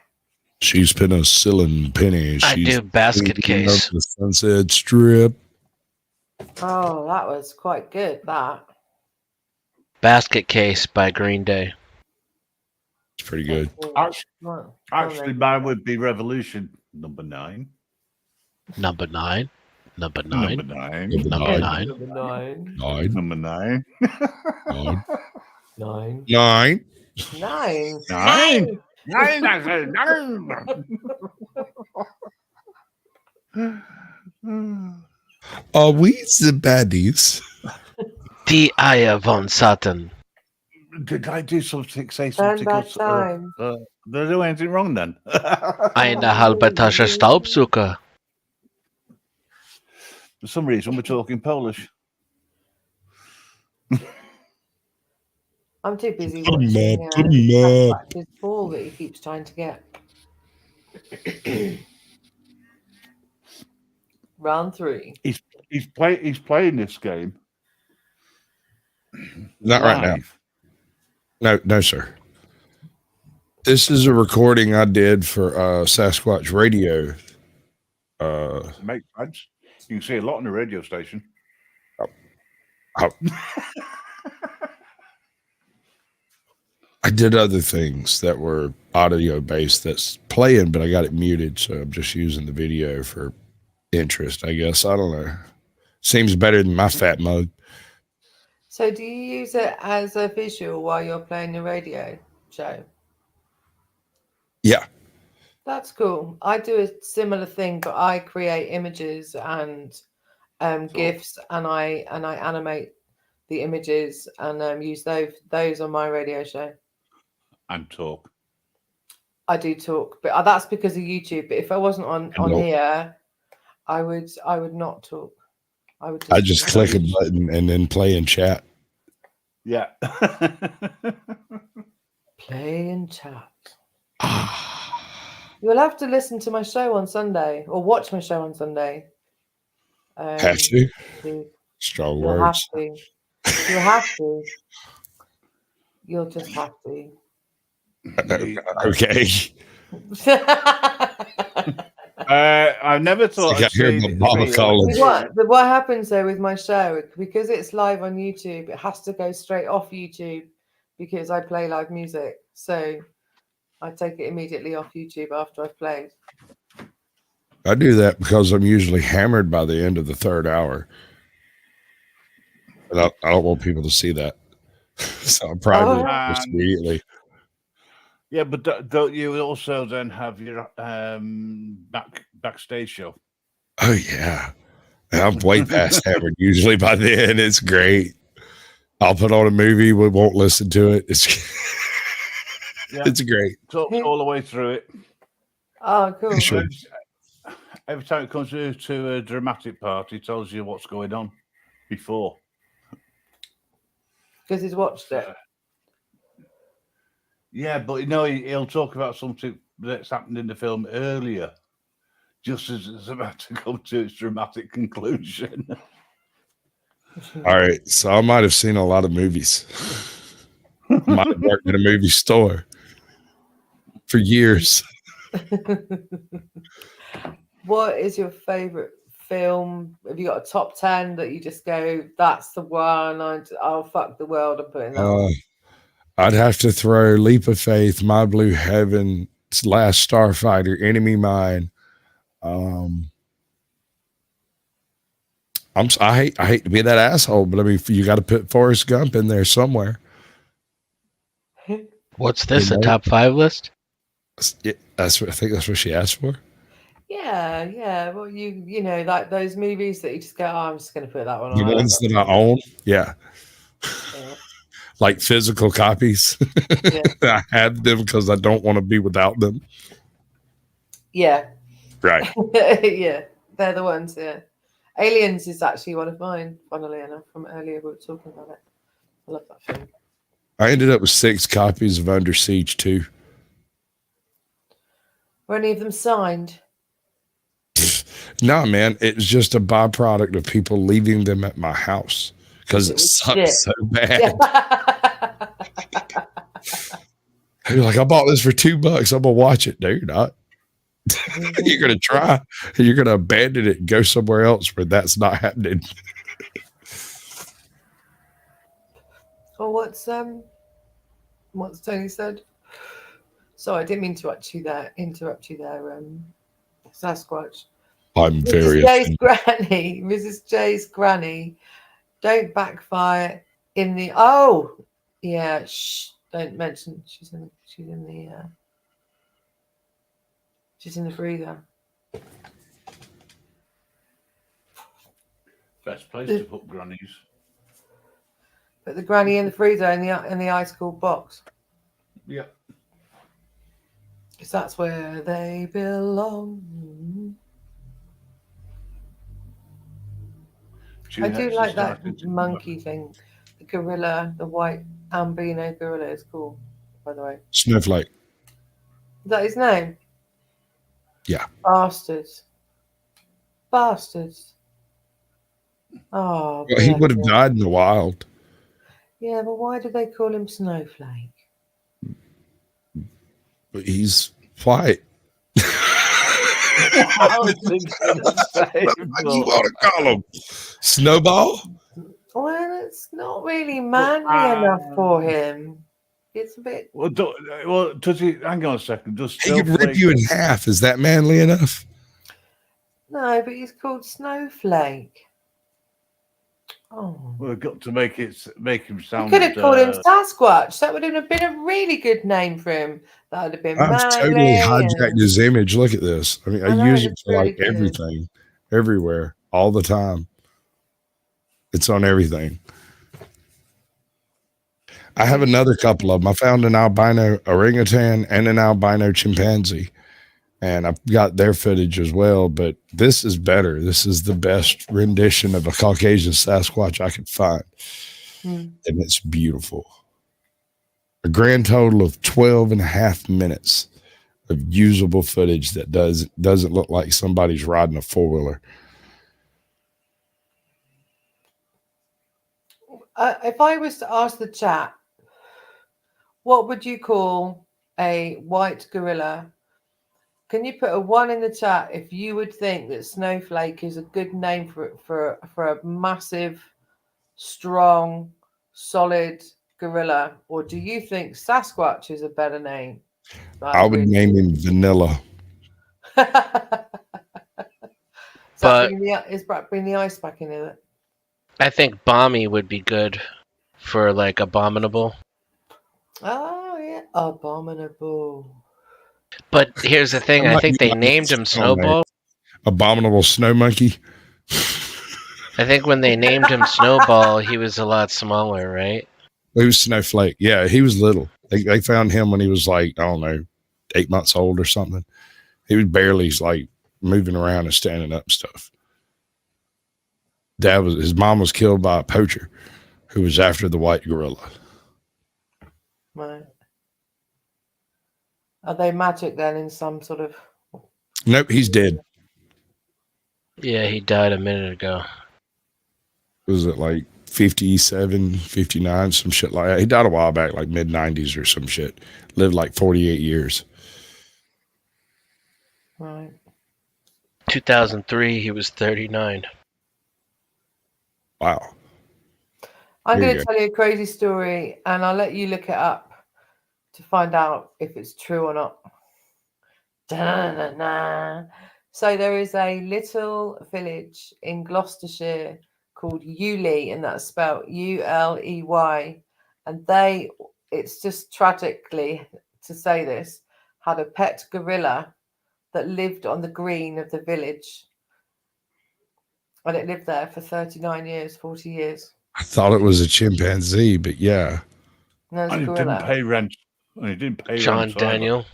She's Penicillin Penny. I do Basket Case. The Sunset Strip. Oh, that was quite good. That Basket Case by Green Day. It's pretty good. Actually, mine would be Revolution number 9. Number 9. Number 9. Number 9. Number 9. Number 9. 9. Number 9. 9. 9. 9. 9. 9. 9. Are we the baddies? Die Eier von Satan. Did I do something? Say something? Did I do anything wrong then? Eine halbe Tasche Staubzucker. For some reason, we're talking Polish. I'm too busy Put 'em watching up, put 'em up. his ball that he keeps trying to get. Round 3. He's playing this game. Not right now. No, sir. This is a recording I did for Sasquatch Radio. Makes sense. You can see a lot on the radio station. I did other things that were audio based that's playing, but I got it muted, so I'm just using the video for interest, I guess. I don't know. Seems better than my fat mug. So do you use it as a visual while you're playing your radio show? Yeah. That's cool. I do a similar thing, but I create images and GIFs, and I animate the images and use those on my radio show. And talk. I do talk, but that's because of YouTube. But if I wasn't on here, I would not talk. I just click a button and then play and chat. Yeah. Play and chat. You'll have to listen to my show on Sunday or watch my show on Sunday. Have to? Strong words. You'll have to. You'll just have to. Okay. I never thought I'd say what happens though with my show, because it's live on YouTube, it has to go straight off YouTube because I play live music. So I take it immediately off YouTube after I've played. I do that because I'm usually hammered by the end of the third hour. And I don't want people to see that. So I'm private immediately. Yeah, but don't you also then have your backstage show? Oh, yeah. I'm way past hammered usually by then. It's great. I'll put on a movie. We won't listen to it. It's great. Talk all the way through it. Oh, cool. Sure. Every time it comes to a dramatic part, he tells you what's going on before. Because he's watched it. Yeah, but he'll talk about something that's happened in the film earlier, just as it's about to come to its dramatic conclusion. All right, so I might have seen a lot of movies. Might have worked in a movie store for years. What is your favorite film? Have you got a top 10 that you just go, that's the one, I'll fuck the world and put in that one? I'd have to throw Leap of Faith, My Blue Heaven, Last Starfighter, Enemy Mine. I hate to be that asshole, but I mean, you got to put Forrest Gump in there somewhere. What's this? A top 5 list? Yeah, I think that's what she asked for. Yeah. Well, you know, like those movies that you just go, I'm just going to put that one on. The ones that I own, yeah. Like physical copies. Yeah. I have them because I don't want to be without them. Yeah. Right. Yeah, they're the ones. Yeah. Aliens is actually one of mine, funnily enough, from earlier. We were talking about it. I love that film. I ended up with 6 copies of Under Siege 2. Were any of them signed? No, man. It was just a byproduct of people leaving them at my house because it sucks so bad. You're like, I bought this for $2. I'm going to watch it. No, you're not. You're going to try. You're going to abandon it and go somewhere else where that's not happening. Or what's Tony said? Sorry, I didn't mean to interrupt you there, Sasquatch. I'm very Mrs. J's granny. Don't backfire in the don't mention she's in the freezer. Best place to put grannies. Put the granny in the freezer in the ice cold box. Yeah. Because that's where they belong. I do like that monkey thing. The gorilla, the white albino gorilla is cool, by the way. Snowflake. Is that his name? Yeah. Bastards. Oh, well, he would have died in the wild. Yeah, but why do they call him Snowflake? But he's white. I was thinking the same. You want to call him Snowball? Well, it's not really manly enough for him. It's a bit. Well, does he? Hang on a second. He could rip you in half. Is that manly enough? No, but he's called Snowflake. Oh. We've got to make him We sound. could have called him Sasquatch. That would have been a really good name for him. That would have been I've totally hijacked his image. Look at this. I mean, I use it for really like everything, everywhere, all the time. It's on everything. I have another couple of them. I found an albino orangutan and an albino chimpanzee, and I've got their footage as well. But this is better. This is the best rendition of a Caucasian Sasquatch I could find. And it's beautiful. A grand total of 12 and a half minutes of usable footage that doesn't look like somebody's riding a four-wheeler. If I was to ask the chat, what would you call a white gorilla? Can you put a 1 in the chat if you would think that Snowflake is a good name for a massive, strong, solid gorilla, or do you think Sasquatch is a better name? I would name him Vanilla. Is bring the ice back in it? I think Bommy would be good for like abominable. Oh yeah, abominable. But here's the thing: I think they named him Snowball. Abominable snow monkey. I think when they named him Snowball, he was a lot smaller, right? He was Snowflake. Yeah, he was little. They found him when he was like, I don't know, 8 months old or something. He was barely like moving around and standing up and stuff. His mom was killed by a poacher who was after the white gorilla. Right. Are they magic then in some sort of... Nope, he's dead. Yeah, he died a minute ago. Was it like 57, 59, some shit like that? He died a while back, like mid-90s or some shit. Lived like 48 years. Right. 2003, he was 39. Wow. I'm going to tell you a crazy story, and I'll let you look it up to find out if it's true or not. Da-na-na-na. So there is a little village in Gloucestershire called Uley, and that's spelled U-L-E-Y. And it's just tragically to say this, had a pet gorilla that lived on the green of the village. And it lived there for 39 years, 40 years. I thought it was a chimpanzee, but yeah. No, and he didn't pay rent. And he didn't pay John rent. Daniel.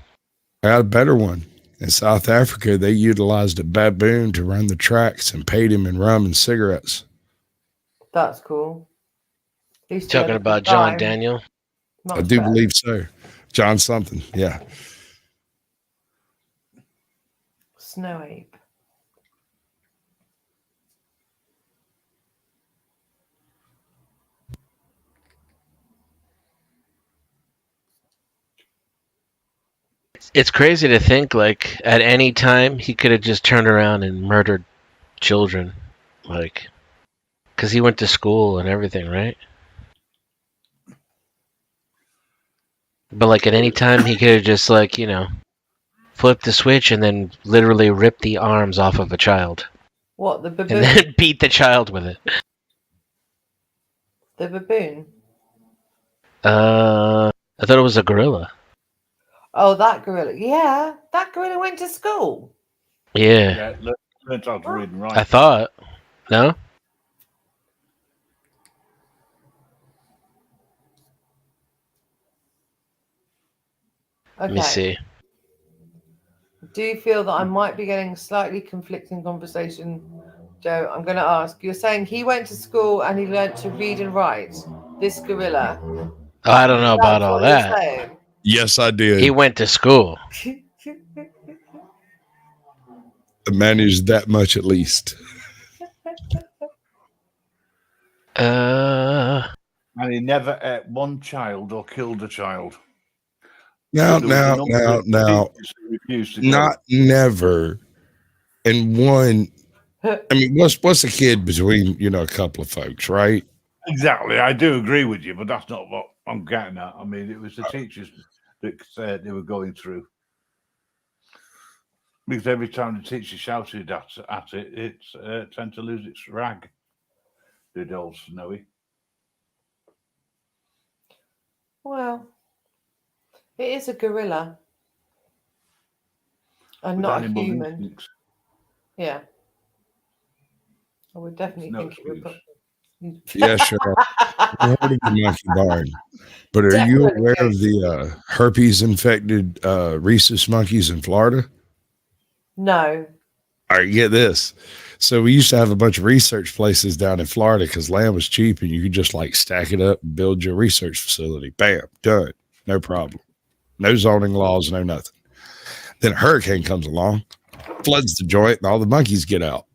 I had a better one. In South Africa, they utilized a baboon to run the tracks and paid him in rum and cigarettes. That's cool. Talking about John Daniel? I do believe so. John something, yeah. Snow ape. It's crazy to think, like, at any time he could have just turned around and murdered children, like, because he went to school and everything, right? But like at any time he could have just like, flipped the switch and then literally ripped the arms off of a child. What, the baboon? And then beat the child with it. The baboon? I thought it was a gorilla. Oh, that gorilla. Yeah, that gorilla went to school. Yeah. Learned how to read and write. I thought. No? Okay. Let me see. Do you feel that I might be getting slightly conflicting conversation, Joe? I'm going to ask. You're saying he went to school and he learned to read and write. This gorilla. Oh, I don't know about all that. Yes, I did. He went to school. Managed that much at least. And he never ate one child or killed a child. Now, not never. And one, I mean, what's a kid between, a couple of folks, right? Exactly. I do agree with you, but that's not what I'm getting at. I mean, it was the teachers that said they were going through. Because every time the teacher shouted at it, it tend to lose its rag. Did old Snowy. Well, it is a gorilla. And With not a animal human. instincts. Yeah. I would definitely No think it would put. Yeah, sure. I've heard of the monkey barn. But are you Definitely. aware of the herpes-infected rhesus monkeys in Florida? No. All right, get this. So we used to have a bunch of research places down in Florida because land was cheap and you could just like stack it up and build your research facility. Bam, done. No problem. No zoning laws, no nothing. Then a hurricane comes along, floods the joint, and all the monkeys get out.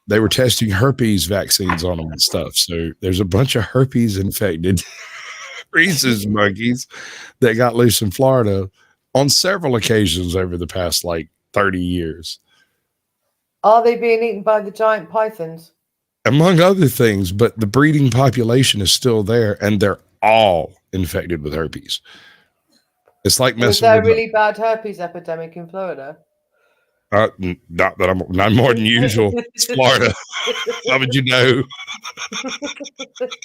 They were testing herpes vaccines on them and stuff. So there's a bunch of herpes infected rhesus monkeys that got loose in Florida on several occasions over the past like 30 years. Are they being eaten by the giant pythons? Among other things, but the breeding population is still there and they're all infected with herpes. It's like Was messing there a with really bad herpes epidemic in Florida? not that I'm not more than usual. It's Florida. How would you know?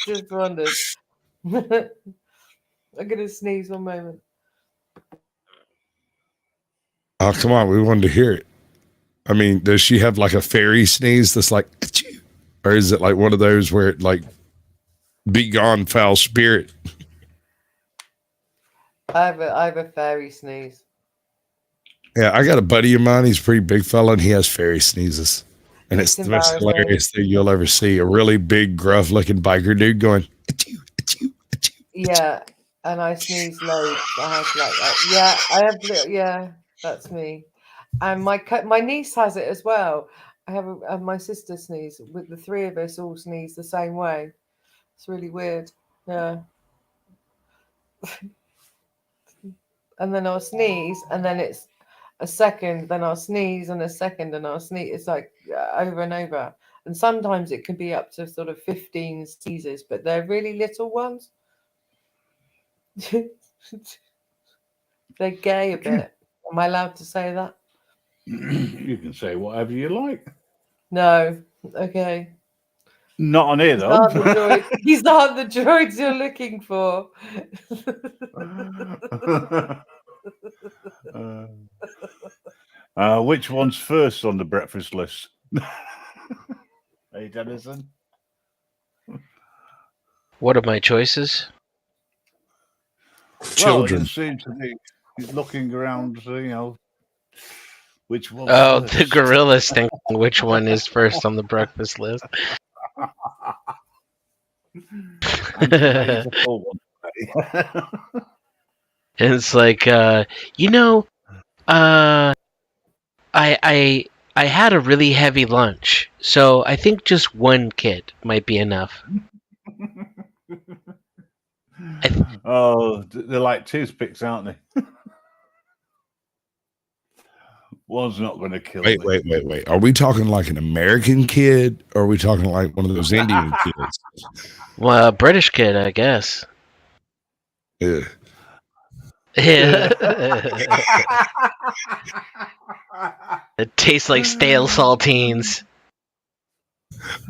Just wondered. I'm gonna sneeze one moment. Oh, come on. We wanted to hear it. I mean, does she have like a fairy sneeze that's like, achoo? Or is it like one of those where it like, be gone, foul spirit? I have a fairy sneeze. Yeah, I got a buddy of mine. He's a pretty big fella and he has fairy sneezes. And it's the most embarrassing. hilarious thing you'll ever see. A really big, gruff looking biker dude going, achoo, achoo, achoo. Yeah, and I sneeze loads. I have like yeah, I have yeah, that's me. And my niece has it as well. I have my sister sneeze. With the three of us all sneeze the same way. It's really weird. Yeah. And then I'll sneeze, and then it's a second, then I'll sneeze, and a second, and I'll sneeze. It's like over and over. And sometimes it can be up to sort of 15 sneezes, but they're really little ones. They're gay a bit. Am I allowed to say that? You can say whatever you like. No. Okay. Not on here, though. He's not the droids you're looking for. Which one's first on the breakfast list? Hey, Dennison. What are my choices? Children. Well, you seem to be looking around, which one? Oh, the gorillas think which one is first on the breakfast list. It's like, I had a really heavy lunch, so I think just one kid might be enough. They're like toothpicks, aren't they? One's not going to kill me. Wait. Are we talking like an American kid, or are we talking like one of those Indian kids? Well, a British kid, I guess. Yeah. Yeah. It tastes like stale saltines.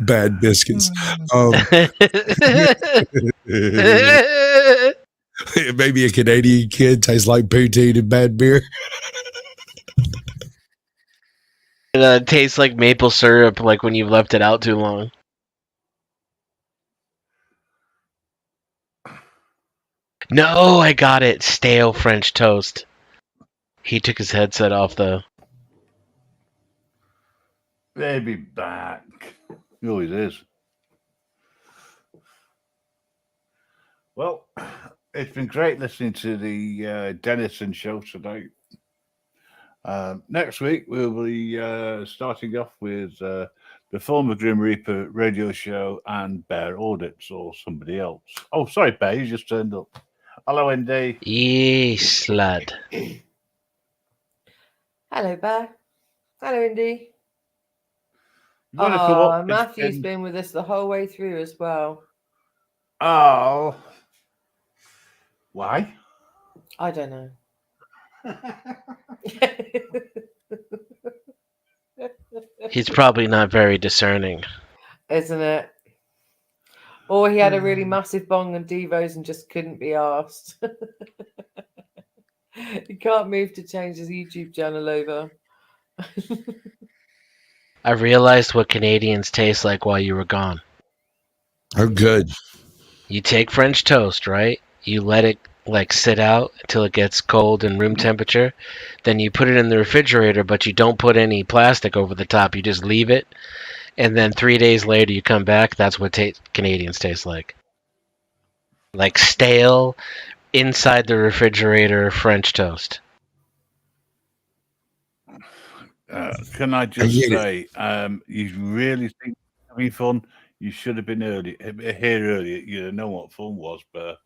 Bad biscuits. Maybe a Canadian kid tastes like poutine and bad beer. It tastes like maple syrup, like when you've left it out too long. No, I got it. Stale French toast. He took his headset off, though. They'll be back. He always is. Well, it's been great listening to the Dennison show today. Next week, we'll be starting off with the former Grim Reaper radio show and Bear Audits or somebody else. Oh, sorry, Bear, you just turned up. Hello, Indy. Yes, lad. Hello, Bear. Hello, Indy. Oh, Matthew's been with us the whole way through as well. Oh. Why? I don't know. He's probably not very discerning. Isn't it? Or he had a really massive bong and Devos and just couldn't be asked. He can't move to change his YouTube channel over. I realized what Canadians taste like while you were gone. Oh, good. You take French toast, right? You let it like sit out until it gets cold and room temperature. Then you put it in the refrigerator, but you don't put any plastic over the top. You just leave it. And then 3 days later you come back. That's what Canadians taste like. Like stale, inside the refrigerator French toast. Can I just say, you really think having fun? You should have been here earlier. You know what fun was, but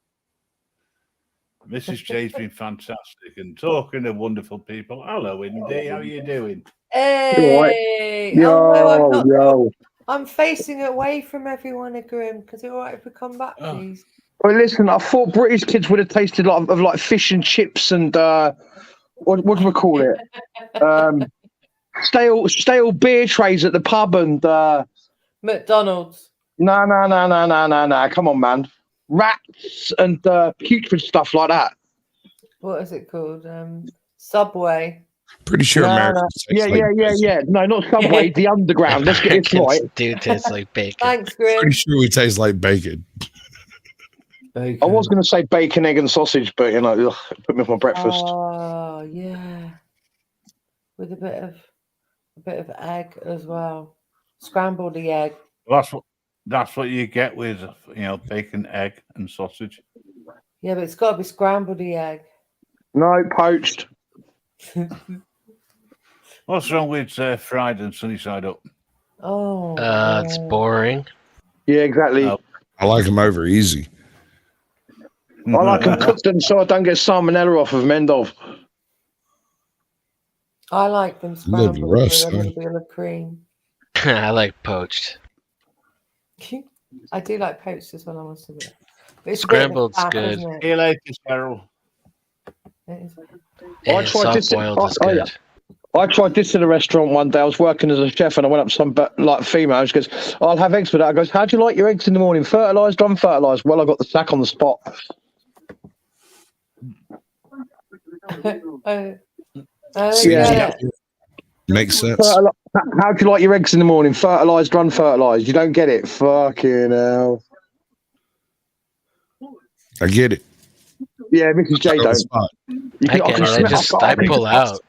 Mrs. J's been fantastic and talking to wonderful people. Hello, Indy. How are you doing? Hey! Yo, Oh, no, yo. I'm facing away from everyone, Grim. Because it's all right if we come back, please. Well, listen, I thought British kids would have tasted like fish and chips and what do we call it? Stale beer trays at the pub and McDonald's. No. Come on, man. Rats and putrid stuff like that. What is it called? Subway. Pretty sure Americans taste like bacon. Yeah. No, not Subway, the underground. Let's get this right. Do taste like bacon. Thanks, Grim. Pretty sure we taste like bacon. I was going to say bacon, egg, and sausage, but ugh, put me off my breakfast. Oh yeah, with a bit of egg as well. Scrambled the egg. That's what you get with bacon, egg, and sausage. Yeah, but it's got to be scrambled the egg. No, poached. What's wrong with fried and sunny side up? Oh, it's boring. Yeah, exactly. I like them over easy. I like them cooked so I don't get salmonella off of Mendov. I like them scrambled with a little bit of cream. I like poached. I do like poached as well, I must admit. Scrambled's good. See you later, Cheryl. I tried this in a restaurant one day. I was working as a chef and I went up to some female. She goes, I'll have eggs with that. I goes, how do you like your eggs in the morning? Fertilised, unfertilised? Well, I got the sack on the spot. Yeah. Makes sense. How do you like your eggs in the morning? Fertilised or unfertilised? You don't get it. Fucking hell. I get it. Yeah, Mrs. J don't. I get it. I pull out.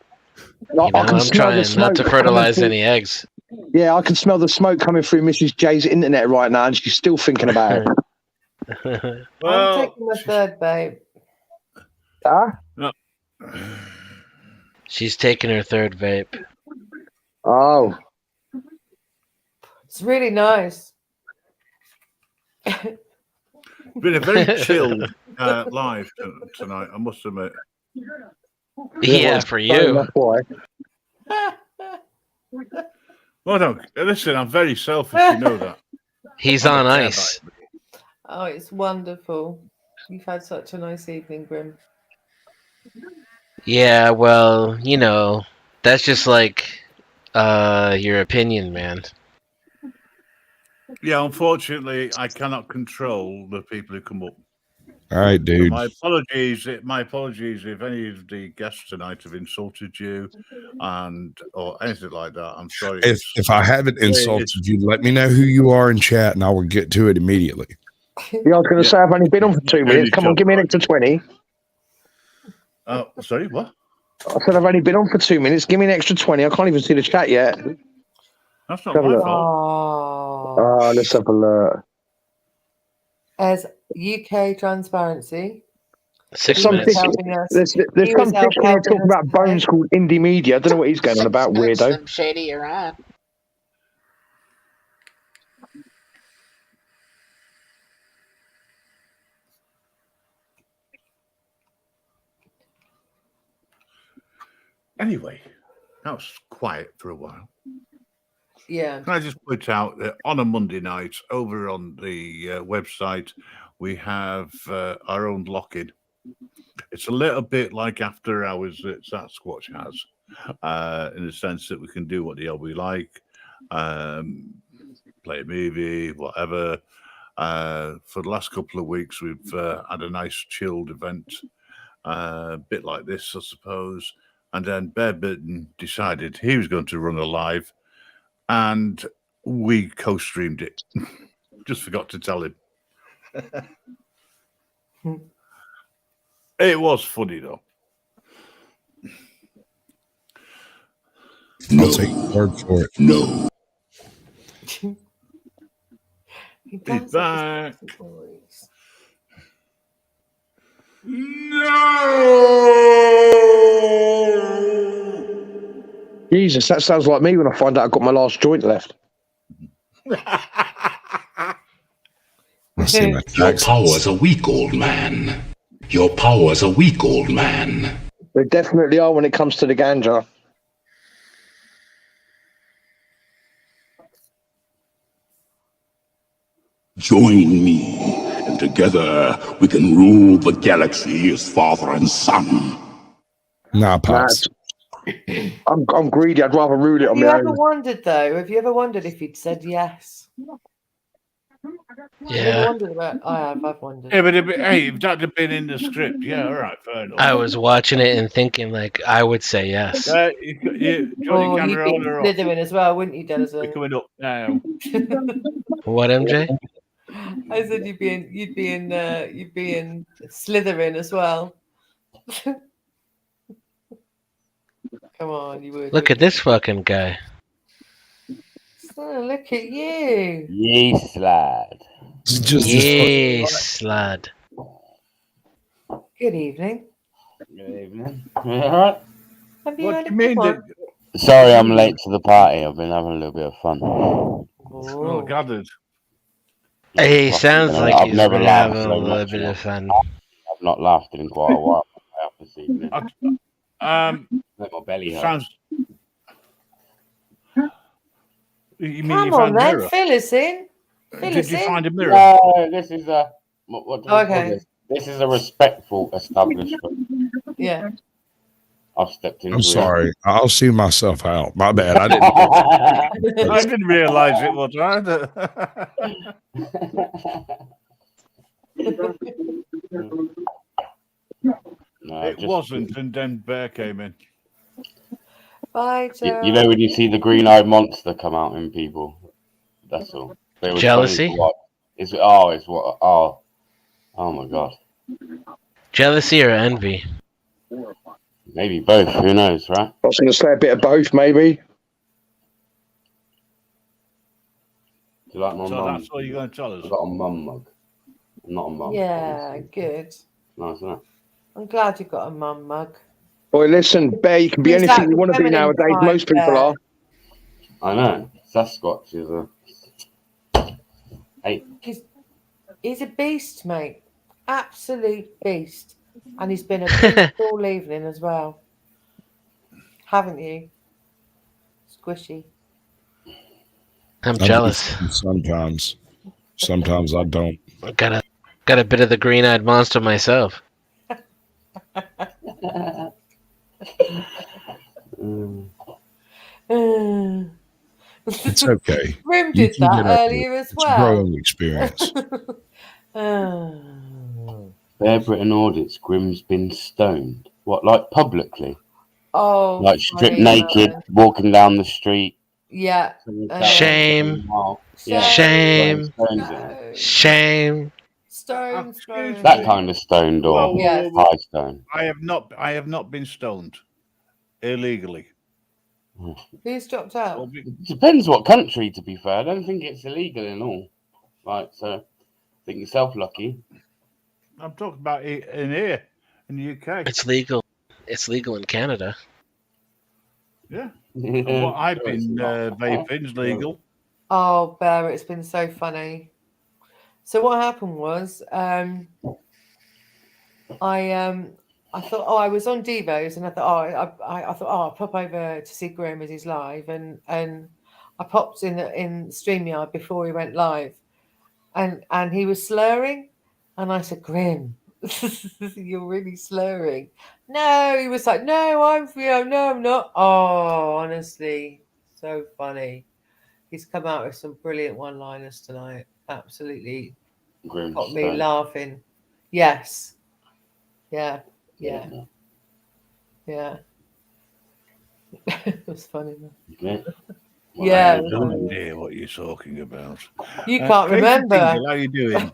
I'm trying not to fertilize any eggs. Yeah, I can smell the smoke coming through Mrs. J's internet right now, and she's still thinking about it. I'm taking the third, babe. No. She's taking her third vape. Oh. It's really nice. Been a very chill live tonight, I must admit. Yeah, for you. Well, no, listen, I'm very selfish, you know that. He's on ice. Oh, it's wonderful. You've had such a nice evening, Grim. Yeah, well, that's just like your opinion, man. Yeah, unfortunately, I cannot control the people who come up. All right, dude. My apologies if any of the guests tonight have insulted you or anything like that. I'm sorry. If I haven't insulted you, let me know who you are in chat and I will get to it immediately. Yeah, I was going to say I've only been on for 2 minutes. Come on, give me an extra 20. Sorry, what? I said I've only been on for 2 minutes. Give me an extra 20. I can't even see the chat yet. That's not my fault. Let's have a look. As UK Transparency. 6 minutes. There's some dick here talking about bones called Indie Media. I don't know what he's going on about, weirdo. Shady, you're on. Anyway, that was quiet for a while. Yeah. Can I just point out that on a Monday night, over on the website, we have our own lock-in. It's a little bit like after hours that Sasquatch has, in the sense that we can do what the hell we like, play a movie, whatever. For the last couple of weeks, we've had a nice chilled event, a bit like this, I suppose. And then Bear Bitten decided he was going to run a live, and we co-streamed it. Just forgot to tell him. It was funny though. I'll take your word for it. No. He He's does back. Jesus, that sounds like me when I find out I've got my last joint left. I see my Your taxes. powers are weak, old man. Your powers are weak, old man. They definitely are when it comes to the ganja. Join me, and together we can rule the galaxy as father and son. Nah, Pops. I'm greedy. I'd rather rule it Have on you my ever own. wondered though? Have you ever wondered if he'd said yes? You ever Yeah, wondered about? I have. I've wondered. Yeah, but hey, if that had been in the script, yeah, all right, fair enough. I was watching it and thinking like I would say yes. Do you want your Oh, you'd camera be on or off? Slytherin as well, wouldn't you, We're Denison? coming up now. What, MJ? I said you'd be in Slytherin as well. Come on, you would. Look at this fucking guy. Oh, look at you. Yes, lad. Yes, lad. Good evening. Good evening. Alright. Have you What had do a you good mean? one? Sorry I'm late to the party. I've been having a little bit of fun. Oh, gathered. He sounds like I've he's never really laughed having a so little much bit in of fun. I've not laughed in quite a while this evening. Let my belly hurt. Sounds. You mean Come you on found a then, mirror? fill us in. Did you find a mirror? No, this is a what do we call Okay. this? This is a respectful establishment. Yeah. I've stepped into I'm sorry. I'll see myself out. My bad. I didn't. I didn't realise it was either. It wasn't, and then Bear came in. Bye, Joe. You know when you see the green-eyed monster come out in people, that's all. But it was Jealousy? funny to watch. Oh my god. Jealousy or envy? Maybe both. Who knows, right? I was going to say a bit of both, maybe. Do you like my So mum? that's all you're going to tell us? I've got a mum mug. I'm not a mum. Yeah, good. Nice, isn't it? I'm glad you got a mum mug. Boy, listen, Bear, you can be Is anything that you want to be feminine nowadays. side Most people there? are. I know. Sasquatch is a. Hey. He's a beast, mate. Absolute beast. And he's been a beast all evening as well. Haven't you? Squishy. I'm jealous. Sometimes. Sometimes I don't. I got a bit of the green-eyed monster myself. It's okay. Rim You did can that get over earlier it. as It's a well. growing experience. Bear Britain audits. Grimm's been stoned. What, like publicly? Oh, Like stripped funny, naked, man. walking down the street. Yeah. Shame. Yeah. Shame. Stones in. Shame. Stone. That kind of stoned or Yes. high stone. I have not been stoned illegally. Who's dropped out? It depends what country, to be fair. I don't think it's illegal in all. Right, so I think yourself lucky. I'm talking about it in here, in the UK. It's legal. It's legal in Canada. Yeah. And what I've been vaping's legal. Oh, Bear, it's been so funny. So what happened was, I thought, I was on Devos, and I thought, I'll pop over to see Graham as he's live, and I popped in StreamYard before he went live, and he was slurring, and I said, Graham, you're really slurring. No, he was like, no, I'm not. Oh, honestly, so funny. He's come out with some brilliant one-liners tonight. Absolutely Grim got me Stone. laughing. Yes. Yeah. Yeah. It was funny. Okay. Well, Yeah. I it was have no funny. idea what you're talking about. You can't Crazy remember. Dingle, how you doing?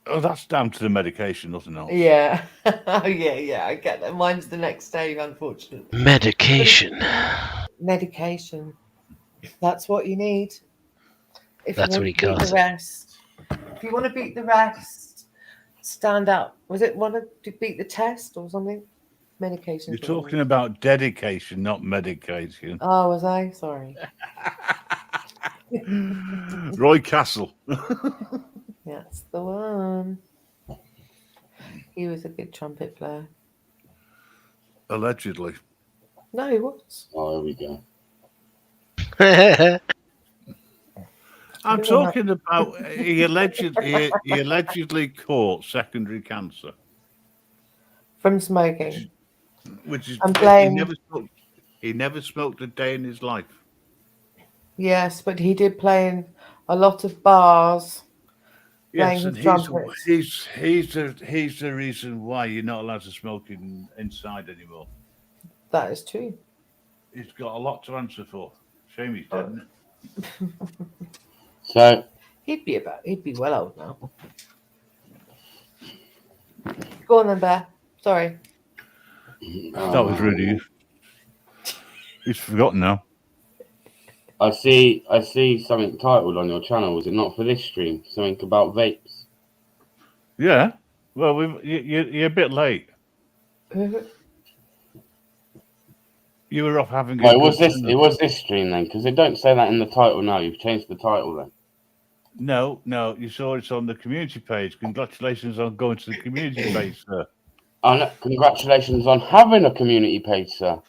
Oh, that's down to the medication, nothing else. Yeah. Oh, yeah. I get that. Mine's the next day, unfortunately. Medication. Medication. That's what you need. If That's you what want he to beat calls the it. rest. If you want to beat the rest, stand up. Was it want to beat the test or something? Medication. You're talking about dedication, not medication. Oh, was I? Sorry. Roy Castle. That's the one. He was a good trumpet player. Allegedly. No, he was. Oh, there we go. I'm talking about he allegedly caught secondary cancer from smoking. Which is I'm playing. He never smoked a day in his life. Yes, but he did play in a lot of bars. Yes, and he's the reason why you're not allowed to smoke inside anymore. That is true. He's got a lot to answer for. Shame he's dead, isn't it? So he'd be well old now. Go on then, Bear. Sorry. That was really. He's forgotten now. I see something titled on your channel. Was it not for this stream? Something about vapes. Yeah. Well, you're a bit late. You were off having. It was this stream then, because they don't say that in the title now. You've changed the title then. No, you saw it on the community page. Congratulations on going to the community page, sir. No, congratulations on having a community page, sir.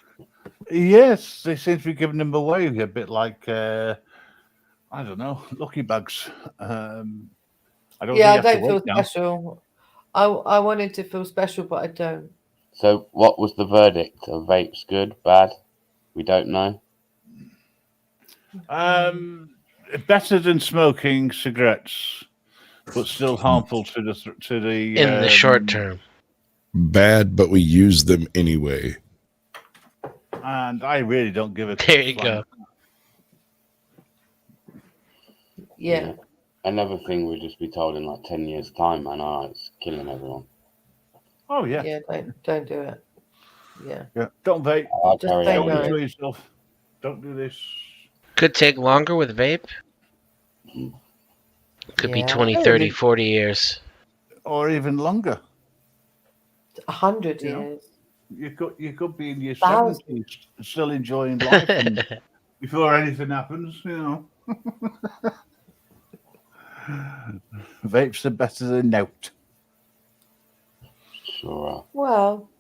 Yes, they seem to be giving them away a bit like I don't know, lucky bags. I don't. Yeah, I don't feel special. I wanted to feel special, but I don't. So, what was the verdict? Are vapes good, bad? We don't know. Better than smoking cigarettes, but still harmful to the in the short term. Bad, but we use them anyway. And I really don't give a. There you go. Yeah. Another thing we'll just be told in like 10 years' time, man. It's killing everyone. Oh yeah. Yeah, don't do it. Yeah. Don't vape. Just say don't no. enjoy yourself. Don't do this. Could take longer with vape. Could be 20, 30, 40 years. Or even longer. 100 years. You could be in your 70s still enjoying life and before anything happens, Vapes are better than note. Sure. Well,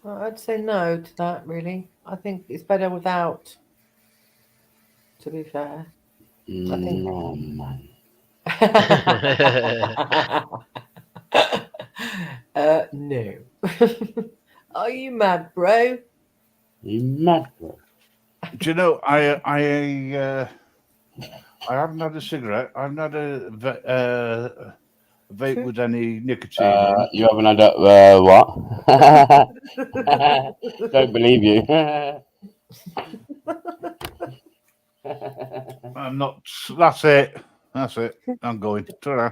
I'd say no to that, really. I think it's better without, to be fair. I think. No, man. No. Are you mad, bro? You mad, bro? Do you know, I haven't had a cigarette. I haven't had a vape with any nicotine. You haven't had what? Don't believe you. I'm not. That's it. I'm going. Ta-ra.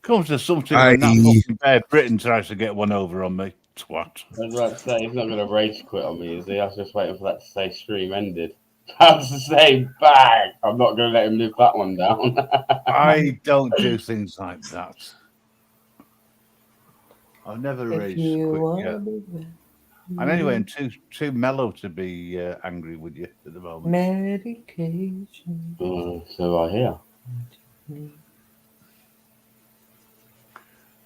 Comes to something when that fucking Bear Britain tries to get one over on me. Twat. I was about to say, he's not going to rage quit on me, is he? I was just waiting for that to say stream ended. I was to say, bang! I'm not going to let him live that one down. I don't do things like that. I've never raged quit yet. And anyway, I'm too mellow to be angry with you at the moment. Medication. So I hear.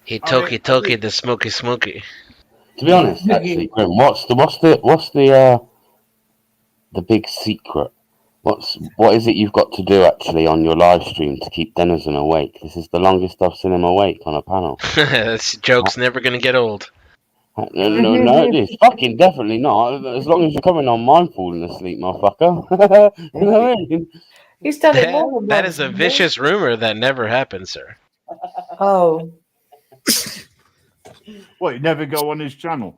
He toki the smoky. To be honest, actually, Grim, what's the big secret? What is it you've got to do actually on your live stream to keep Denizen awake? This is the longest I've seen him awake on a panel. This joke's never gonna get old. No, it's fucking definitely not. As long as you're coming on mine falling asleep, motherfucker. You know what I mean? He's done it more than That once. is a hasn't he? vicious rumor that never happened, sir. Oh, What, you never go on his channel?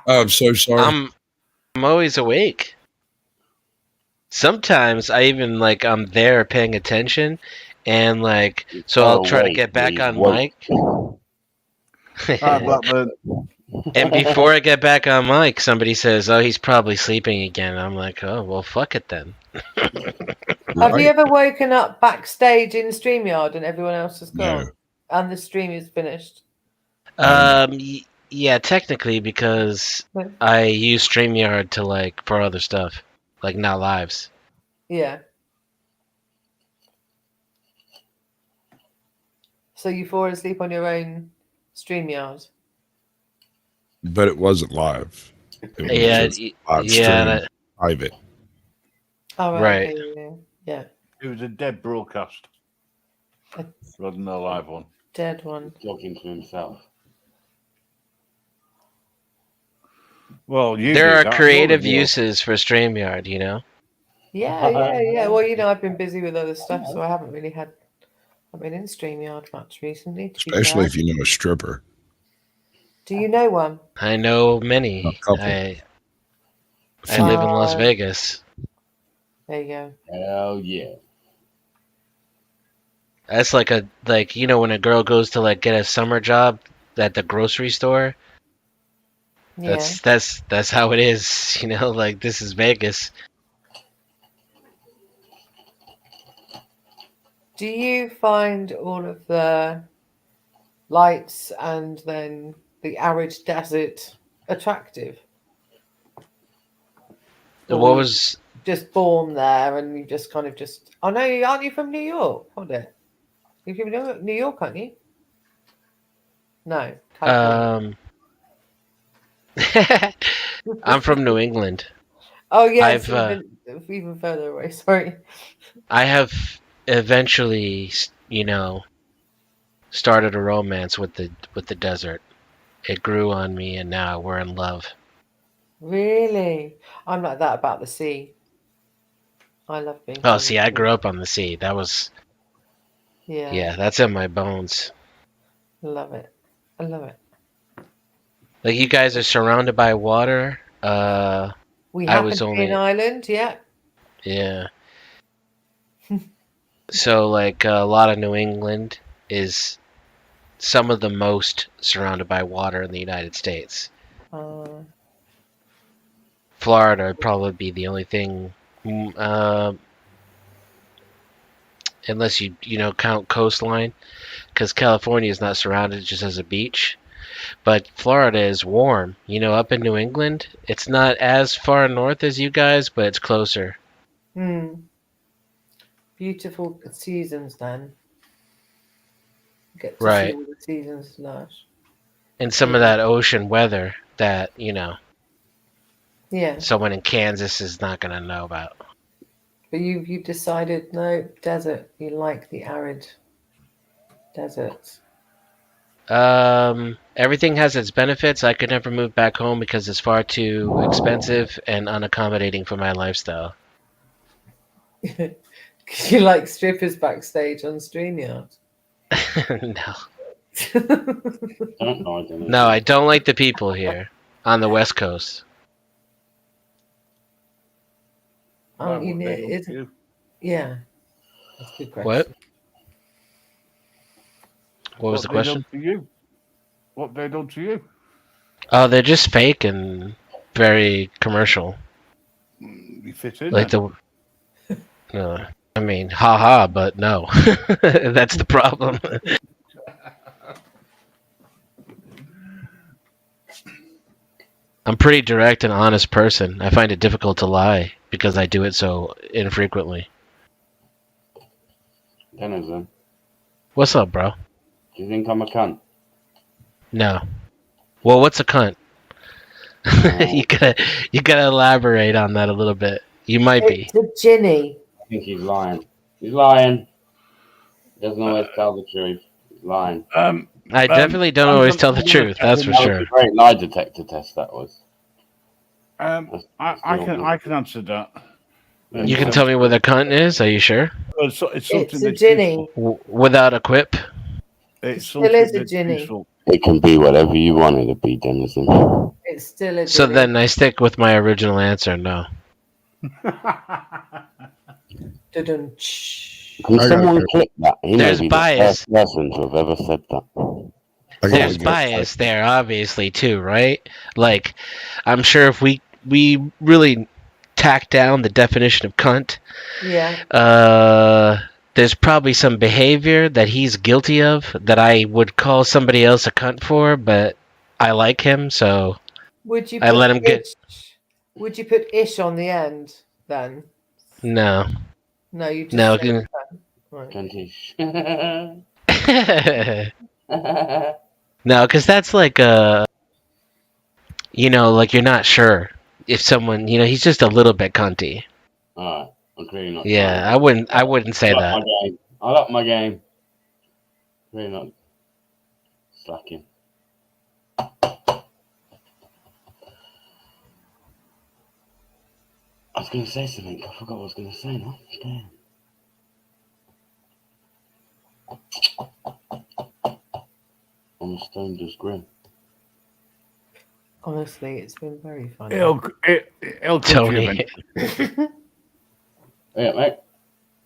I'm so sorry. I'm always awake. Sometimes I even I'm there paying attention, and so I'll try to get back on mic. Hi, Blackburn. And before I get back on mic, somebody says, "Oh, he's probably sleeping again." I'm like, "Oh, well, fuck it then." have you ever woken up backstage in StreamYard and everyone else has gone, No. and the stream is finished? Yeah, technically, because I use StreamYard to for other stuff, not lives. Yeah. So you fall asleep on your own StreamYard? But it wasn't live. It was Yeah, just live stream, private. Oh, right. Okay, yeah. It was a dead broadcast rather than a live one. Dead one. Talking to himself. Well, there are creative uses for StreamYard, you know? Yeah. Well, I've been busy with other stuff, so I haven't really I've been in StreamYard much recently. Especially if you know a stripper. Do you know one? I know many. A couple. I live in Las Vegas. There you go. Hell yeah. That's when a girl goes to get a summer job at the grocery store. Yeah. That's how it is, this is Vegas. Do you find all of the lights and then the arid desert attractive? What was just born there and you just kind of just... Oh no, aren't you from New York? Hold it. You're from New York, aren't you? No. I'm from New England. Oh yeah, even further away. Sorry. I have eventually, started a romance with the desert. It grew on me, and now we're in love. Really? I'm like that about the sea. I love being. Oh, see, I grew up on the sea. That was. Yeah. Yeah, that's in my bones. Love it. I love it. You guys are surrounded by water. We happen to be in Ireland, yeah. Yeah. So, a lot of New England is some of the most surrounded by water in the United States. Florida would probably be the only thing, unless you count coastline, because California is not surrounded, it just has a beach. But Florida is warm. Up in New England, it's not as far north as you guys, but it's closer. Beautiful seasons then. Get to right. see all the seasons lush. And some of that ocean weather that, Yeah. someone in Kansas is not going to know about. But you decided, no, desert. You like the arid deserts. Everything has its benefits. I could never move back home because it's far too expensive and unaccommodating for my lifestyle. You like strippers backstage on StreamYard? No. No, I don't like the people here on the West Coast. Oh, yeah. That's a good question. What was the question? What they done to you? Oh, they're just fake and very commercial. You fit in. No, I mean, haha, but no. That's the problem. I'm a pretty direct and honest person. I find it difficult to lie because I do it so infrequently. Denizen. What's up, bro? Do you think I'm a cunt? No. Well, what's a cunt? You gotta elaborate on that a little bit. You might be. It's a Ginny. I think he's lying. He's lying. He doesn't always tell the truth. He's Lying. I definitely don't always tell the truth. That's for That was sure. a great lie detector test. That was. I can answer that. You can tell me what a cunt is. Are you sure? Well, it's something It's a that's Ginny. Without a quip. It's Still something is a that's Ginny. useful. It can be whatever you want it to be, Denizen. It's still a Ginny. So then I stick with my original answer. No. Can someone click that? He There's may be bias. the first person to have ever said that. There's bias there, obviously, too, right? Like, I'm sure if we really tack down the definition of cunt, Yeah. there's probably some behavior that he's guilty of that I would call somebody else a cunt for, but I like him, so Would you I let him get. Would you put ish on the end then? No. No, you just No. say right. Cuntish. No, because that's like like you're not sure if someone, he's just a little bit cunty. Alright, I'm clearly not. Yeah, I wouldn't say that. I like my game. Really not slacking. I was going to say something. I forgot what I was going to say now. Damn. I'm stoned as grim. Honestly, it's been very funny. It'll Tony. Yeah, mate.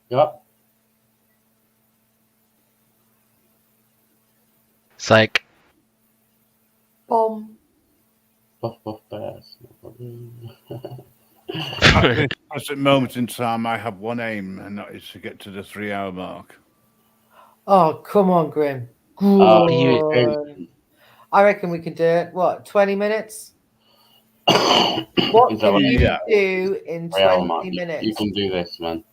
You up? Psych. Bomb. Buff, bears. At this present moment in time, I have one aim, and that is to get to the 3-hour mark. Oh, come on, Grim. I reckon we can do it. What, 20 minutes? What can you do in 20 minutes? You can do this, man.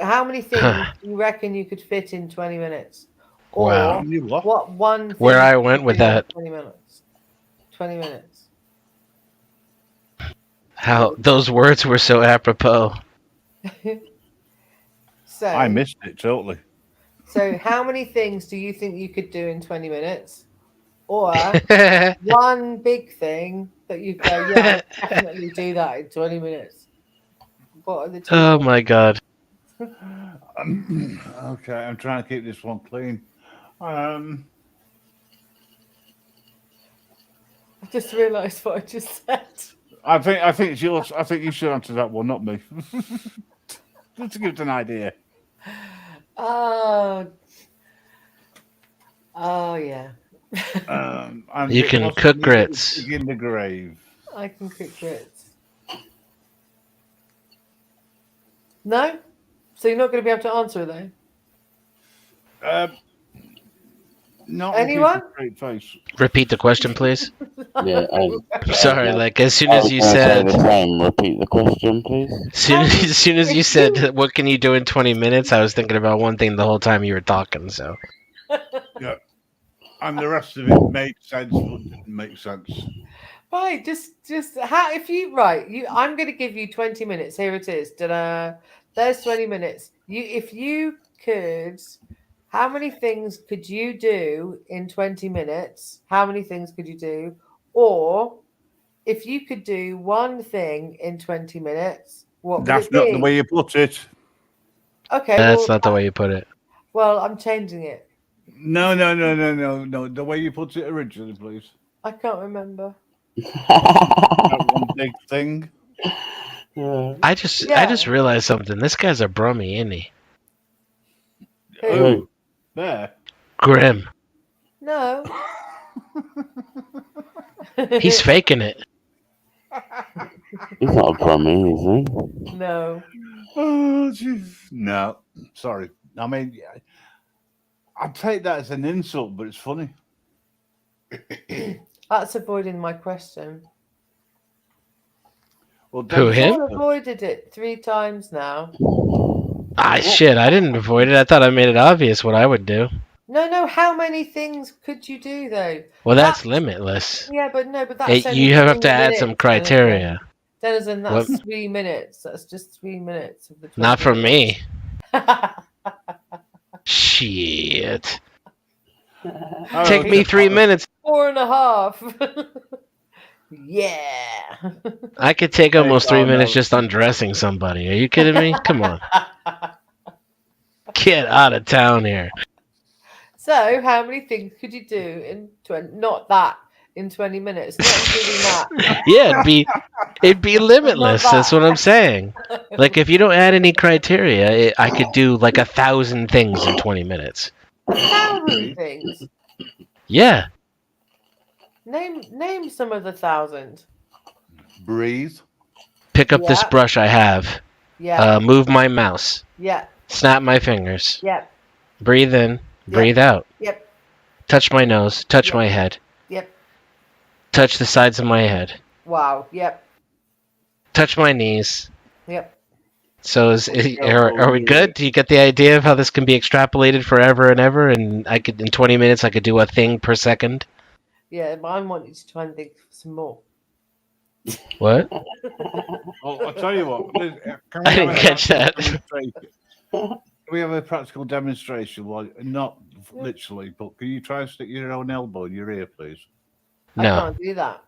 How many things do you reckon you could fit in 20 minutes? Or Wow. what one thing Where I went with that. 20 minutes. 20 minutes. How those words were so apropos. So I missed it totally. So how many things do you think you could do in 20 minutes? Or one big thing that you go, yeah, I'll definitely do that in 20 minutes. What are the two? Oh my god. Okay, I'm trying to keep this one clean. I just realised what I just said. I think it's yours. I think you should answer that one, not me. Just to give it an idea. Oh yeah. You can cook grits. In the grave. I can cook grits. No? So you're not going to be able to answer it though? Not anyone? Straight face. Repeat the question, please. Yeah, sorry. Like as soon as you said, repeat the question, please. As soon as you said, "What can you do in 20 minutes?" I was thinking about one thing the whole time you were talking. So. Yeah, and the rest of it made sense, but didn't make sense. Right, just how if you I'm going to give you 20 minutes. Here it is. Ta-da. There's 20 minutes. If you could. How many things could you do in 20 minutes? How many things could you do? Or if you could do one thing in 20 minutes, what would That's it be? not the way you put it. Okay. That's not the way you put it. Well, I'm changing it. No. The way you put it originally, please. I can't remember. That one big thing. I just realized something. This guy's a brummie, isn't he? Who? There. Grim. No. He's faking it. He's not a brummie, is he? No. Oh, jeez. No. Sorry. I mean, I take that as an insult, but it's funny. That's avoiding my question. Well, who, him? I avoided it 3 times now. Shit, I didn't avoid it. I thought I made it obvious what I would do. No, how many things could you do, though? Well, that's limitless. Yeah, but that's only you have 3 to add minutes, some criteria. Denizen, that's 3 minutes. That's just 3 minutes of the 20 Not for minutes. me. Shit. Shit. Oh, Take me 3 minutes. 4.5. Yeah. I could take almost 3 minutes just undressing somebody. Are you kidding me? Come on. Get out of town here. So, how many things could you do in 20? Not that in 20 minutes. Not including that. Yeah, it'd be limitless. That's what I'm saying. Like, if you don't add any criteria, I could do like 1,000 things in 20 minutes. 1,000 things. Yeah. Name some of the 1,000. Breathe. Pick up this Yeah. brush I have. Yeah. Move my mouse. Yeah. Snap my fingers. Yep. Breathe in. Breathe out. Yep. Touch my nose. Touch Yep. my head. Yep. Touch the sides of my head. Wow. Yep. Touch my knees. Yep. So are we good? Do you get the idea of how this can be extrapolated forever and ever? And I could in 20 minutes I could do a thing per second. Yeah, but I wanted to try and think of some more. What? Well, I'll tell you what. Can I didn't catch that. Can we have a practical demonstration? Well, not literally, but can you try and stick your own elbow in your ear, please? No. I can't do that.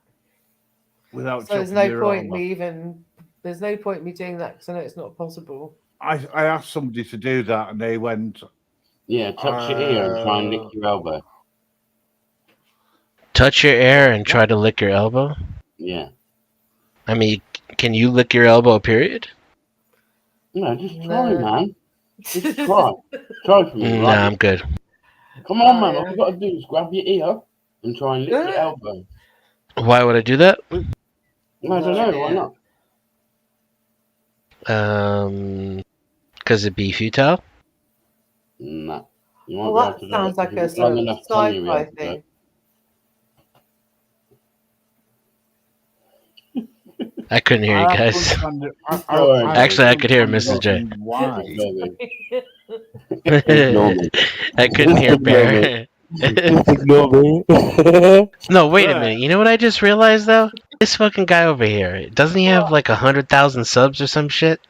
Without So there's chopping no your point arm me even. There's no point me doing that because I know it's not possible. I asked somebody to do that, and they went. Yeah, touch your ear and try and lick your elbow. Touch your ear and try to lick your elbow? Yeah. I mean, can you lick your elbow, period? No, just try, man. Just try. Try for me, Nah, right? I'm good. Come on, man. All you got to do is grab your ear and try and lick your elbow. Why would I do that? No, I don't know. Why not? Because it'd be futile? Nah. You Well, won't that be able to sounds like do it. a If you've long sort of enough time, you'll be sci-fi able to do it. thing. I couldn't hear you I guys. Actually, I could hear Mrs. J. Why? I couldn't hear Bear. Just ignore me. No, wait a minute. You know what I just realized, though? This fucking guy over here, doesn't he have like 100,000 subs or some shit?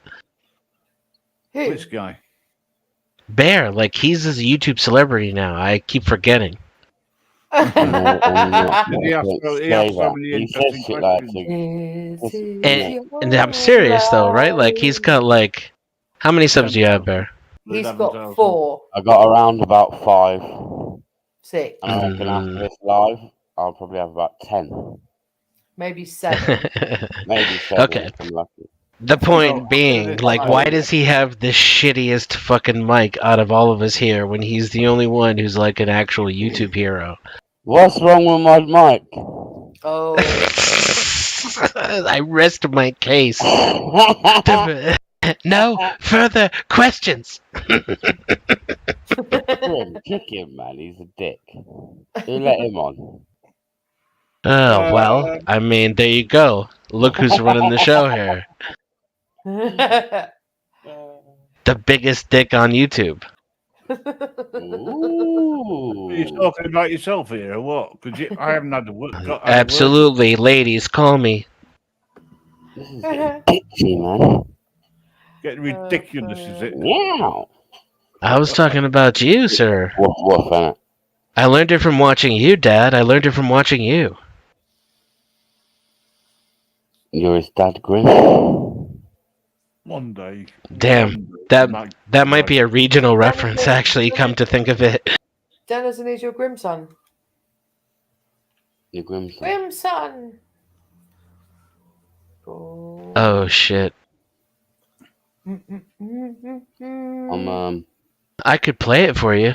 Which guy? Bear, like he's a YouTube celebrity now. I keep forgetting. He asked so many interesting questions. And I'm serious though, right? Like he's got like, how many subs do you have, Bear? He's got 4. I got around about 5. 6. And I reckon after this live, I'll probably have about 10. Maybe 7. Maybe 7. Okay. If I'm lucky. The point being, like, why does he have the shittiest fucking mic out of all of us here when he's the only one who's like an actual YouTube hero? What's wrong with my mic? Oh. I rest my case. No further questions. Kick him, man. He's a dick. You let him on. Oh, well, I mean, there you go. Look who's running the show here. The biggest dick on YouTube. Ooh. Are you talking about yourself here or what? Because I haven't had the word. Absolutely, ladies, call me. This is itchy, man. Getting ridiculous, is it? Wow. I was talking about you, sir. What, Fennec? I learned it from watching you, Dad. I learned it from watching you. You're his dad, Grim. One day. Damn, that might be a regional reference, actually, come to think of it. Dennison is your Grimson. Your Grimson. Grimson! Oh, shit. I could play it for you.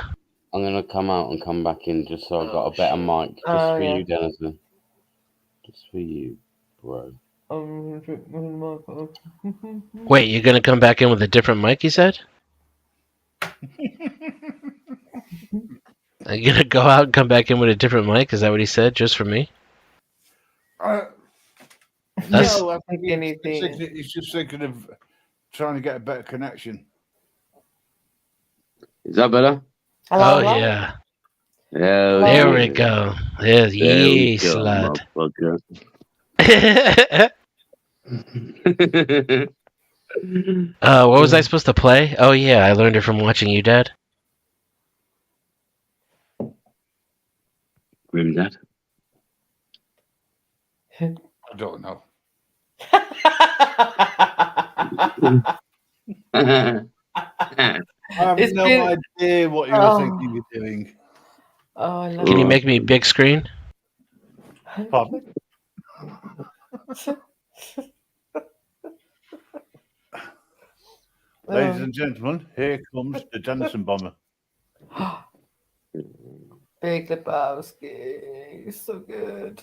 I'm gonna come out and come back in just so I got a better mic. Just for you, Dennison. Just for you, bro. Wait, you're gonna come back in with a different mic, you said? Are you gonna go out and come back in with a different mic? Is that what he said, just for me? No, I think he's just thinking of trying to get a better connection. Is that better? Oh, yeah. There we go. Yes, yes, lad. What was I supposed to play? Oh, yeah, I learned it from watching you, Dad. Grim Dad? I don't know. I have It's no been- idea what you were thinking of doing. Oh, I love Can you it. make me big screen? Pardon? Ladies and gentlemen, here comes the Denison Bomber. Big Lebowski. So good.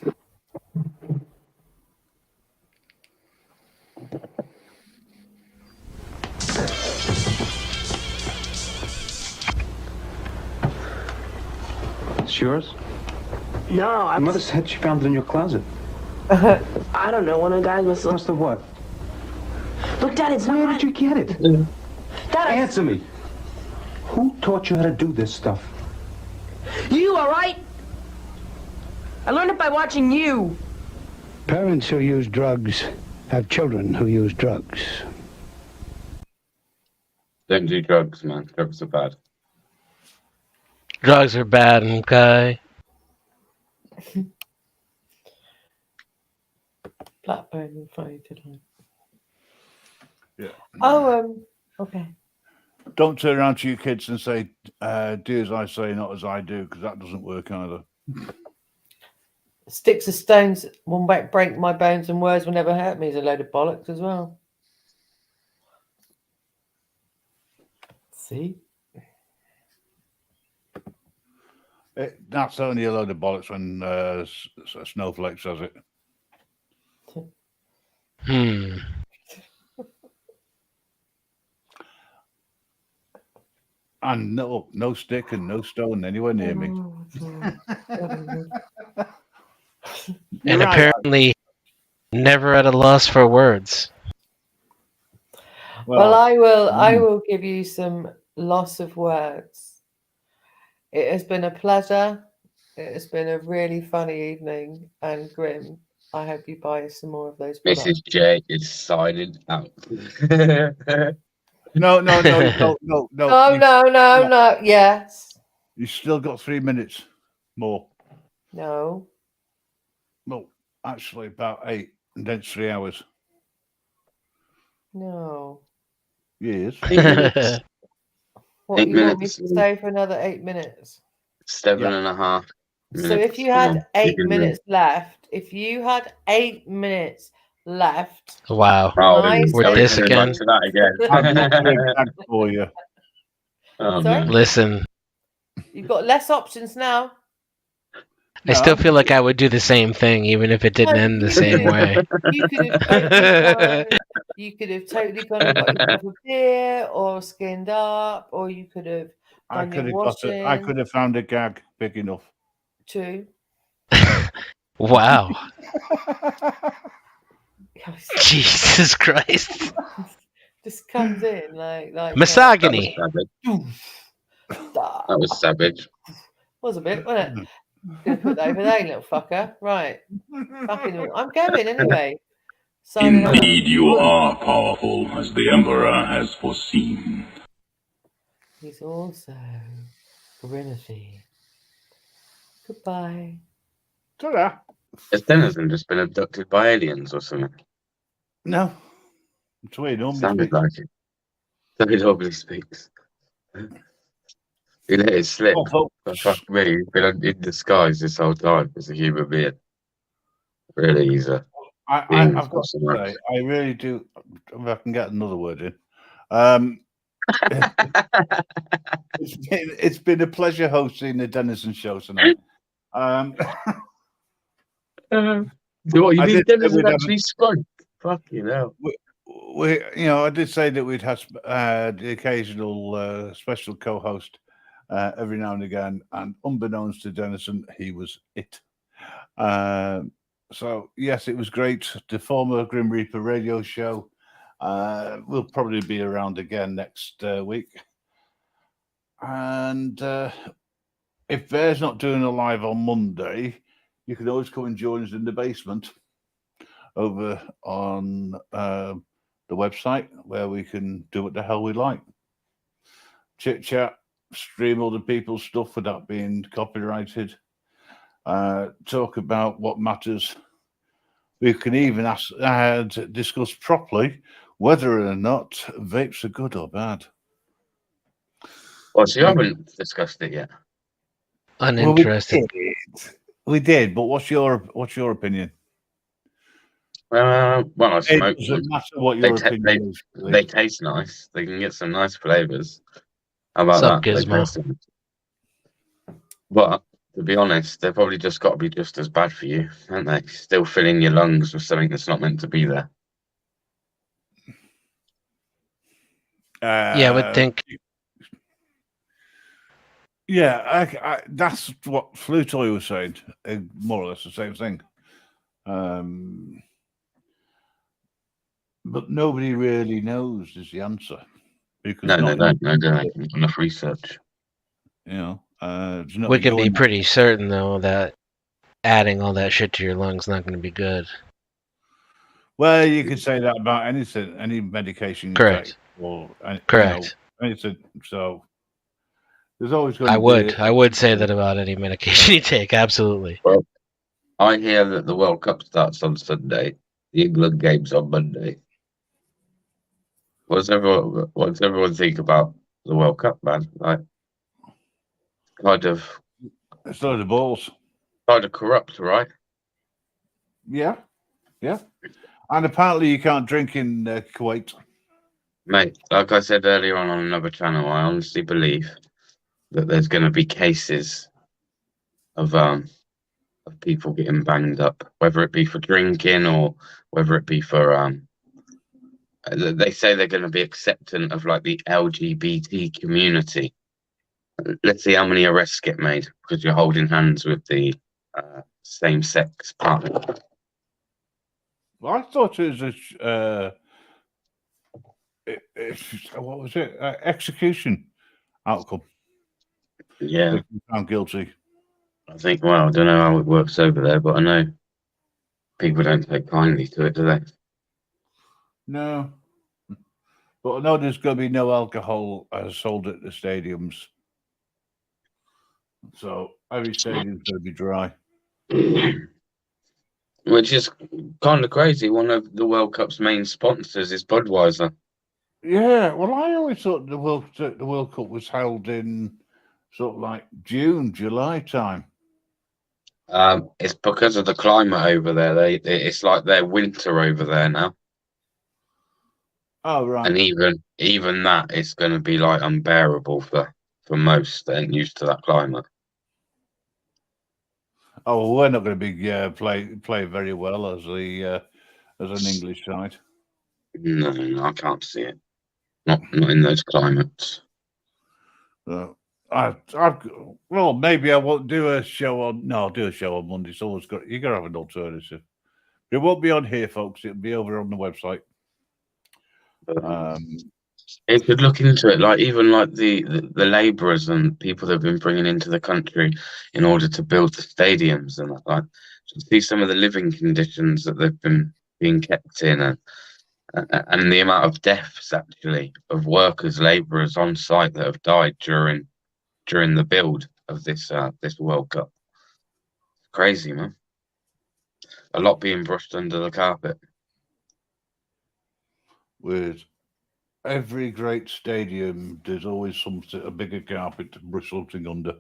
It's yours? No, My mother said she found it in your closet. I don't know. One of the guys must have what? Look, Dad, it's Where not. did you get it? Dad, Answer me. Who taught you how to do this stuff? You, all right? I learned it by watching you. Parents who use drugs have children who use drugs. Don't do drugs, man. Drugs are bad. Drugs are bad, okay? Blackburn and Friday Deadline. Yeah. Oh, okay. Don't turn around to your kids and say, do as I say, not as I do, because that doesn't work either. Sticks of stones won't break my bones, and words will never hurt me is a load of bollocks as well. See? That's only a load of bollocks when Snowflake says it. And no stick and no stone anywhere near me. And apparently never at a loss for words. Well, I will give you some loss of words. It has been a pleasure. It has been a really funny evening, and Grim, I hope you buy some more of those products. Mrs. J is signing out. No. No. Yes. You still got 3 minutes more. No. No, actually about 8, and then it's 3 hours. No. Yes. 8 minutes. What, 8 you want me minutes. to stay for another 8 minutes? 7.5 minutes. So if you had 8 minutes left, Wow. Oh, We're this again. I've got 3 gags for you. Oh, Sorry? no. Listen, You've got less options now. I still feel like I would do the same thing, even if it didn't end the same way. You could have totally gone and got yourself a beer, or skinned up, or you could have done your washing. I could have found a gag big enough. True. Wow. Jesus Christ. Just comes in like Misogyny. That was savage. Was a bit, wasn't it? Gonna put that over there, you little fucker. Right. Fucking, I'm going anyway. Signing off. Indeed, you are powerful, as the Emperor has foreseen. He's also Grimothy. Goodbye. Ta-da. Has Denizen just been abducted by aliens or something? No. It's weird. Sounded like it. So he normally speaks. He let it slip. But fuck me, he's been in disguise this whole time as a human being. Really, he's a. I've got to say, I really do. If I can get another word in. It's been a pleasure hosting the Denizen show tonight. You mean Denizen actually spoke? Fucking hell. I did say that we'd have the occasional special co-host every now and again, and unbeknownst to Denizen, he was it. So yes, it was great. The former Grim Reaper radio show will probably be around again next week. And if Bear's not doing a live on Monday, you can always come and join us in the basement over on the website, where we can do what the hell we like. Chit chat, stream other people's stuff without being copyrighted. talk about what matters. We can even ask discuss properly whether or not vapes are good or bad. Well, so you haven't discussed it yet. Uninterested. Well, we did, but what's your opinion? Well, I smoke It them. doesn't matter what your opinion is. They taste nice. They can get some nice flavors. How about Sup, that? They Gizmo? taste nice. But to be honest, they've probably just got to be just as bad for you, aren't they? Still filling your lungs with something that's not meant to be there. Yeah, I would think. Yeah, that's what Flutoy was saying. More or less the same thing. But nobody really knows is the answer. Because No, they don't. They're doing enough research. You know, We can be pretty certain, though, that adding all that shit to your lungs not going to be good. Well, you could say that about anything, any medication you Correct. take, or Correct. Anything. So there's always going to be. I would say that about any medication you take. Absolutely. Well, I hear that the World Cup starts on Sunday. The England game's on Monday. What's everyone think about the World Cup, man? Like, it's a load of balls. Kind of corrupt, right? Yeah. And apparently you can't drink in Kuwait. Mate, like I said earlier on another channel, I honestly believe that there's going to be cases of people getting banged up, whether it be for drinking or whether it be for they say they're going to be accepting of like the LGBT community. Let's see how many arrests get made because you're holding hands with the same-sex partner. Well, I thought it was what was it? Execution outcome. Yeah. If you found guilty. I think, well, I don't know how it works over there, but I know people don't take kindly to it, do they? No. But I know there's going to be no alcohol sold at the stadiums. So every stadium's going to be dry. Which is kind of crazy. One of the World Cup's main sponsors is Budweiser. Yeah, well, I always thought the World Cup was held in sort of like June, July time. It's because of the climate over there. It's like their winter over there now. Oh, right. And even that is going to be like unbearable for most that ain't used to that climate. Oh, well, we're not going to be play very well as an English side. No, I can't see it. Not in those climates. Well, maybe I won't do a show on. No, I'll do a show on Monday. So you got to have an alternative. It won't be on here, folks. It'll be over on the website. It could look into it, like even like the labourers and people they've been bringing into the country in order to build the stadiums and that. Like, to see some of the living conditions that they've been being kept in, and the amount of deaths actually of workers, labourers on site that have died during the build of this World Cup. Crazy, man. A lot being brushed under the carpet. With every great stadium, there's always a bigger carpet to brush something under.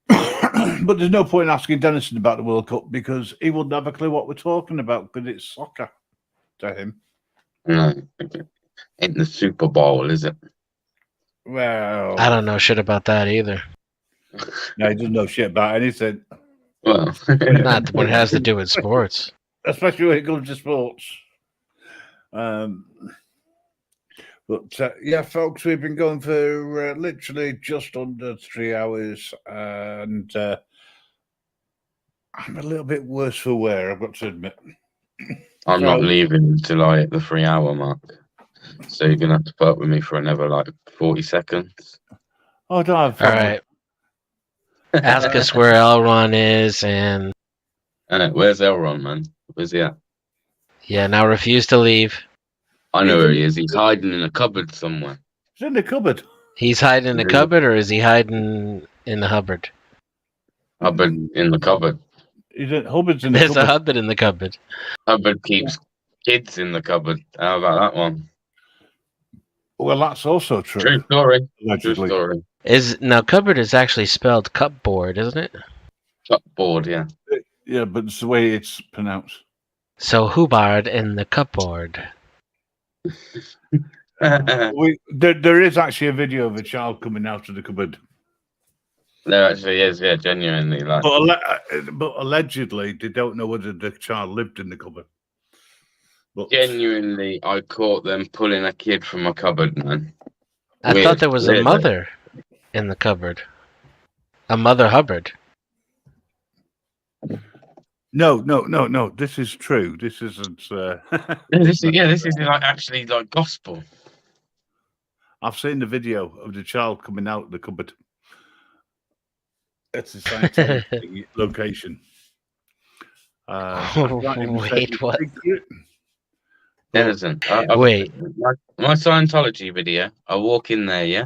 But there's no point asking Denison about the World Cup because he wouldn't have a clue what we're talking about because it's soccer to him. No, ain't the Super Bowl, is it? Well, I don't know shit about that either. No, he doesn't know shit about anything. Well, not when it has to do with sports, especially when it comes to sports. But yeah, folks, we've been going for literally just under 3 hours, and I'm a little bit worse for wear, I've got to admit. I'm not leaving until I hit the 3 hour mark. So you're gonna have to put up with me for another like 40 seconds. Oh, don't have fun. All right. Ask us where Elron is and where's Elron, man? Where's he at? Yeah, now refuse to leave. I know where he is. He's hiding in a cupboard somewhere. He's in the cupboard. He's hiding in the cupboard, or is he hiding in the Hubbard? Hubbard in the cupboard. Hubbard's in the There's cupboard. a Hubbard in the cupboard. Hubbard keeps kids in the cupboard. How about that one? Well, that's also true. True story. Allegedly. True story. Now cupboard is actually spelled cupboard, isn't it? Cupboard, yeah. Yeah, but it's the way it's pronounced. So Hubbard in the cupboard. There is actually a video of a child coming out of the cupboard. There actually is, yeah, genuinely. Like, But allegedly, they don't know whether the child lived in the cupboard. But genuinely, I caught them pulling a kid from a cupboard, man. I Weird. thought there was a Weird, mother in the cupboard. A Mother Hubbard. No. This is true. This isn't. This is like actually like gospel. I've seen the video of the child coming out of the cupboard. It's a Scientology location. Wait, what? Listen, Wait. My Scientology video. I walk in there, yeah.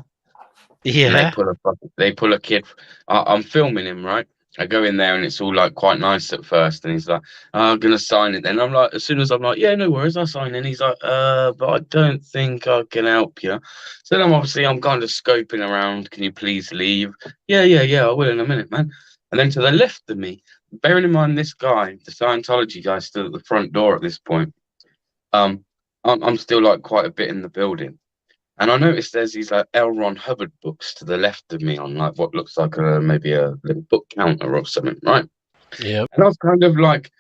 Yeah. And they pull a kid. I'm filming him, right? I go in there and it's all like quite nice at first, and he's like, "I'm gonna sign it." Then I'm like, as soon as I'm like, "Yeah, no worries, I'll sign it." And he's like, but I don't think I can help you." So then I'm kind of scoping around. Can you please leave? Yeah, I will in a minute, man. And then to the left of me, bearing in mind this guy, the Scientology guy, still at the front door at this point. I'm still like quite a bit in the building. And I noticed there's these like L. Ron Hubbard books to the left of me on like what looks like maybe a little book counter or something, right? Yep. And I've kind of like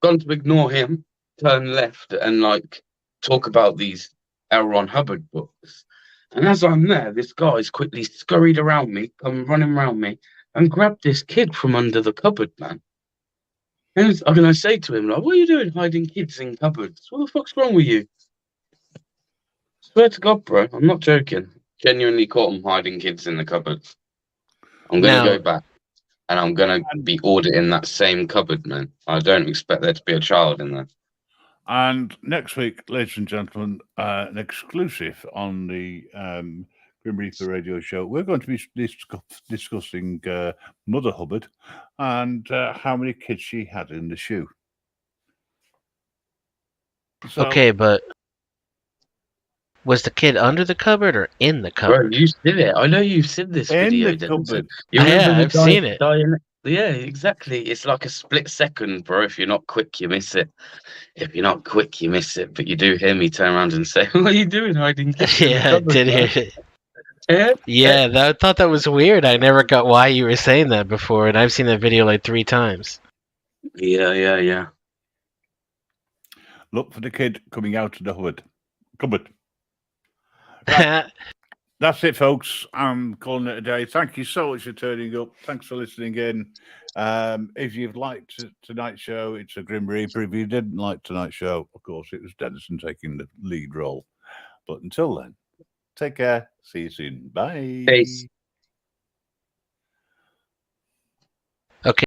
gone to ignore him, turn left, and like talk about these L. Ron Hubbard books. And as I'm there, this guy's quickly scurried around me, come running around me, and grabbed this kid from under the cupboard, man. And I'm gonna say to him, like, "What are you doing hiding kids in cupboards? What the fuck's wrong with you?" Swear to God, bro, I'm not joking. Genuinely caught him hiding kids in the cupboard. I'm going to go back and I'm going to be auditing that same cupboard, man. I don't expect there to be a child in there. And next week, ladies and gentlemen, an exclusive on the Grim Reaper radio show, we're going to be discussing Mother Hubbard and how many kids she had in the shoe. So, okay, but was the kid under the cupboard or in the cupboard? Bro, you said it. I know you've seen this video. In the cupboard. I've seen it. Yeah, exactly. It's like a split second, bro. If you're not quick, you miss it. If you're not quick, you miss it. But you do hear me turn around and say, "What are you doing hiding kids in the Yeah, I cupboard, did bro?" hear it. Yeah, I thought that was weird. I never got why you were saying that before, and I've seen that video like 3 times. Yeah. Look for the kid coming out of the cupboard. That's it, folks. I'm calling it a day. Thank you so much for turning up. Thanks for listening in. If you've liked tonight's show, it's a Grim Reaper. If you didn't like tonight's show, of course, it was Dennison taking the lead role. But until then, take care. See you soon. Bye. Peace.